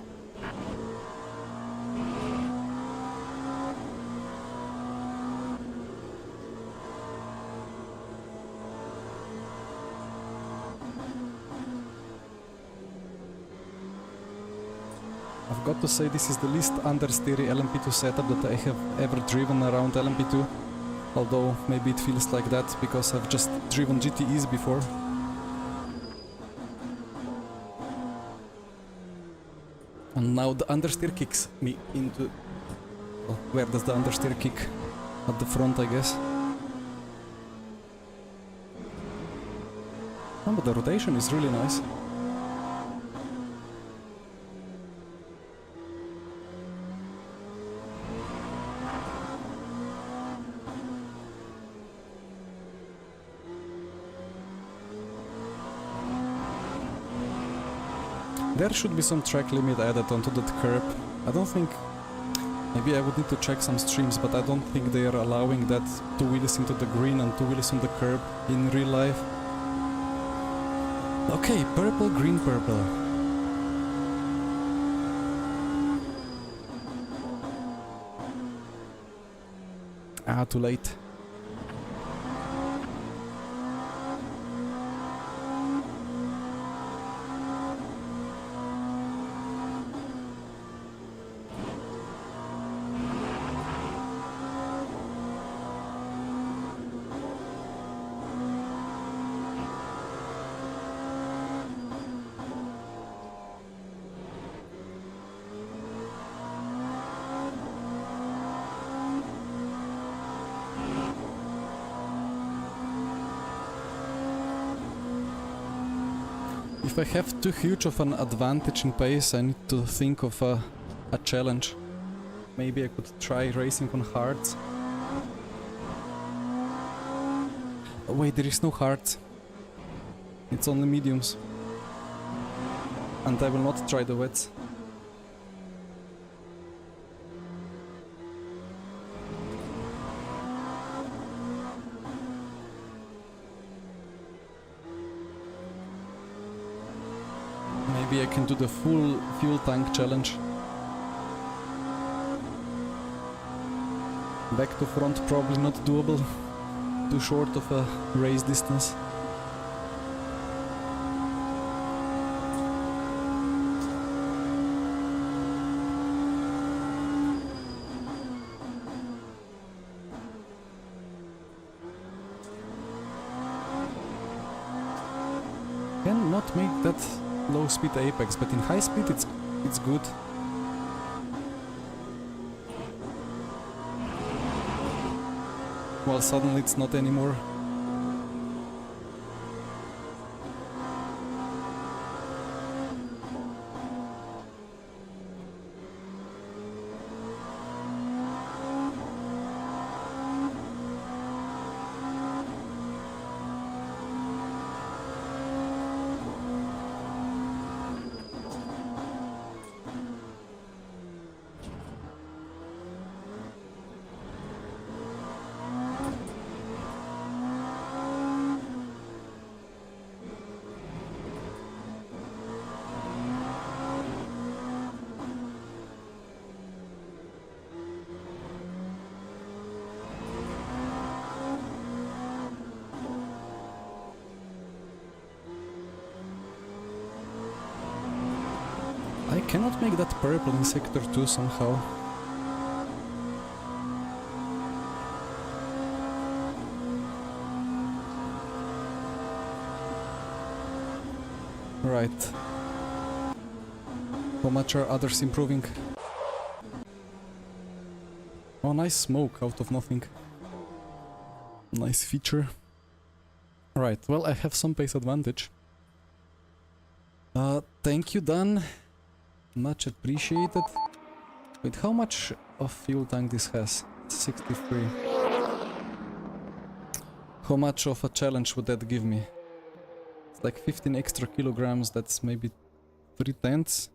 I've got to say this is the least understeery LMP2 setup that I have ever driven around LMP2. Although maybe it feels like that because I've just driven GTEs before. And now the understeer kicks me into Oh, where does the understeer kick? At the front, I guess. Oh, but the rotation is really nice. There should be some track limit added onto that curb. I don't think... Maybe I would need to check some streams, but I don't think they are allowing that 2 wheels into the green and 2 wheels on the curb in real life. Okay, purple, green, purple. Ah, too late. If I have too huge of an advantage in pace, I need to think of a challenge. Maybe I could try racing on hards. Oh, wait, there is no hards. It's only mediums. And I will not try the wets. Maybe I can do the full fuel tank challenge. Back to front, probably not doable. Too short of a race distance. Cannot make that low speed apex, but in high speed it's good. Well, suddenly it's not anymore. I cannot make that purple in sector 2 somehow. Right. How much are others improving? Oh, nice smoke out of nothing. Nice feature. Right, well, I have some pace advantage. Thank you, Dan. Much appreciated. Wait, how much of fuel tank this has? 63. How much of a challenge would that give me? It's like 15 extra kilograms, that's maybe 3/10.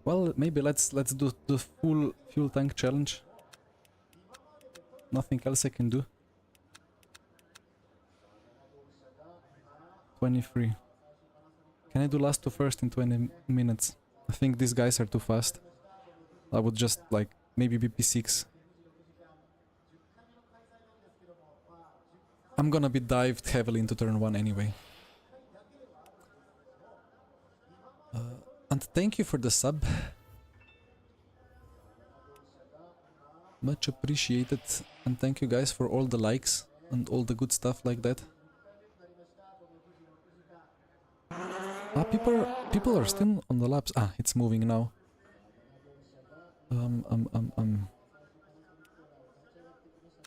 Well, maybe let's do the full fuel tank challenge. Nothing else I can do. 23. Can I do last to first in 20 minutes? I think these guys are too fast. I would just like maybe be P6. I'm gonna be dived heavily into turn 1 anyway. And thank you for the sub. Much appreciated. And thank you guys for all the likes and all the good stuff like that. Ah, people are still on the laps. Ah, it's moving now.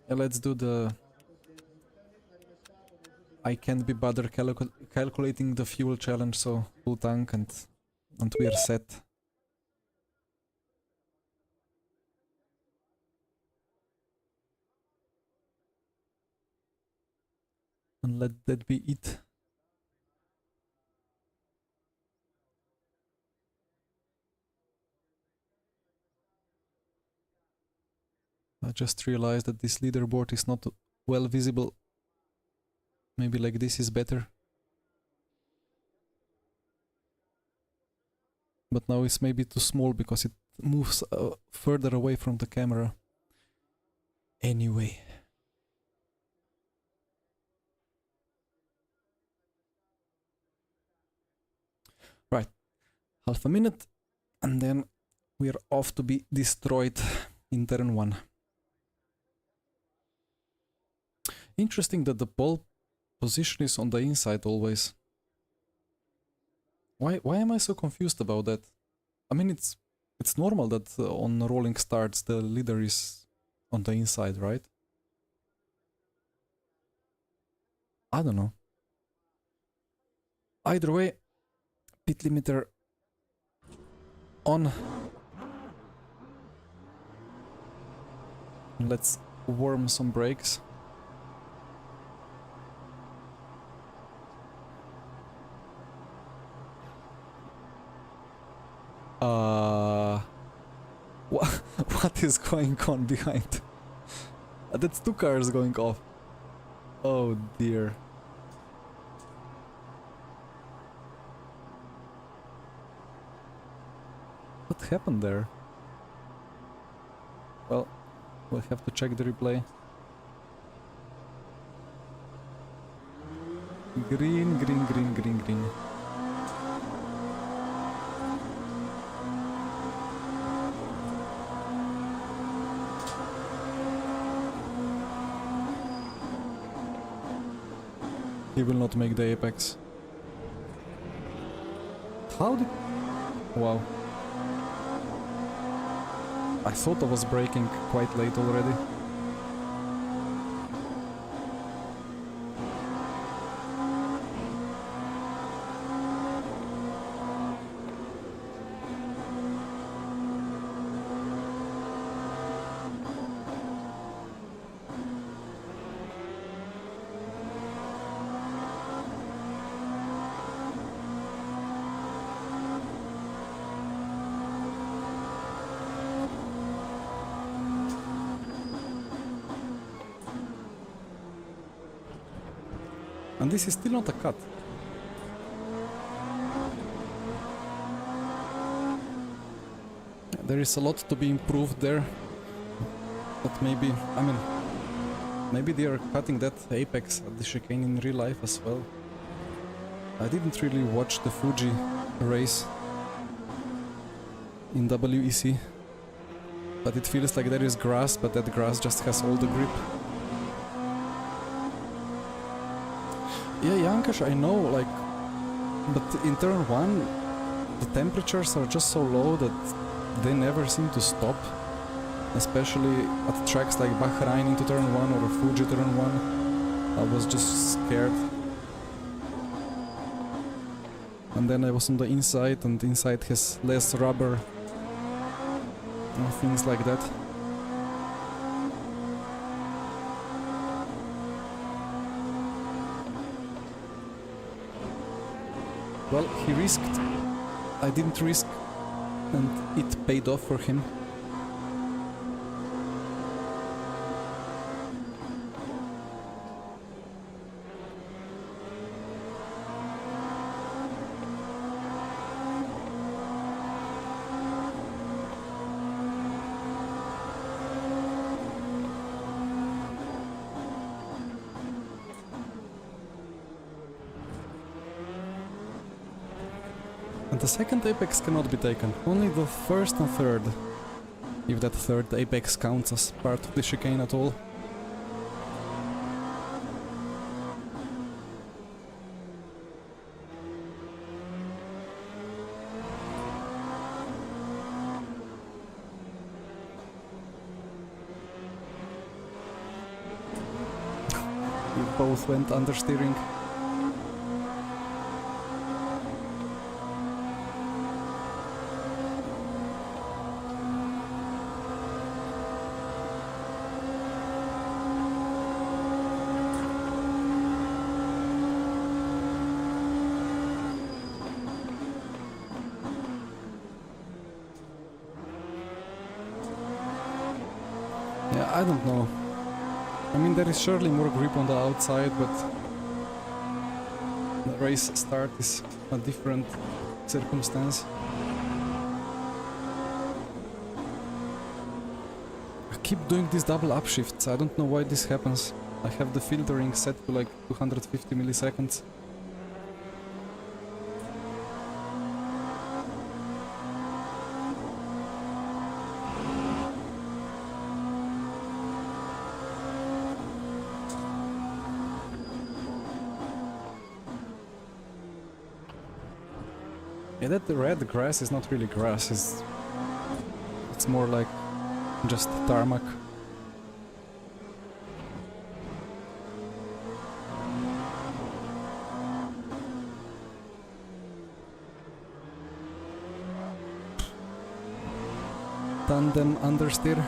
Yeah, let's do the... I can't be bothered calculating the fuel challenge, so full tank and we are set. And let that be it. I just realized that this leaderboard is not well visible. Maybe like this is better. But now it's maybe too small because it moves further away from the camera. Anyway. Right. Half a minute and then we're off to be destroyed in turn 1. Interesting that the pole position is on the inside always. Why am I so confused about that? I mean, it's normal that on rolling starts the leader is on the inside, right? I don't know. Either way, pit limiter on. Let's warm some brakes. What is going on behind? That's 2 cars going off. Oh dear. What happened there? Well, we'll have to check the replay. Green, green, green, green, green. He will not make the apex. How did... Wow. I thought I was braking quite late already. And this is still not a cut. There is a lot to be improved there. But maybe, I mean, maybe they are cutting that apex at the chicane in real life as well. I didn't really watch the Fuji race in WEC. But it feels like there is grass, but that grass just has all the grip. Yeah, Yankash, I know, like, but in turn 1, the temperatures are just so low that they never seem to stop. Especially at tracks like Bahrain into turn 1 or Fuji turn 1. I was just scared. And then I was on the inside, and the inside has less rubber. And things like that. Well, he risked. I didn't risk, and it paid off for him. And the second apex cannot be taken, only the first and third, if that third apex counts as part of the chicane at all. both went understeering. Yeah, I don't know. I mean, there is surely more grip on the outside, but the race start is a different circumstance. I keep doing these double upshifts. I don't know why this happens. I have the filtering set to like 250 milliseconds. Yeah, that red grass is not really grass, it's more like just tarmac. Tandem understeer.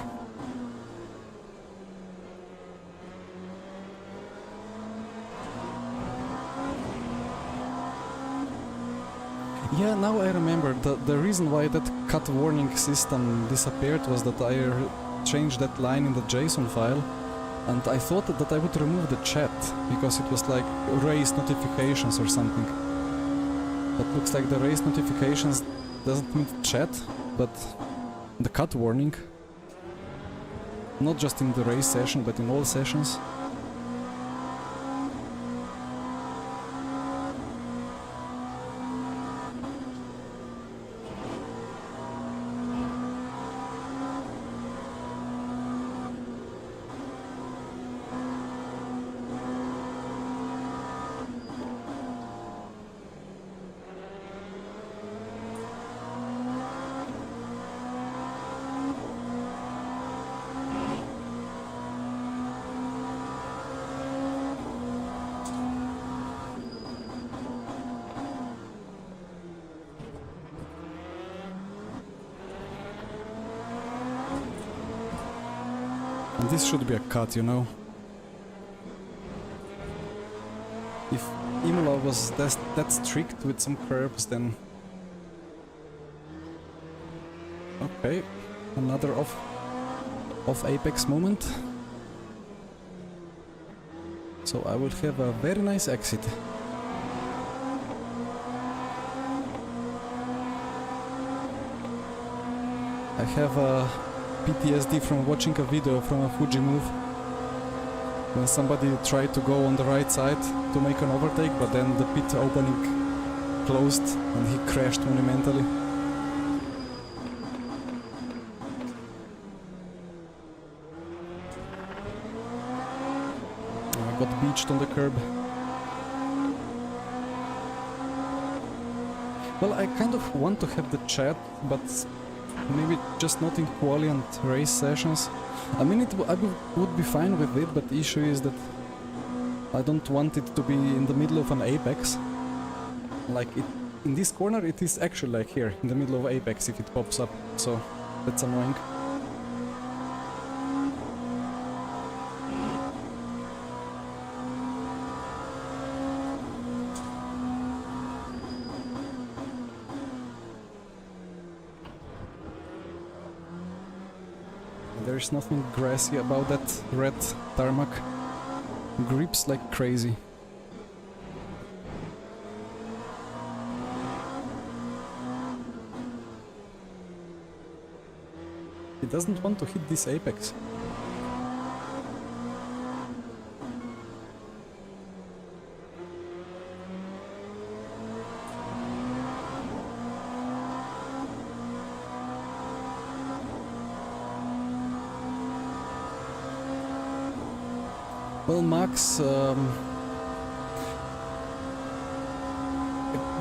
Yeah, now I remember. The reason why that cut warning system disappeared was that I changed that line in the JSON file, and I thought that I would remove the chat, because it was like race notifications or something. But looks like the race notifications doesn't mean chat, but the cut warning. Not just in the race session, but in all sessions. And this should be a cut, you know. If Imola was that strict with some curves, then... Okay, another off apex moment. So I will have a very nice exit. I have a PTSD from watching a video from a Fuji move when somebody tried to go on the right side to make an overtake, but then the pit opening closed and he crashed monumentally. I got beached on the curb. Well, I kind of want to have the chat, but maybe just not in quali and race sessions. I mean, I would be fine with it, but the issue is that I don't want it to be in the middle of an apex. Like, in this corner it is actually like here, in the middle of apex if it pops up, so that's annoying. There's nothing grassy about that red tarmac. Grips like crazy. It doesn't want to hit this apex. Well, Max,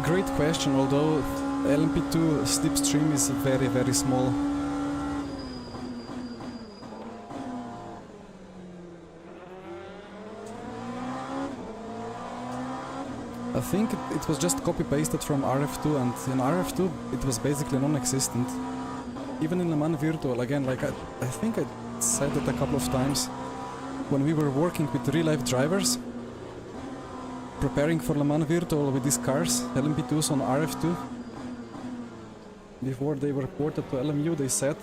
great question, although LMP2 slipstream is very, very small. think it was just copy-pasted from RF2, and in RF2 it was basically non-existent. Even in Le Mans Virtual, again, like I think I said it a couple of times, when we were working with real-life drivers, preparing for Le Mans Virtual with these cars, LMP2s on RF2, before they were ported to LMU, they said,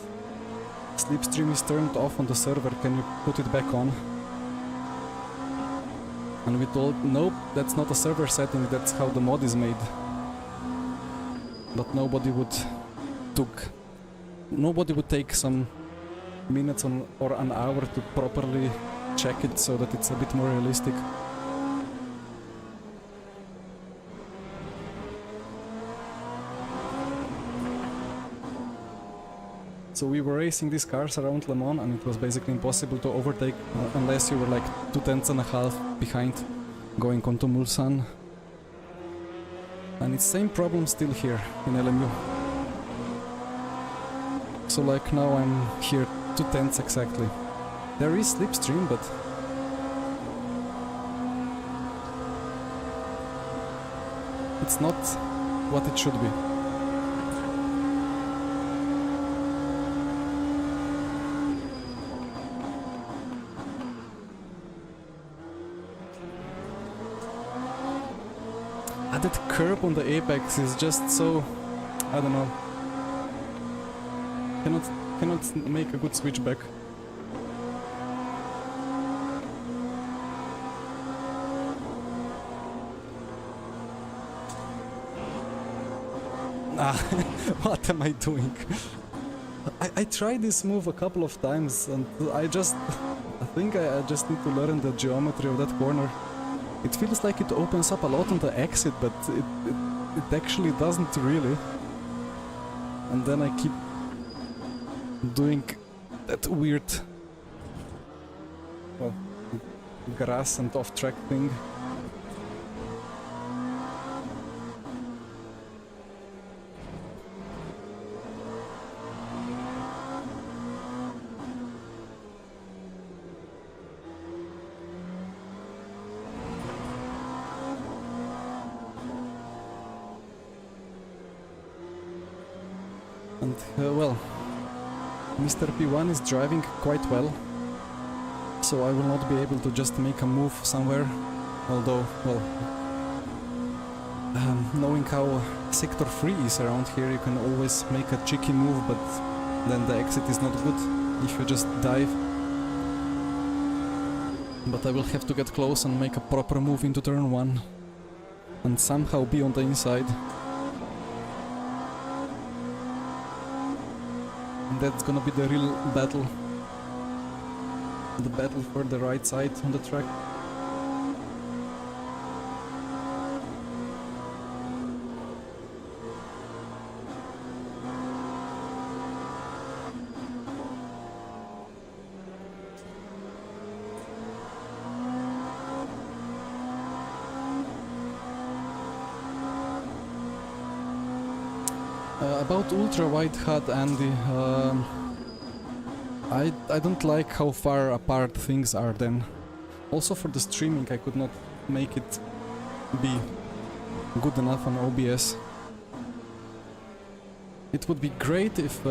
slipstream is turned off on the server, can you put it back on? And we told, nope, that's not a server setting, that's how the mod is made. But nobody would take some minutes or an hour to properly check it so that it's a bit more realistic. So we were racing these cars around Le Mans, and it was basically impossible to overtake unless you were like 2/10 behind going onto Mulsanne. And it's same problem still here in LMU. So like now I'm here 2/10 exactly. There is slipstream, but it's not what it should be. That curb on the apex is just so, I don't know, cannot make a good switchback. What am I doing? I tried this move a couple of times, and I think I just need to learn the geometry of that corner. It feels like it opens up a lot on the exit, but it actually doesn't really. And then I keep doing that weird, well, grass and off-track thing. And, well, Mr. P1 is driving quite well, so I will not be able to just make a move somewhere, although, well, knowing how Sector 3 is around here, you can always make a cheeky move, but then the exit is not good if you just dive. But I will have to get close and make a proper move into turn 1, and somehow be on the inside. That's gonna be the real battle. The battle for the right side on the track. About ultra-wide HUD, Andy, I don't like how far apart things are then. Also for the streaming I could not make it be good enough on OBS. It would be great if...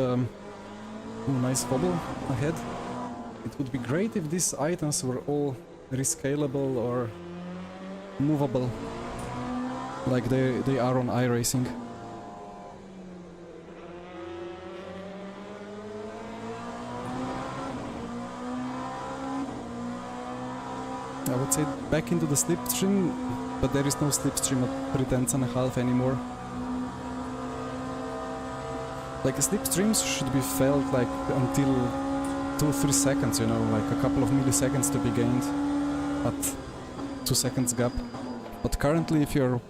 nice bubble ahead. It would be great if these items were all rescalable or movable, like they are on iRacing. I would say back into the slipstream, but there is no slipstream at 3/10 anymore. Like slipstreams should be felt like until 2-3 seconds, you know, like a couple of milliseconds to be gained at 2 seconds gap. But currently if you're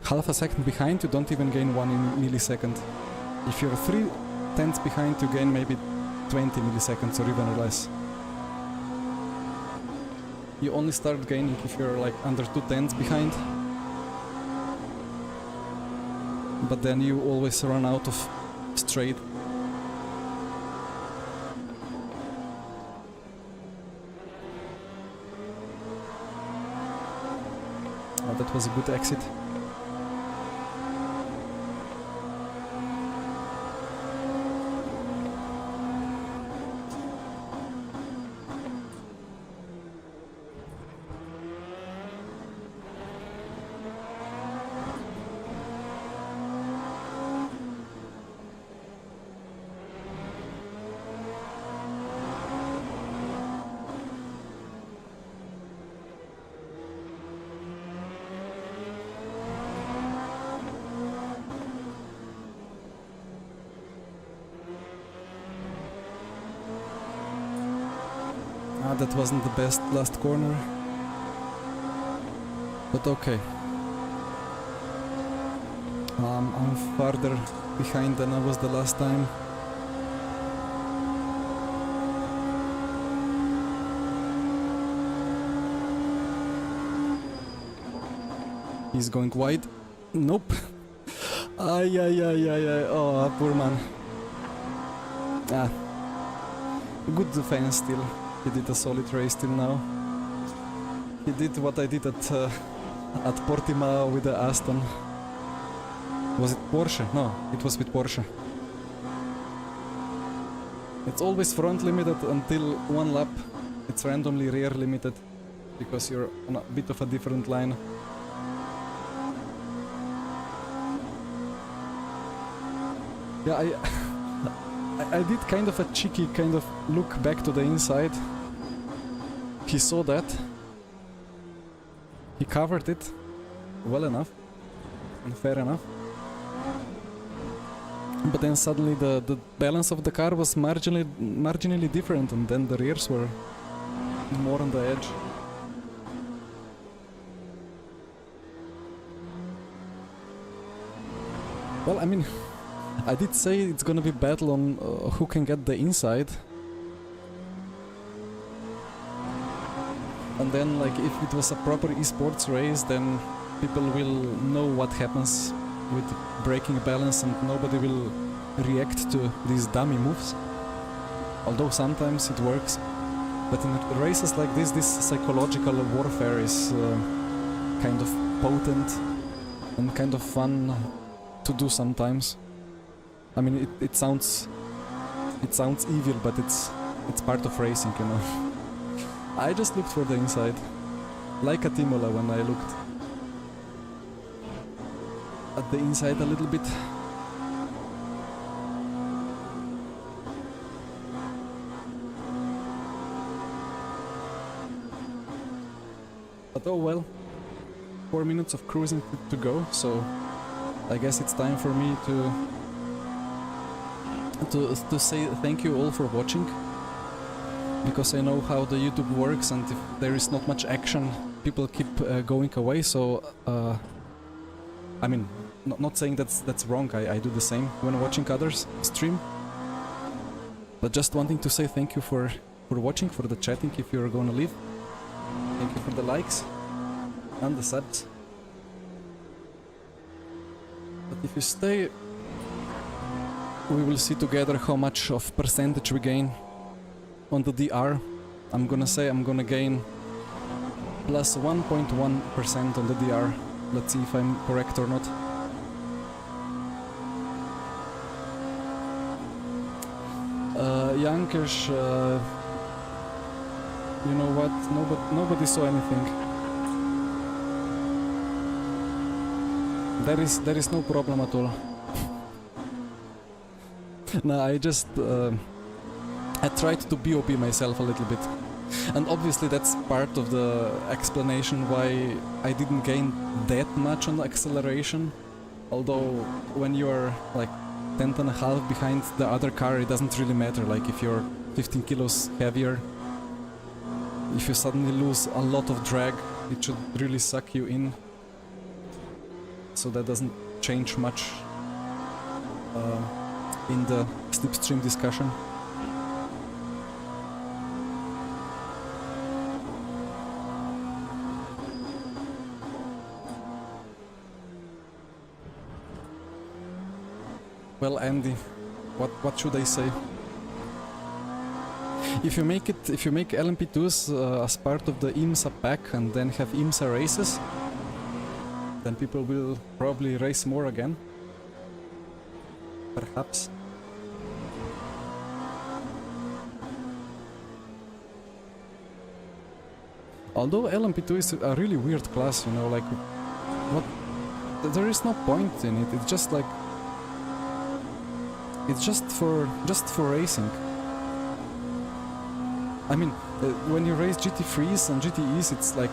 half a second behind, you don't even gain 1 millisecond. If you're 3/10 behind, you gain maybe 20 milliseconds or even less. You only start gaining if you're like under 2/10 behind. But then you always run out of straight. that was a good exit. That wasn't the best last corner, but okay. I'm farther behind than I was the last time. He's going wide. Nope. Ay, oh, poor man. Good defense still. He did a solid race till now. He did what I did at Portimao with the Aston. Was it Porsche? No, it was with Porsche. It's always front limited until one lap. It's randomly rear limited because you're on a bit of a different line. Yeah, I did kind of a cheeky kind of look back to the inside. He saw that. He covered it well enough and fair enough. But then suddenly the balance of the car was marginally different, and then the rears were more on the edge. Well, I mean, I did say it's gonna be battle on who can get the inside. And then, like, if it was a proper esports race, then people will know what happens with braking balance and nobody will react to these dummy moves. Although sometimes it works. But in races like this psychological warfare is kind of potent and kind of fun to do sometimes. I mean, it sounds evil, but it's part of racing, you know. I just looked for the inside, like at Imola when I looked at the inside a little bit. But oh well, 4 minutes of cruising to go, so I guess it's time for me to say thank you all for watching, because I know how the YouTube works, and if there is not much action, people keep going away. So I mean, not saying that's wrong. I do the same when watching others stream, but just wanting to say thank you for watching, for the chatting if you're gonna leave. Thank you for the likes and the subs. But if you stay, we will see together how much of percentage we gain on the DR. I'm gonna say I'm gonna gain plus 1.1% on the DR. Let's see if I'm correct or not. Jankish, you know what? Nobody saw anything. There is no problem at all. No, I just I tried to BOP myself a little bit, and obviously that's part of the explanation why I didn't gain that much on the acceleration. Although when you're like 10.5 behind the other car, it doesn't really matter. Like if you're 15 kilos heavier, if you suddenly lose a lot of drag, it should really suck you in. So that doesn't change much in the slipstream discussion. Well, Andy, what should I say? If you make LMP2s as part of the IMSA pack and then have IMSA races, then people will probably race more again. Perhaps. Although LMP2 is a really weird class, you know, like, what? There is no point in it. It's just like, it's just for racing. I mean, when you race GT3s and GTEs, it's like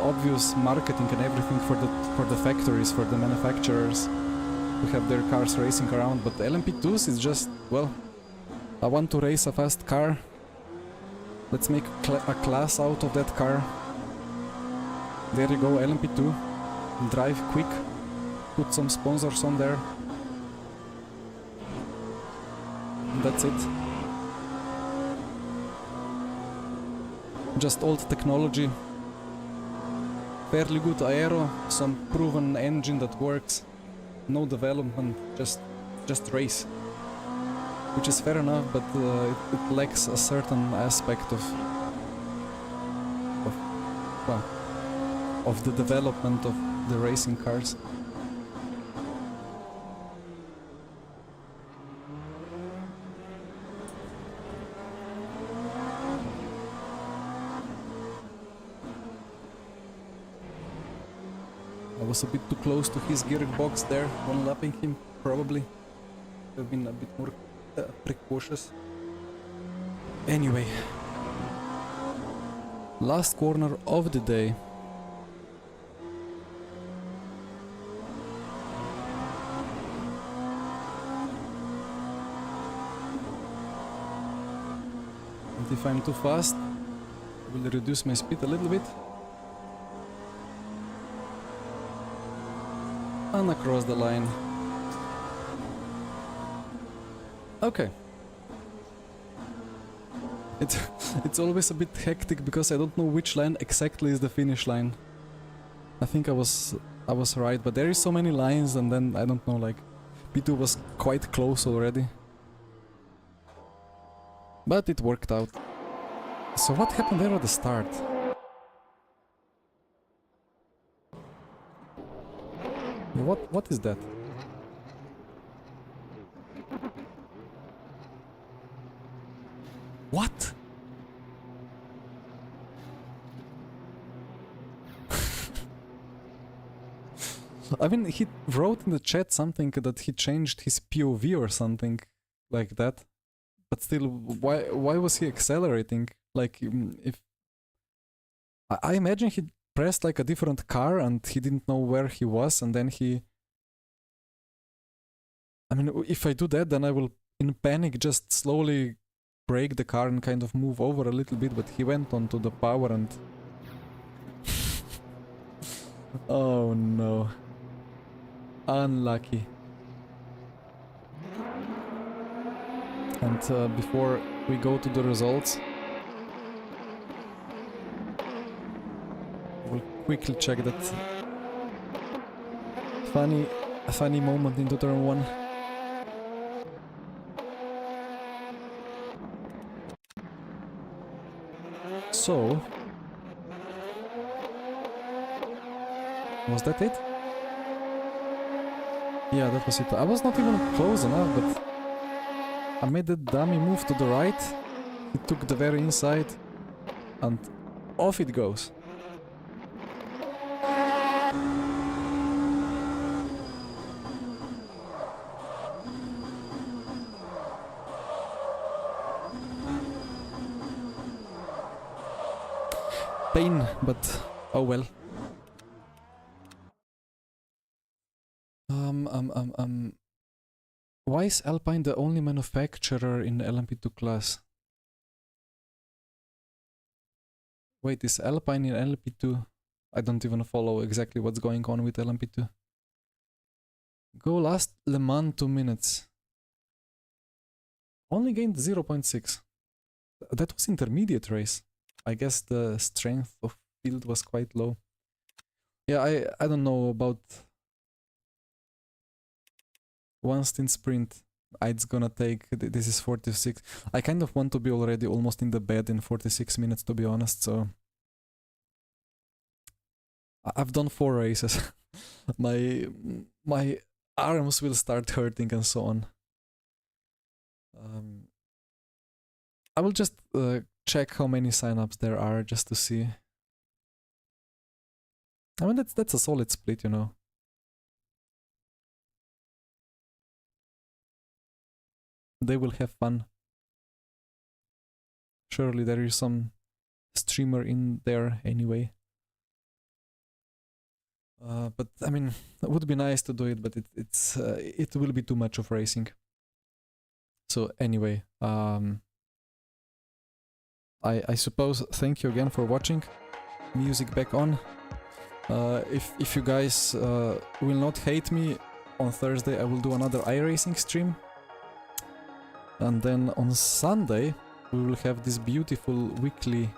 obvious marketing and everything for the factories, for the manufacturers who have their cars racing around. But the LMP2s is just, well, I want to race a fast car. Let's make a class out of that car. There you go, LMP2. Drive quick. Put some sponsors on there. And that's it. Just old technology. Fairly good aero, some proven engine that works. No development, just race. Which is fair enough, but it lacks a certain aspect of the development of the racing cars. I was a bit too close to his gearbox there when lapping him, probably. Have been a bit more precautious. Anyway. Last corner of the day. And if I'm too fast, I will reduce my speed a little bit. And across the line. Okay. It's always a bit hectic because I don't know which line exactly is the finish line. I think I was right, but there is so many lines, and then I don't know, like, P2 was quite close already. But it worked out. So what happened there at the start? What is that? What? I mean, he wrote in the chat something that he changed his POV or something like that. But still, why was he accelerating? Like, if I imagine he pressed like a different car and he didn't know where he was, and then he... I mean, if I do that, then I will, in panic, just slowly brake the car and kind of move over a little bit, but he went onto the power and... Oh no. Unlucky. And before we go to the results, we'll quickly check that funny moment into turn 1. So, was that it? Yeah, that was it. I was not even close enough, but I made that dummy move to the right. He took the very inside, and off it goes. Pain, but oh well. Why is Alpine the only manufacturer in the LMP2 class? Wait, is Alpine in LMP2? I don't even follow exactly what's going on with LMP2. Go last Le Mans 2 minutes. Only gained 0.6. That was intermediate race. I guess the strength of field was quite low. Yeah, I don't know about one stint sprint. It's gonna take, this is 46. I kind of want to be already almost in the bed in 46 minutes, to be honest, so I've done 4 races. My arms will start hurting and so on. I will just check how many signups there are just to see. I mean, that's a solid split, you know. They will have fun. Surely there is some streamer in there anyway. But I mean, it would be nice to do it, but it will be too much of racing. So anyway, I suppose thank you again for watching. Music back on. If you guys will not hate me, on Thursday I will do another iRacing stream. And then on Sunday we will have this beautiful weekly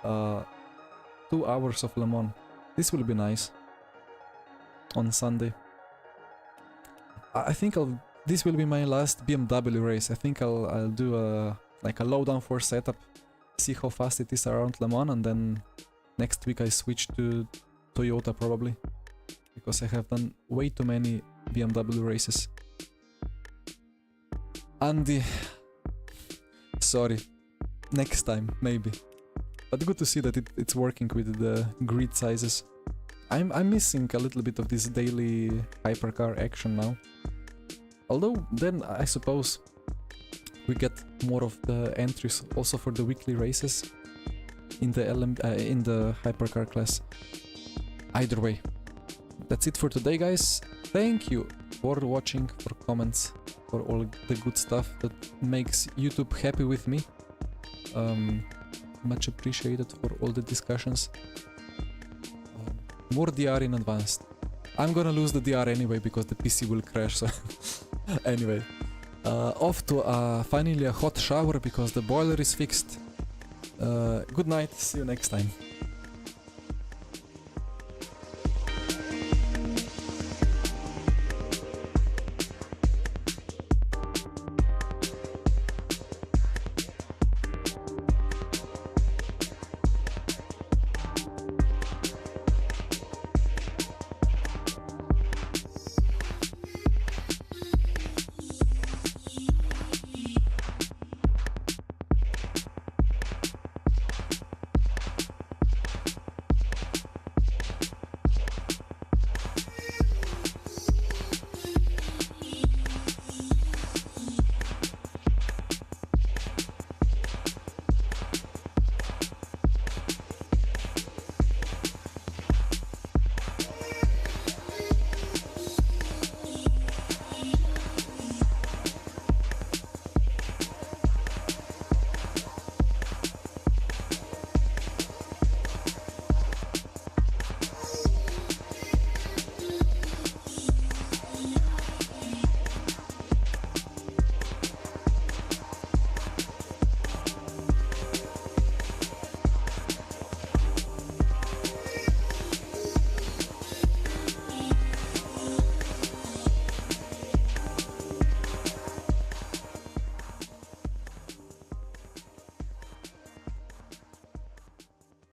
2 hours of Le Mans. This will be nice. On Sunday. I think this will be my last BMW race. I think I'll do a low downforce setup, see how fast it is around Le Mans, and then next week I switch to Toyota probably, because I have done way too many BMW races. Andy, sorry, next time maybe. But good to see that it's working with the grid sizes. I'm missing a little bit of this daily hypercar action now. Although then I suppose we get more of the entries also for the weekly races in the hypercar class. Either way, that's it for today, guys. Thank you for watching, for comments, for all the good stuff that makes YouTube happy with me. Much appreciated for all the discussions. More DR in advanced. I'm gonna lose the DR anyway because the PC will crash, so anyway. Off to finally a hot shower because the boiler is fixed. Good night, see you next time.